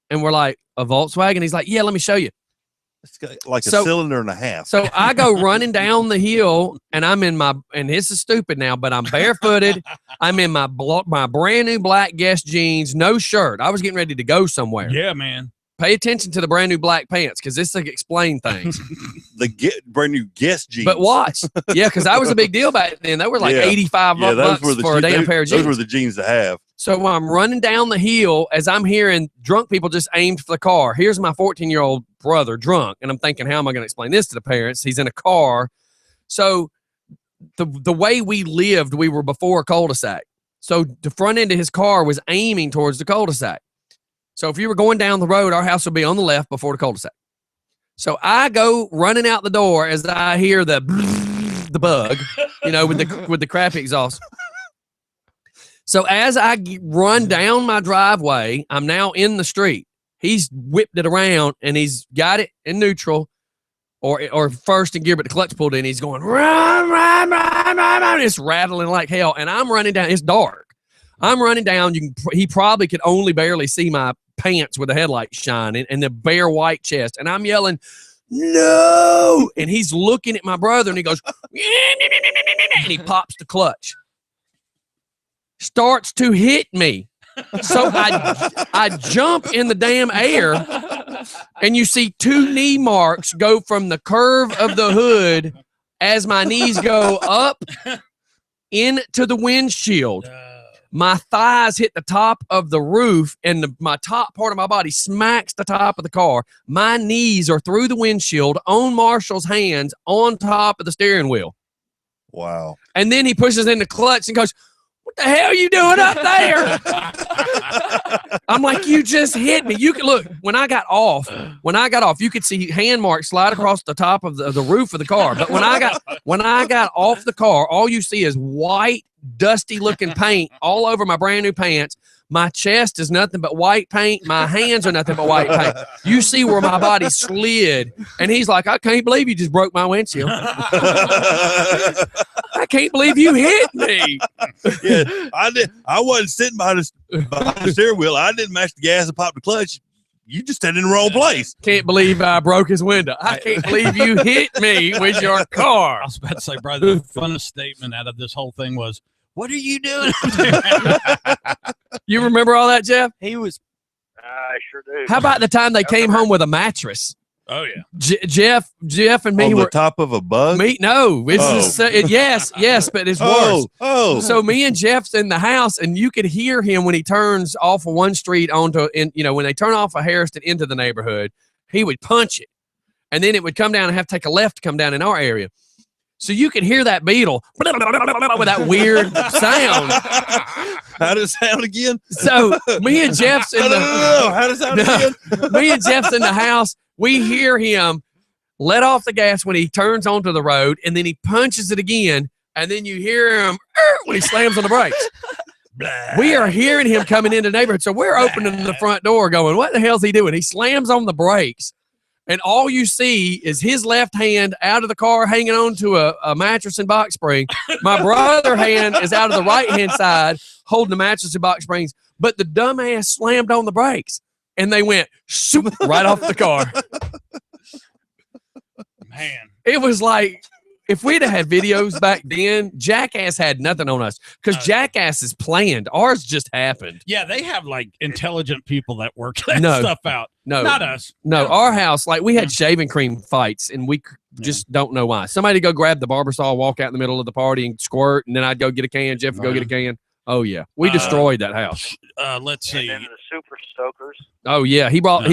And we're like, a Volkswagen? He's like, yeah, let me show you. It's got like a cylinder and a half. So I go running down the hill, and I'm in and this is stupid now, but I'm barefooted. I'm in my brand new black Guess jeans, no shirt. I was getting ready to go somewhere. Yeah, man. Pay attention to the brand new black pants, because this will explain things. Brand new Guess jeans. But watch. Yeah, because that was a big deal back then. They were like 85 bucks for a damn pair of jeans. Those were the jeans to have. So when I'm running down the hill, as I'm hearing drunk people just aimed for the car. Here's my 14-year-old brother drunk, and I'm thinking, how am I going to explain this to the parents? He's in a car. So the way we lived, we were before a cul-de-sac. So the front end of his car was aiming towards the cul-de-sac. So if you were going down the road, our house would be on the left before the cul-de-sac. So I go running out the door as I hear the bug, with the crappy exhaust. So as I run down my driveway, I'm now in the street. He's whipped it around and he's got it in neutral or first in gear, but the clutch pulled in. He's going, run, run, run, run, run. It's rattling like hell. And I'm running down. It's dark. I'm running down. He probably could only barely see my pants with the headlights shining and the bare white chest. And I'm yelling, no. And he's looking at my brother and he goes, and he pops the clutch. Starts to hit me. So I jump in the damn air, and you see two knee marks go from the curve of the hood as my knees go up into the windshield. My thighs hit the top of the roof, and my top part of my body smacks the top of the car. My knees are through the windshield on Marshall's hands on top of the steering wheel. Wow. And then he pushes in the clutch and goes, what the hell are you doing up there? I'm like, you just hit me. You can look, when I got off, you could see hand marks slide across the top of the roof of the car. But when I got off the car, all you see is white, dusty looking paint all over my brand new pants. My chest is nothing but white paint. My hands are nothing but white paint. You see where my body slid. And he's like, I can't believe you just broke my windshield. I can't believe you hit me. Yeah, I wasn't sitting behind the steering wheel. I didn't mash the gas and pop the clutch. You just stood in the wrong place. Can't believe I broke his window. I can't believe you hit me with your car. I was about to say, brother, the funnest statement out of this whole thing was, "What are you doing?" You remember all that, Jeff? He was. I sure do. How about the time they came home with a mattress? Oh yeah. Jeff and me On the were top of a bug. no. It's yes, but it's worse. Oh, So me and Jeff's in the house, and you could hear him when he turns off of one street onto, when they turn off of Harrison into the neighborhood, he would punch it, and then it would come down and have to take a left to come down in our area. So you could hear that beetle with that weird sound. how does it sound again? So me and Jeff's in the How does it sound again? me and Jeff's in the house. We hear him let off the gas when he turns onto the road, and then he punches it again, and then you hear him when he slams on the brakes. We are hearing him coming into the neighborhood, so we're opening the front door going, what the hell's he doing? He slams on the brakes, and all you see is his left hand out of the car hanging on to a mattress and box spring. My brother hand is out of the right-hand side holding the mattress and box springs, but the dumbass slammed on the brakes, and they went shoop, right off the car. Man. It was like, if we'd have had videos back then, Jackass had nothing on us because Jackass is planned. Ours just happened. Yeah, they have like intelligent people that work that No. stuff out. No, Not us. No, our house, like we had shaving cream fights, and we just don't know why. Somebody go grab the barber saw, walk out in the middle of the party and squirt, and then I'd go get a can. Jeff would go get a can. Oh yeah, we destroyed that house. Let's see. And then the Super Stokers. Oh yeah, he brought.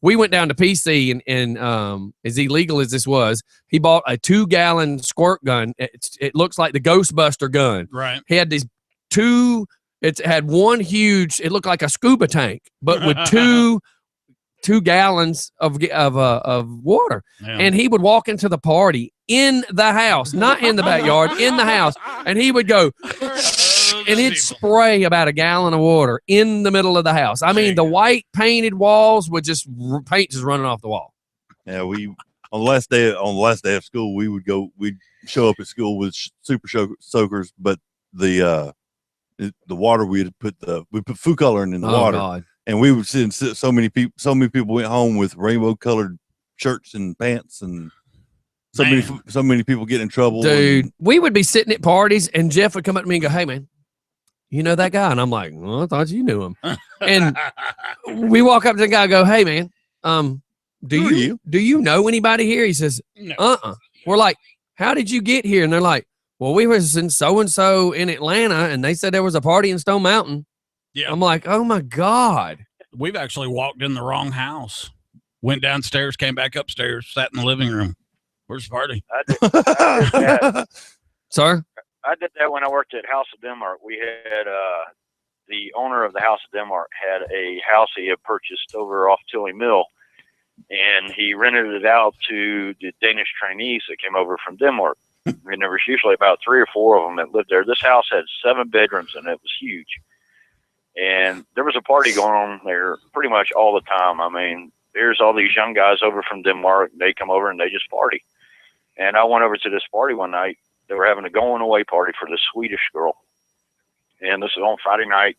We went down to PC and as illegal as this was, he bought a 2-gallon squirt gun. It looks like the Ghostbuster gun. Right. He had these two. It had one huge. It looked like a scuba tank, but with two gallons of water. Yeah. And he would walk into the party in the house, not in the backyard, in the house, and he would go. And it'd spray about a gallon of water in the middle of the house. I mean, the white painted walls would paint just running off the wall. Yeah, on the last day of school, we'd show up at school with super soakers, but the water we put food coloring in the water, God. and we would sit so many people went home with rainbow colored shirts and pants, and so many people get in trouble. Dude, we would be sitting at parties, and Jeff would come up to me and go, "Hey man, you know that guy?" And I'm like, "Well, I thought you knew him." And we walk up to the guy and go, "Hey man, do you know anybody here?" He says, No. We're like, "How did you get here?" And they're like, "Well, we was in so-and-so in Atlanta, and they said there was a party in Stone Mountain." Yeah. I'm like, "Oh my God." We've actually walked in the wrong house. Went downstairs, came back upstairs, sat in the living room. Where's the party? I did that. Sir? I did that when I worked at House of Denmark. We had the owner of the House of Denmark had a house he had purchased over off Tilly Mill, and he rented it out to the Danish trainees that came over from Denmark. And there was usually about 3 or 4 of them that lived there. This house had 7 bedrooms, and it was huge. And there was a party going on there pretty much all the time. I mean, there's all these young guys over from Denmark. They come over and they just party. And I went over to this party one night. They were having a going away party for this Swedish girl. And this is on Friday night.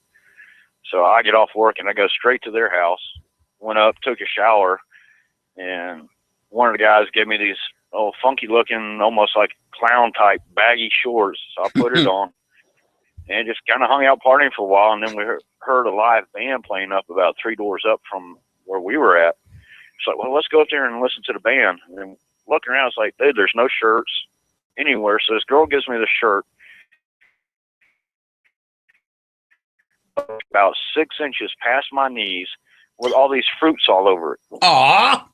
So I get off work and I go straight to their house, went up, took a shower, and one of the guys gave me these funky looking, almost like clown type baggy shorts. So I put it on and just kind of hung out partying for a while. And then we heard a live band playing up about 3 doors up from where we were at. It's like, well, let's go up there and listen to the band. And then looking around, it's like, dude, there's no shirts anywhere. So this girl gives me the shirt about 6 inches past my knees with all these fruits all over it. Aw.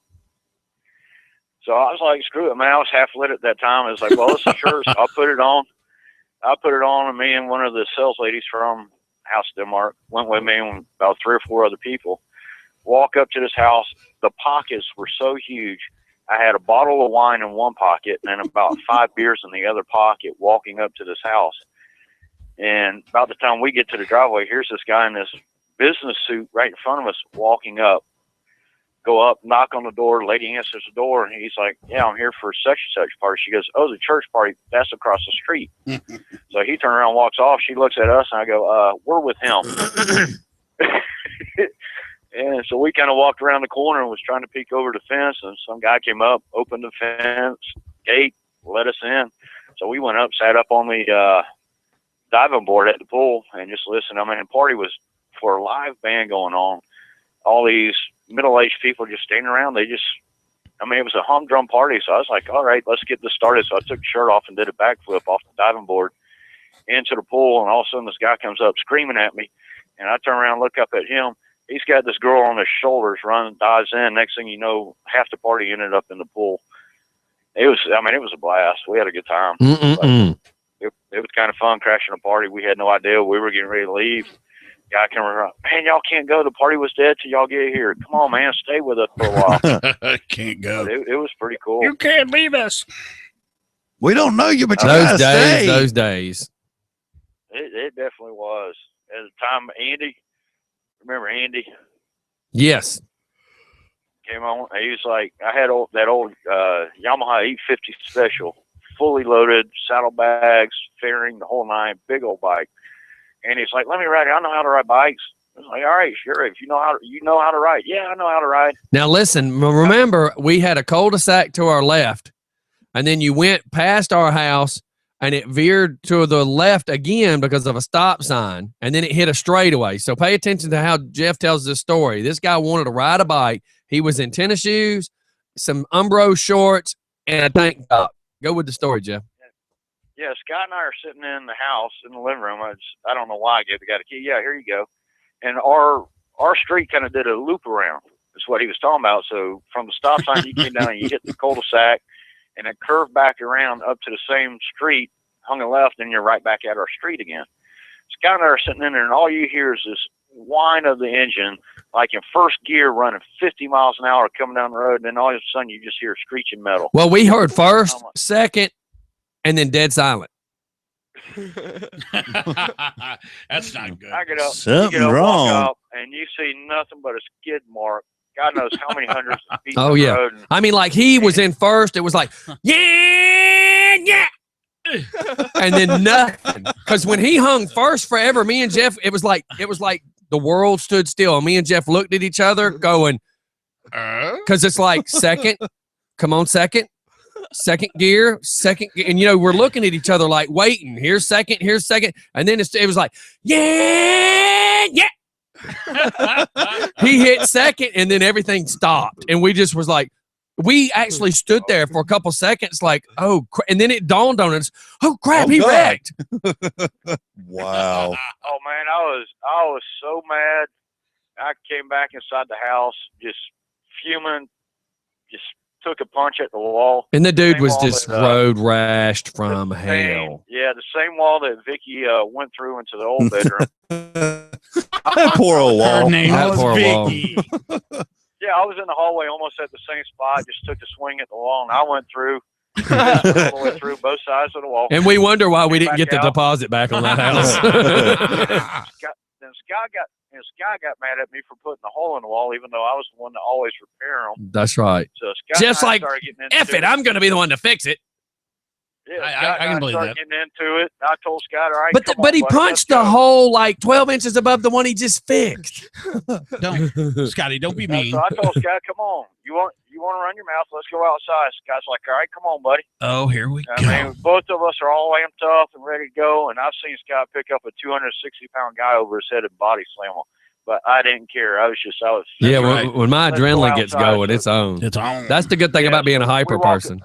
So I was like, screw it, man. I was half lit at that time. I was like, well, it's a shirt. So I'll put it on. And me and one of the sales ladies from House Denmark went with me and about 3 or 4 other people. Walk up to this house. The pockets were so huge. I had a bottle of wine in one pocket and about 5 beers in the other pocket walking up to this house. And about the time we get to the driveway, here's this guy in this business suit right in front of us walking up. go up, knock on the door. Lady answers the door, and he's like, "Yeah, I'm here for such and such party." She goes, "Oh, the church party. That's across the street." So he turned around, walks off. She looks at us, and I go, "We're with him." And so we kind of walked around the corner and was trying to peek over the fence, and some guy came up, opened the fence gate, let us in. So we went up, sat up on the diving board at the pool, and just listened. I mean, the party was for a live band going on. All these middle-aged people just standing around. It was a humdrum party. So I was like, all right, let's get this started. So I took the shirt off and did a backflip off the diving board into the pool. And all of a sudden this guy comes up screaming at me. And I turn around and look up at him. He's got this girl on his shoulders, running, dives in. Next thing you know, half the party ended up in the pool. It was a blast. We had a good time. It was kind of fun crashing a party. We had no idea we were getting ready to leave. Guy came around, man, y'all can't go. The party was dead till y'all get here. Come on, man, stay with us for a while. Can't go. It was pretty cool. You can't leave us. We don't know you, but you Those gotta days, stay. those days. It definitely was. At the time, Andy, remember Andy? Yes. Came on. He was like, I had that old Yamaha 850 Special, fully loaded, saddlebags, fairing, the whole nine, big old bike. And he's like, let me ride it. I know how to ride bikes. I was like, all right, sure. If you know how to ride. Yeah, I know how to ride. Now listen, remember we had a cul-de-sac to our left, and then you went past our house and it veered to the left again because of a stop sign, and then it hit a straightaway. So pay attention to how Jeff tells this story. This guy wanted to ride a bike. He was in tennis shoes, some Umbro shorts, and a tank top. Go with the story, Jeff. Yeah, Scott and I are sitting in the house in the living room. I don't know why I gave the guy the key. Yeah, here you go. And our street kind of did a loop around. That's what he was talking about. So from the stop sign, you came down and you hit the cul-de-sac, and it curved back around up to the same street, hung a left, and you're right back at our street again. Scott and I are sitting in there, and all you hear is this whine of the engine, like in first gear, running 50 miles an hour coming down the road, and then all of a sudden you just hear screeching metal. Well, we heard first, second, and then dead silent. That's not good. I get up, Something walk wrong. up, and you see nothing but a skid mark. God knows how many hundreds of feet. Oh, down the yeah. road, and I mean, like he was in first. It was like, yeah. And then nothing. Because when he hung first forever, me and Jeff, it was like the world stood still. Me and Jeff looked at each other going, because it's like second, come on, second gear, and we're looking at each other like waiting. Here's second, and then it was like, yeah. He hit second, and then everything stopped, and we just was like, we actually stood there for a couple seconds, like, and then it dawned on us, oh crap, he God. wrecked. Wow. oh man, I was so mad. I came back inside the house, just fuming, just took a punch at the wall. And the dude Same was wall just that, road rashed from the hell. the same wall that Vicky went through into the old bedroom. That poor old Her wall. name That was poor wall. Vicky. Yeah, I was in the hallway almost at the same spot, just took a swing at the wall, and I went through, all the way through both sides of the wall. And we wonder why we Came didn't back get the out. deposit back on that house. Scott got mad at me for putting the hole in the wall, even though I was the one to always repair them. That's right. So Scott Jeff's and I like, started getting into F it, I'm going to be the one to fix it. Yeah, I Scott can and believe started that. getting into it. I told Scott, all right, But come but on, he buddy, punched let's the go. hole like 12 inches above the one he just fixed. Don't, Scotty, don't be mean. So I told Scott, come on, you want to run your mouth? Let's go outside. Scott's like, all right, come on, buddy. Oh, here we I go. mean, both of us are all amped up and ready to go. And I've seen Scott pick up a 260-pound guy over his head and body slam him. But I didn't care. I was. Yeah, right. when my Let's go adrenaline gets outside. going, it's on. It's on. That's the good thing Yeah, about being a hyper we walk person.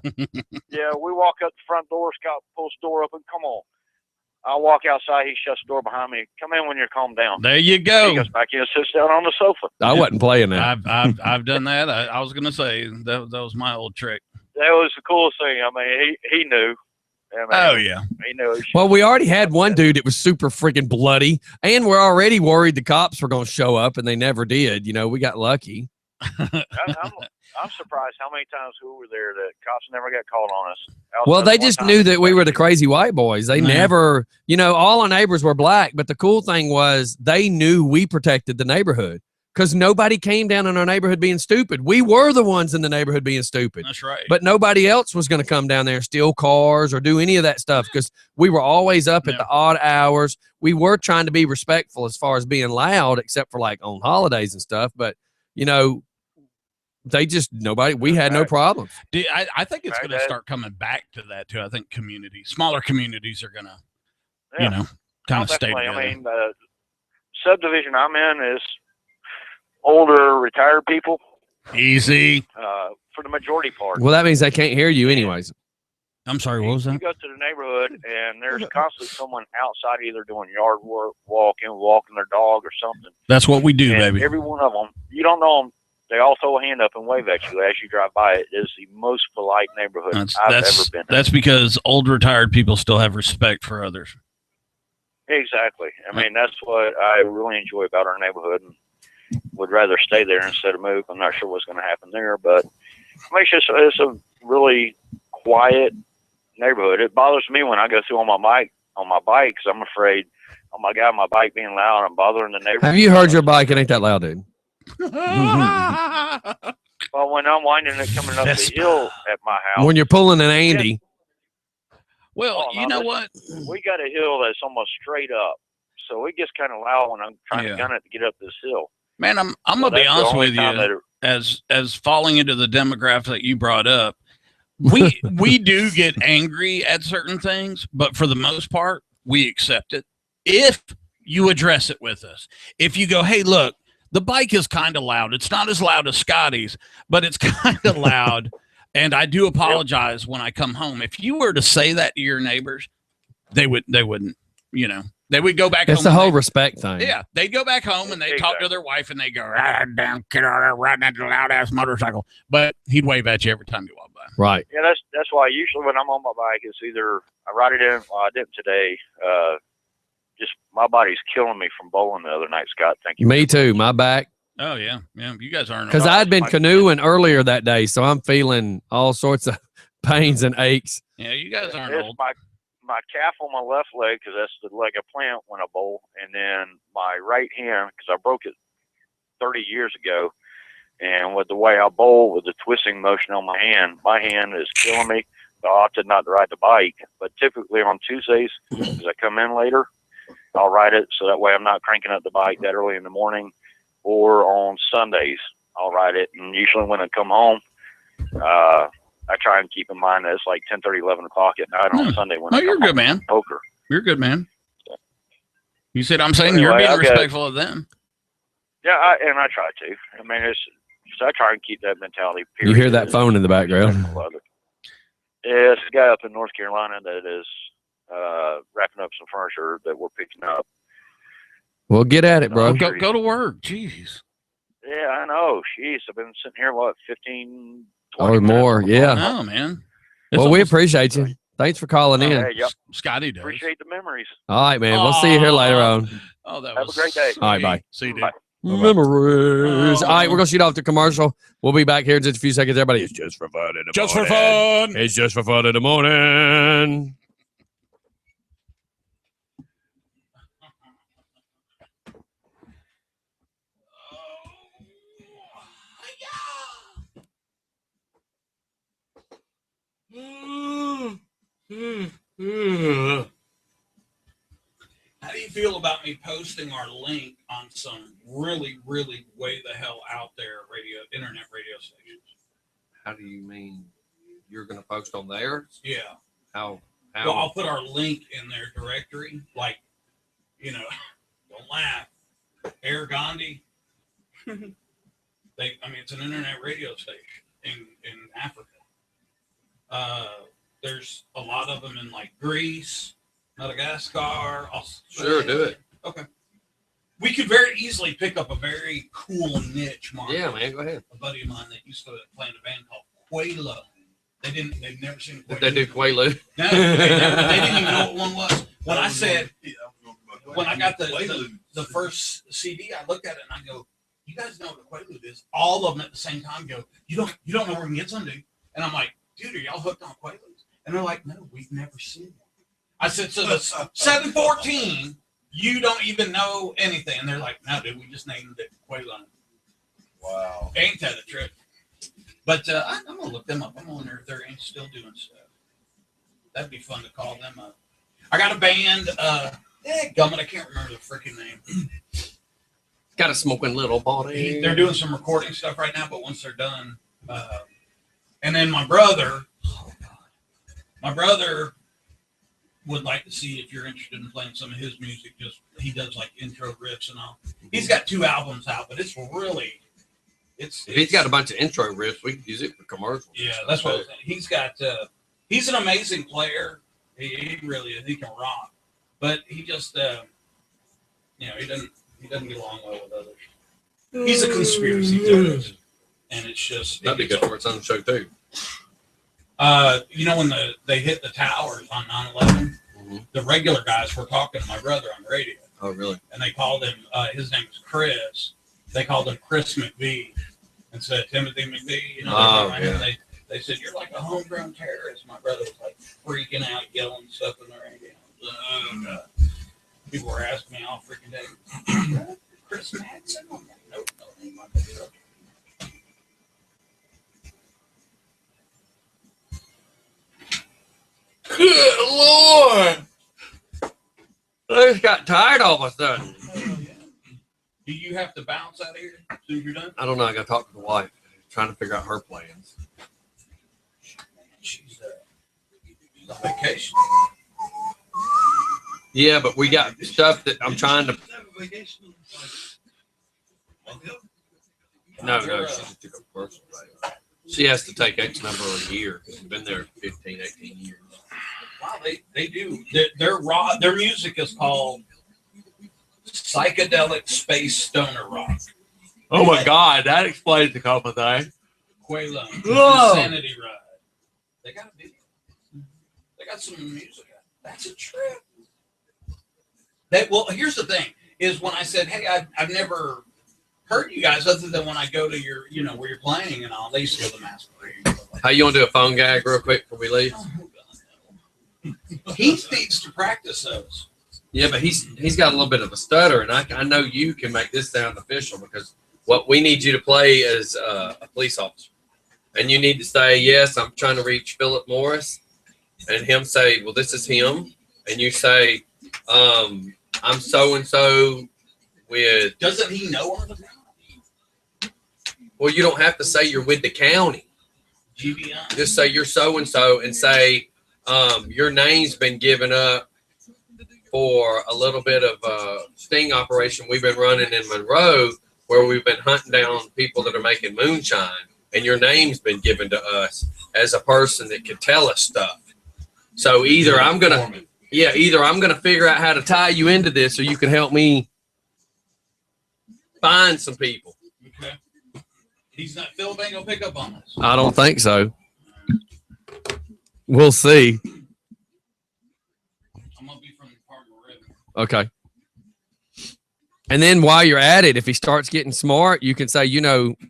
Yeah, we walk up the front door. Scott pulls the door open. Come on. I walk outside. He shuts the door behind me. Come in when you're calmed down. There you He go. goes back in and sits down on the sofa. I wasn't playing that. I've done that. I was gonna say that was my old trick. That was the coolest thing. I mean, he knew. I mean, Oh yeah. He knew. It. Well, we already had one dude that was super freaking bloody, and we're already worried the cops were going to show up, and they never did. We got lucky. I'm surprised how many times we were there that cops never got called on us. Well, Outside they of one just time knew in that we were the Texas. crazy white boys. They Yeah. never, all our neighbors were black, but the cool thing was they knew we protected the neighborhood because nobody came down in our neighborhood being stupid. We were the ones in the neighborhood being stupid. That's right. But nobody else was going to come down there and steal cars or do any of that stuff because we were always up at the odd hours. We were trying to be respectful as far as being loud, except for like on holidays and stuff. But, you know, we had no problems. I think it's going to start coming back to that too. I think smaller communities are going to, you know, kind of stay together. I mean, the subdivision I'm in is older, retired people. Easy. For the majority part. Well, that means they can't hear you anyways. I'm sorry, what was that? You go to the neighborhood, and there's constantly someone outside either doing yard work, walking their dog or something. That's what we do, and baby. Every one of them, you don't know them. They all throw a hand up and wave at you as you drive by. It is the most polite neighborhood I've ever been in. That's because old retired people still have respect for others. Exactly. I mean, that's what I really enjoy about our neighborhood, and would rather stay there instead of move. I'm not sure what's going to happen there, but I mean, it's a really quiet neighborhood. It bothers me when I go through on my bike because I'm afraid, oh my God, my bike being loud, I'm bothering the neighborhood. Have you heard your bike? It ain't that loud, dude. Well, when I'm winding it coming up the hill at my house. When you're pulling an Andy. Well, you know what? We got a hill that's almost straight up. So it gets kind of loud when I'm trying to gun it to get up this hill. Man, I'm going to be honest with you. As falling into the demographic that you brought up, we do get angry at certain things, but for the most part, we accept it. If you address it with us, if you go, hey, look, the bike is kind of loud. It's not as loud as Scotty's, but it's kind of loud. And I do apologize when I come home. If you were to say that to your neighbors, they wouldn't, you know, they would go back home. It's the whole respect thing. Yeah. They'd go back home and they'd talk to their wife and they go, damn kid out there riding that loud ass motorcycle. But he'd wave at you every time you walk by. Right. Yeah, that's why usually when I'm on my bike, it's either I ride it in, well, I didn't today. Just my body's killing me from bowling the other night, Scott. Thank you. Me too. My back. Oh, yeah. Yeah. You guys aren't. Because I had been canoeing earlier that day, so I'm feeling all sorts of pains and aches. Yeah, you guys aren't old. My calf on my left leg, because that's the leg I plant when I bowl, and then my right hand, because I broke it 30 years ago, and with the way I bowl, with the twisting motion on my hand is killing me. So I opted not to ride the bike, but typically on Tuesdays, as I come in later, I'll ride it, so that way I'm not cranking up the bike that early in the morning. Or on Sundays, I'll ride it. And usually when I come home, I try and keep in mind that it's like 10:30, 11 o'clock at night on Sunday. When you're good, man. Poker. You're good, man. You said, I'm saying you're being respectful of them. Yeah, I try to. I mean, I try and keep that mentality. Period. You hear that phone in the background? Yeah, it's a guy up in North Carolina that is wrapping up some furniture that we're picking up. Well, get at it, bro. Go to work. Jeez. Yeah, I know. Jeez, I've been sitting here, 15, 20 or more. Yeah. No, man. Well, we appreciate you. Thanks for calling in. Hey, yep. Scotty does. Appreciate the memories. All right, man. We'll see you here later on. Oh, that Have was a great day. Sweet. All right, bye. See you, dude. Bye. Memories. All right, we're going to shoot off the commercial. We'll be back here in just a few seconds. Everybody, it's just for fun in the Just morning. for fun. It's just for fun in the morning. How do you feel about me posting our link on some really, really way the hell out there internet radio stations? How do you mean you're going to post on theirs? Yeah. How? Well, I'll put our link in their directory. Like, you know, don't laugh. Air Gandhi. It's an internet radio station in Africa. There's a lot of them in like Greece, Madagascar. Sure, do it. Okay. We could very easily pick up a very cool niche market. Yeah, man, go ahead. A buddy of mine that used to play in a band called Quaalude. They've never seen Quaalude. Did they do Quaalude? No, they didn't even know what one was. When I said, when I got the first CD, I looked at it and I go, you guys know what a Quaalude is? All of them at the same time go, you don't know where we can get some, dude. And I'm like, dude, are y'all hooked on Quaaludes? And they're like, no, we've never seen one. I said, so the 714, you don't even know anything. And they're like, no, dude, we just named it Quaalude. Wow. Ain't that a trip? But I'm gonna look them up. I'm gonna wonder if they're still doing stuff. That'd be fun to call them up. I got a band. Gummit, I can't remember the freaking name. Got a smoking little body. They're doing some recording stuff right now, but once they're done, and then my brother would like to see if you're interested in playing some of his music. Just he does like intro riffs and all. He's got 2 albums out, but it's really if he's got a bunch of intro riffs, we could use it for commercials. Yeah, that's what I'm saying. He's got he's an amazing player. He really is. He can rock, but he just he doesn't get along well with others. He's a conspiracy theorist, and it's just that'd be good for its own show too. When they hit the towers on 9/11, the regular guys were talking to my brother on the radio. Oh, really? And they called him. His name was Chris. They called him Chris McVee instead of Timothy McVee. And they said you're like a homegrown terrorist. My brother was like freaking out, yelling stuff in the radio. People were asking me all freaking day, Chris Madsen? I'm like, nope, no name on that. Good Lord! I just got tired all of a sudden. Yeah. Do you have to bounce out of here as soon as you're done? I don't know. I got to talk to the wife, trying to figure out her plans. She's on vacation. Yeah, but we got stuff that I'm trying to. No, she just took a personal day. She has to take X number of years. She's been there 15, 18 years. Wow, they do. Their music is called psychedelic space stoner rock. Oh my God, that explains a couple of things. Quayla, Insanity Ride. They got a video. They got some music. That's a trip. Well, here's the thing: is when I said, "Hey, I've never heard you guys other than when I go to your, where you're playing and all." They used to go to the Masquerade. How you want to do a phone gag real quick before we leave? Oh, God, no. He needs to practice those. Yeah, but he's got a little bit of a stutter, and I know you can make this sound official because what we need you to play is a police officer, and you need to say, "Yes, I'm trying to reach Philip Morris," and him say, "Well, this is him," and you say, "I'm so and so with." Doesn't he know all of that? Well, you don't have to say you're with the county. GBI. Just say you're so and so, and say your name's been given up for a little bit of a sting operation we've been running in Monroe, where we've been hunting down people that are making moonshine, and your name's been given to us as a person that could tell us stuff. So either I'm gonna figure out how to tie you into this, or you can help me find some people. Okay. Philip ain't gonna pick up on us. I don't think so. We'll see. I'm gonna be from the Department of Revenue. Okay. And then while you're at it, if he starts getting smart, you can say,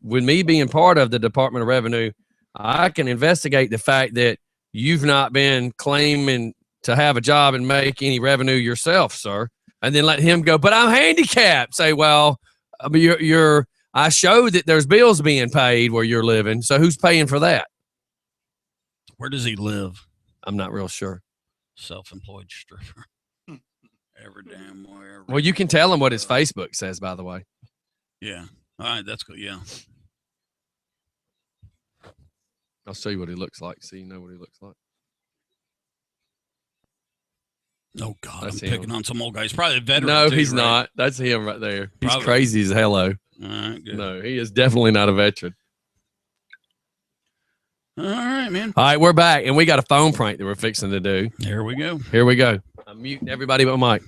with me being part of the Department of Revenue, I can investigate the fact that you've not been claiming to have a job and make any revenue yourself, sir. And then let him go, but I'm handicapped. Say, well, I showed that there's bills being paid where you're living. So who's paying for that? Where does he live? I'm not real sure. Self-employed stripper. Every damn where. Well, you can tell him what his Facebook says, by the way. Yeah. All right. That's good. Yeah. I'll show you what he looks like so you know what he looks like. Oh, God. That's I'm him. picking on some old guy. He's probably a veteran. No, too, he's right? not. That's him right there. He's Probably. crazy as hello. All right. Good. No, he is definitely not a veteran. All right, man. All right, we're back, and we got a phone prank that we're fixing to do. Here we go. Here we go. I'm muting everybody but Mike.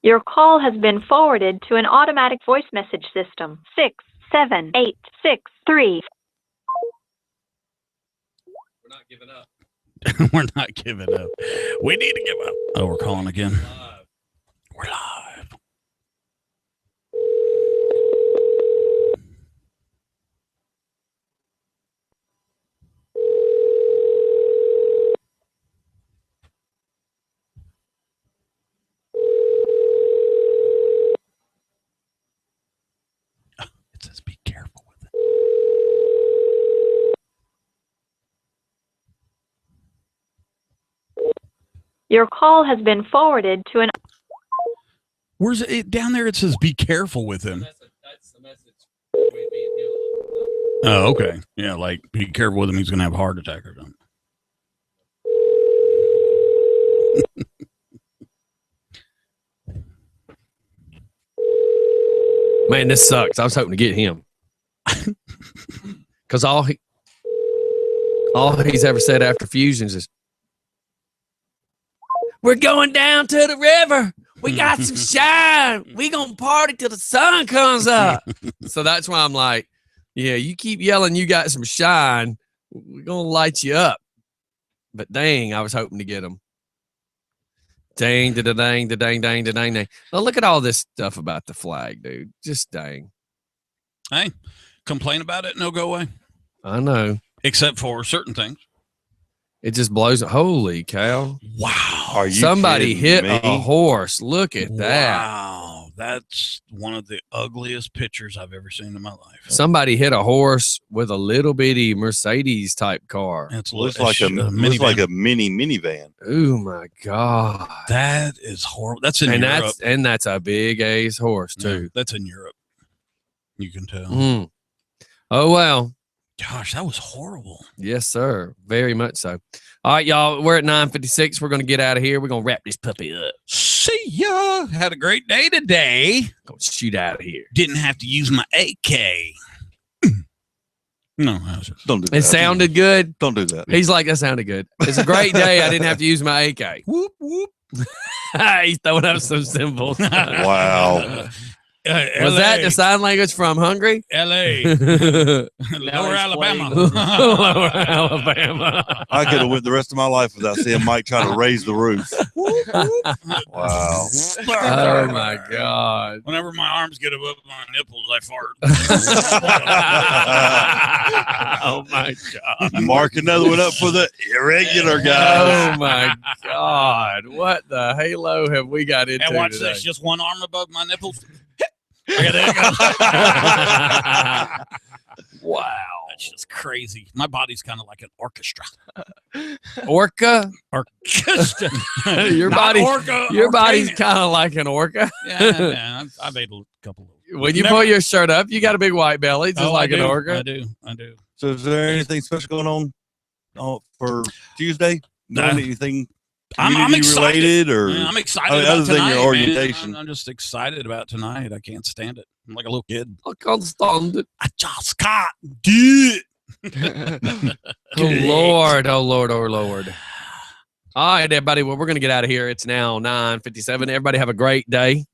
Your call has been forwarded to an automatic voice message system. 6 7, 8, 6, 3. We're not giving up. We're not giving up. We need to give up. Oh, we're calling again. We're live. It says be careful with it. Your call has been forwarded to an. Where's it? Down there it says be careful with him. That's the message between me and him. Oh, okay. Yeah, like be careful with him. He's going to have a heart attack or something. Man, this sucks. I was hoping to get him. Because all he's ever said after fusions is, we're going down to the river. We got some shine. We gonna party till the sun comes up. So that's why I'm like, yeah, you keep yelling you got some shine, we're gonna light you up. But dang, I was hoping to get him. Dang, da dang, da dang, dang, da dang, dang. Now look at all this stuff about the flag, dude. Just dang. Hey, complain about it and it'll go away. I know. Except for certain things. It just blows. Holy cow. Wow. Are you Somebody hit kidding me? a horse. Look at that. Wow. That's one of the ugliest pictures I've ever seen in my life. Somebody hit a horse with a little bitty Mercedes type car. It's Looks like a mini minivan. Oh my God. That is horrible. That's in And Europe. that's a big ace horse Yeah, too. that's in Europe. You can tell. Mm. Oh well. Gosh, that was horrible. Yes, sir. Very much so. All right, y'all. We're at 9:56. We're gonna get out of here. We're gonna wrap this puppy up. See ya. Had a great day today. Gonna shoot out of here. Didn't have to use my AK. No, I was just, Don't do that. It sounded good. Don't do that. He's like, that sounded good. It's a great day. I didn't have to use my AK. whoop whoop. He's throwing up some symbols. Wow. Was that the sign language from Hungary? L.A. Lower Lower Alabama. Alabama. I could have went the rest of my life without seeing Mike try to raise the roof. Wow. Oh my God. Whenever my arms get above my nipples, I fart. Oh my God. Mark another one up for the irregular guys. Oh my God. What the halo have we got into And watch today? this, just one arm above my nipples. Okay, there you go. Wow. That's just crazy. My body's kind of like an orchestra. Orca? Orchestra. Your Not body, orca, your body's orca. kind of like an orca. Yeah, I've ate a couple of When you pull your shirt up, you got a big white belly, just like an orca. I do. So is there anything special going on for Tuesday? Nah. Anything I'm community excited. related or I'm excited other about than tonight, your man. orientation? I'm just excited about tonight. I can't stand it. I'm like a little kid. I can't stand it. I just can't do it. Oh Lord, oh Lord, oh Lord. All right, everybody. Well, we're gonna get out of here. It's now 9:57. Everybody have a great day.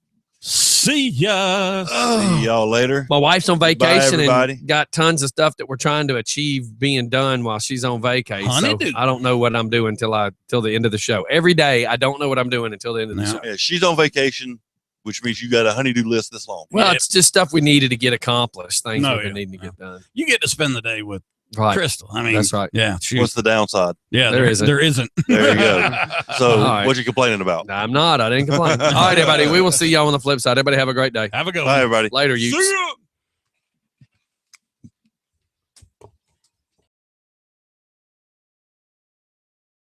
See ya. See y'all later. My wife's on vacation everybody. and got tons of stuff that we're trying to achieve being done while she's on vacation. So Honeydew. I don't know what I'm doing till the end of the show. Every day, I don't know what I'm doing until the end of the Yeah. show. Yeah, she's on vacation, which means you got a honeydew list this long. Well, Yep. it's just stuff we needed to get accomplished. Things No, we've been yeah, needing to get done. You get to spend the day with Right. Crystal. I mean, That's right. Yeah. Shoot. What's the downside? Yeah. There isn't. There isn't. There you go. So All right. what you complaining about? I'm not. I didn't complain. All right, everybody. We will see y'all on the flip side. Everybody have a great day. Have a go. Bye, everybody. Later, you. See ya.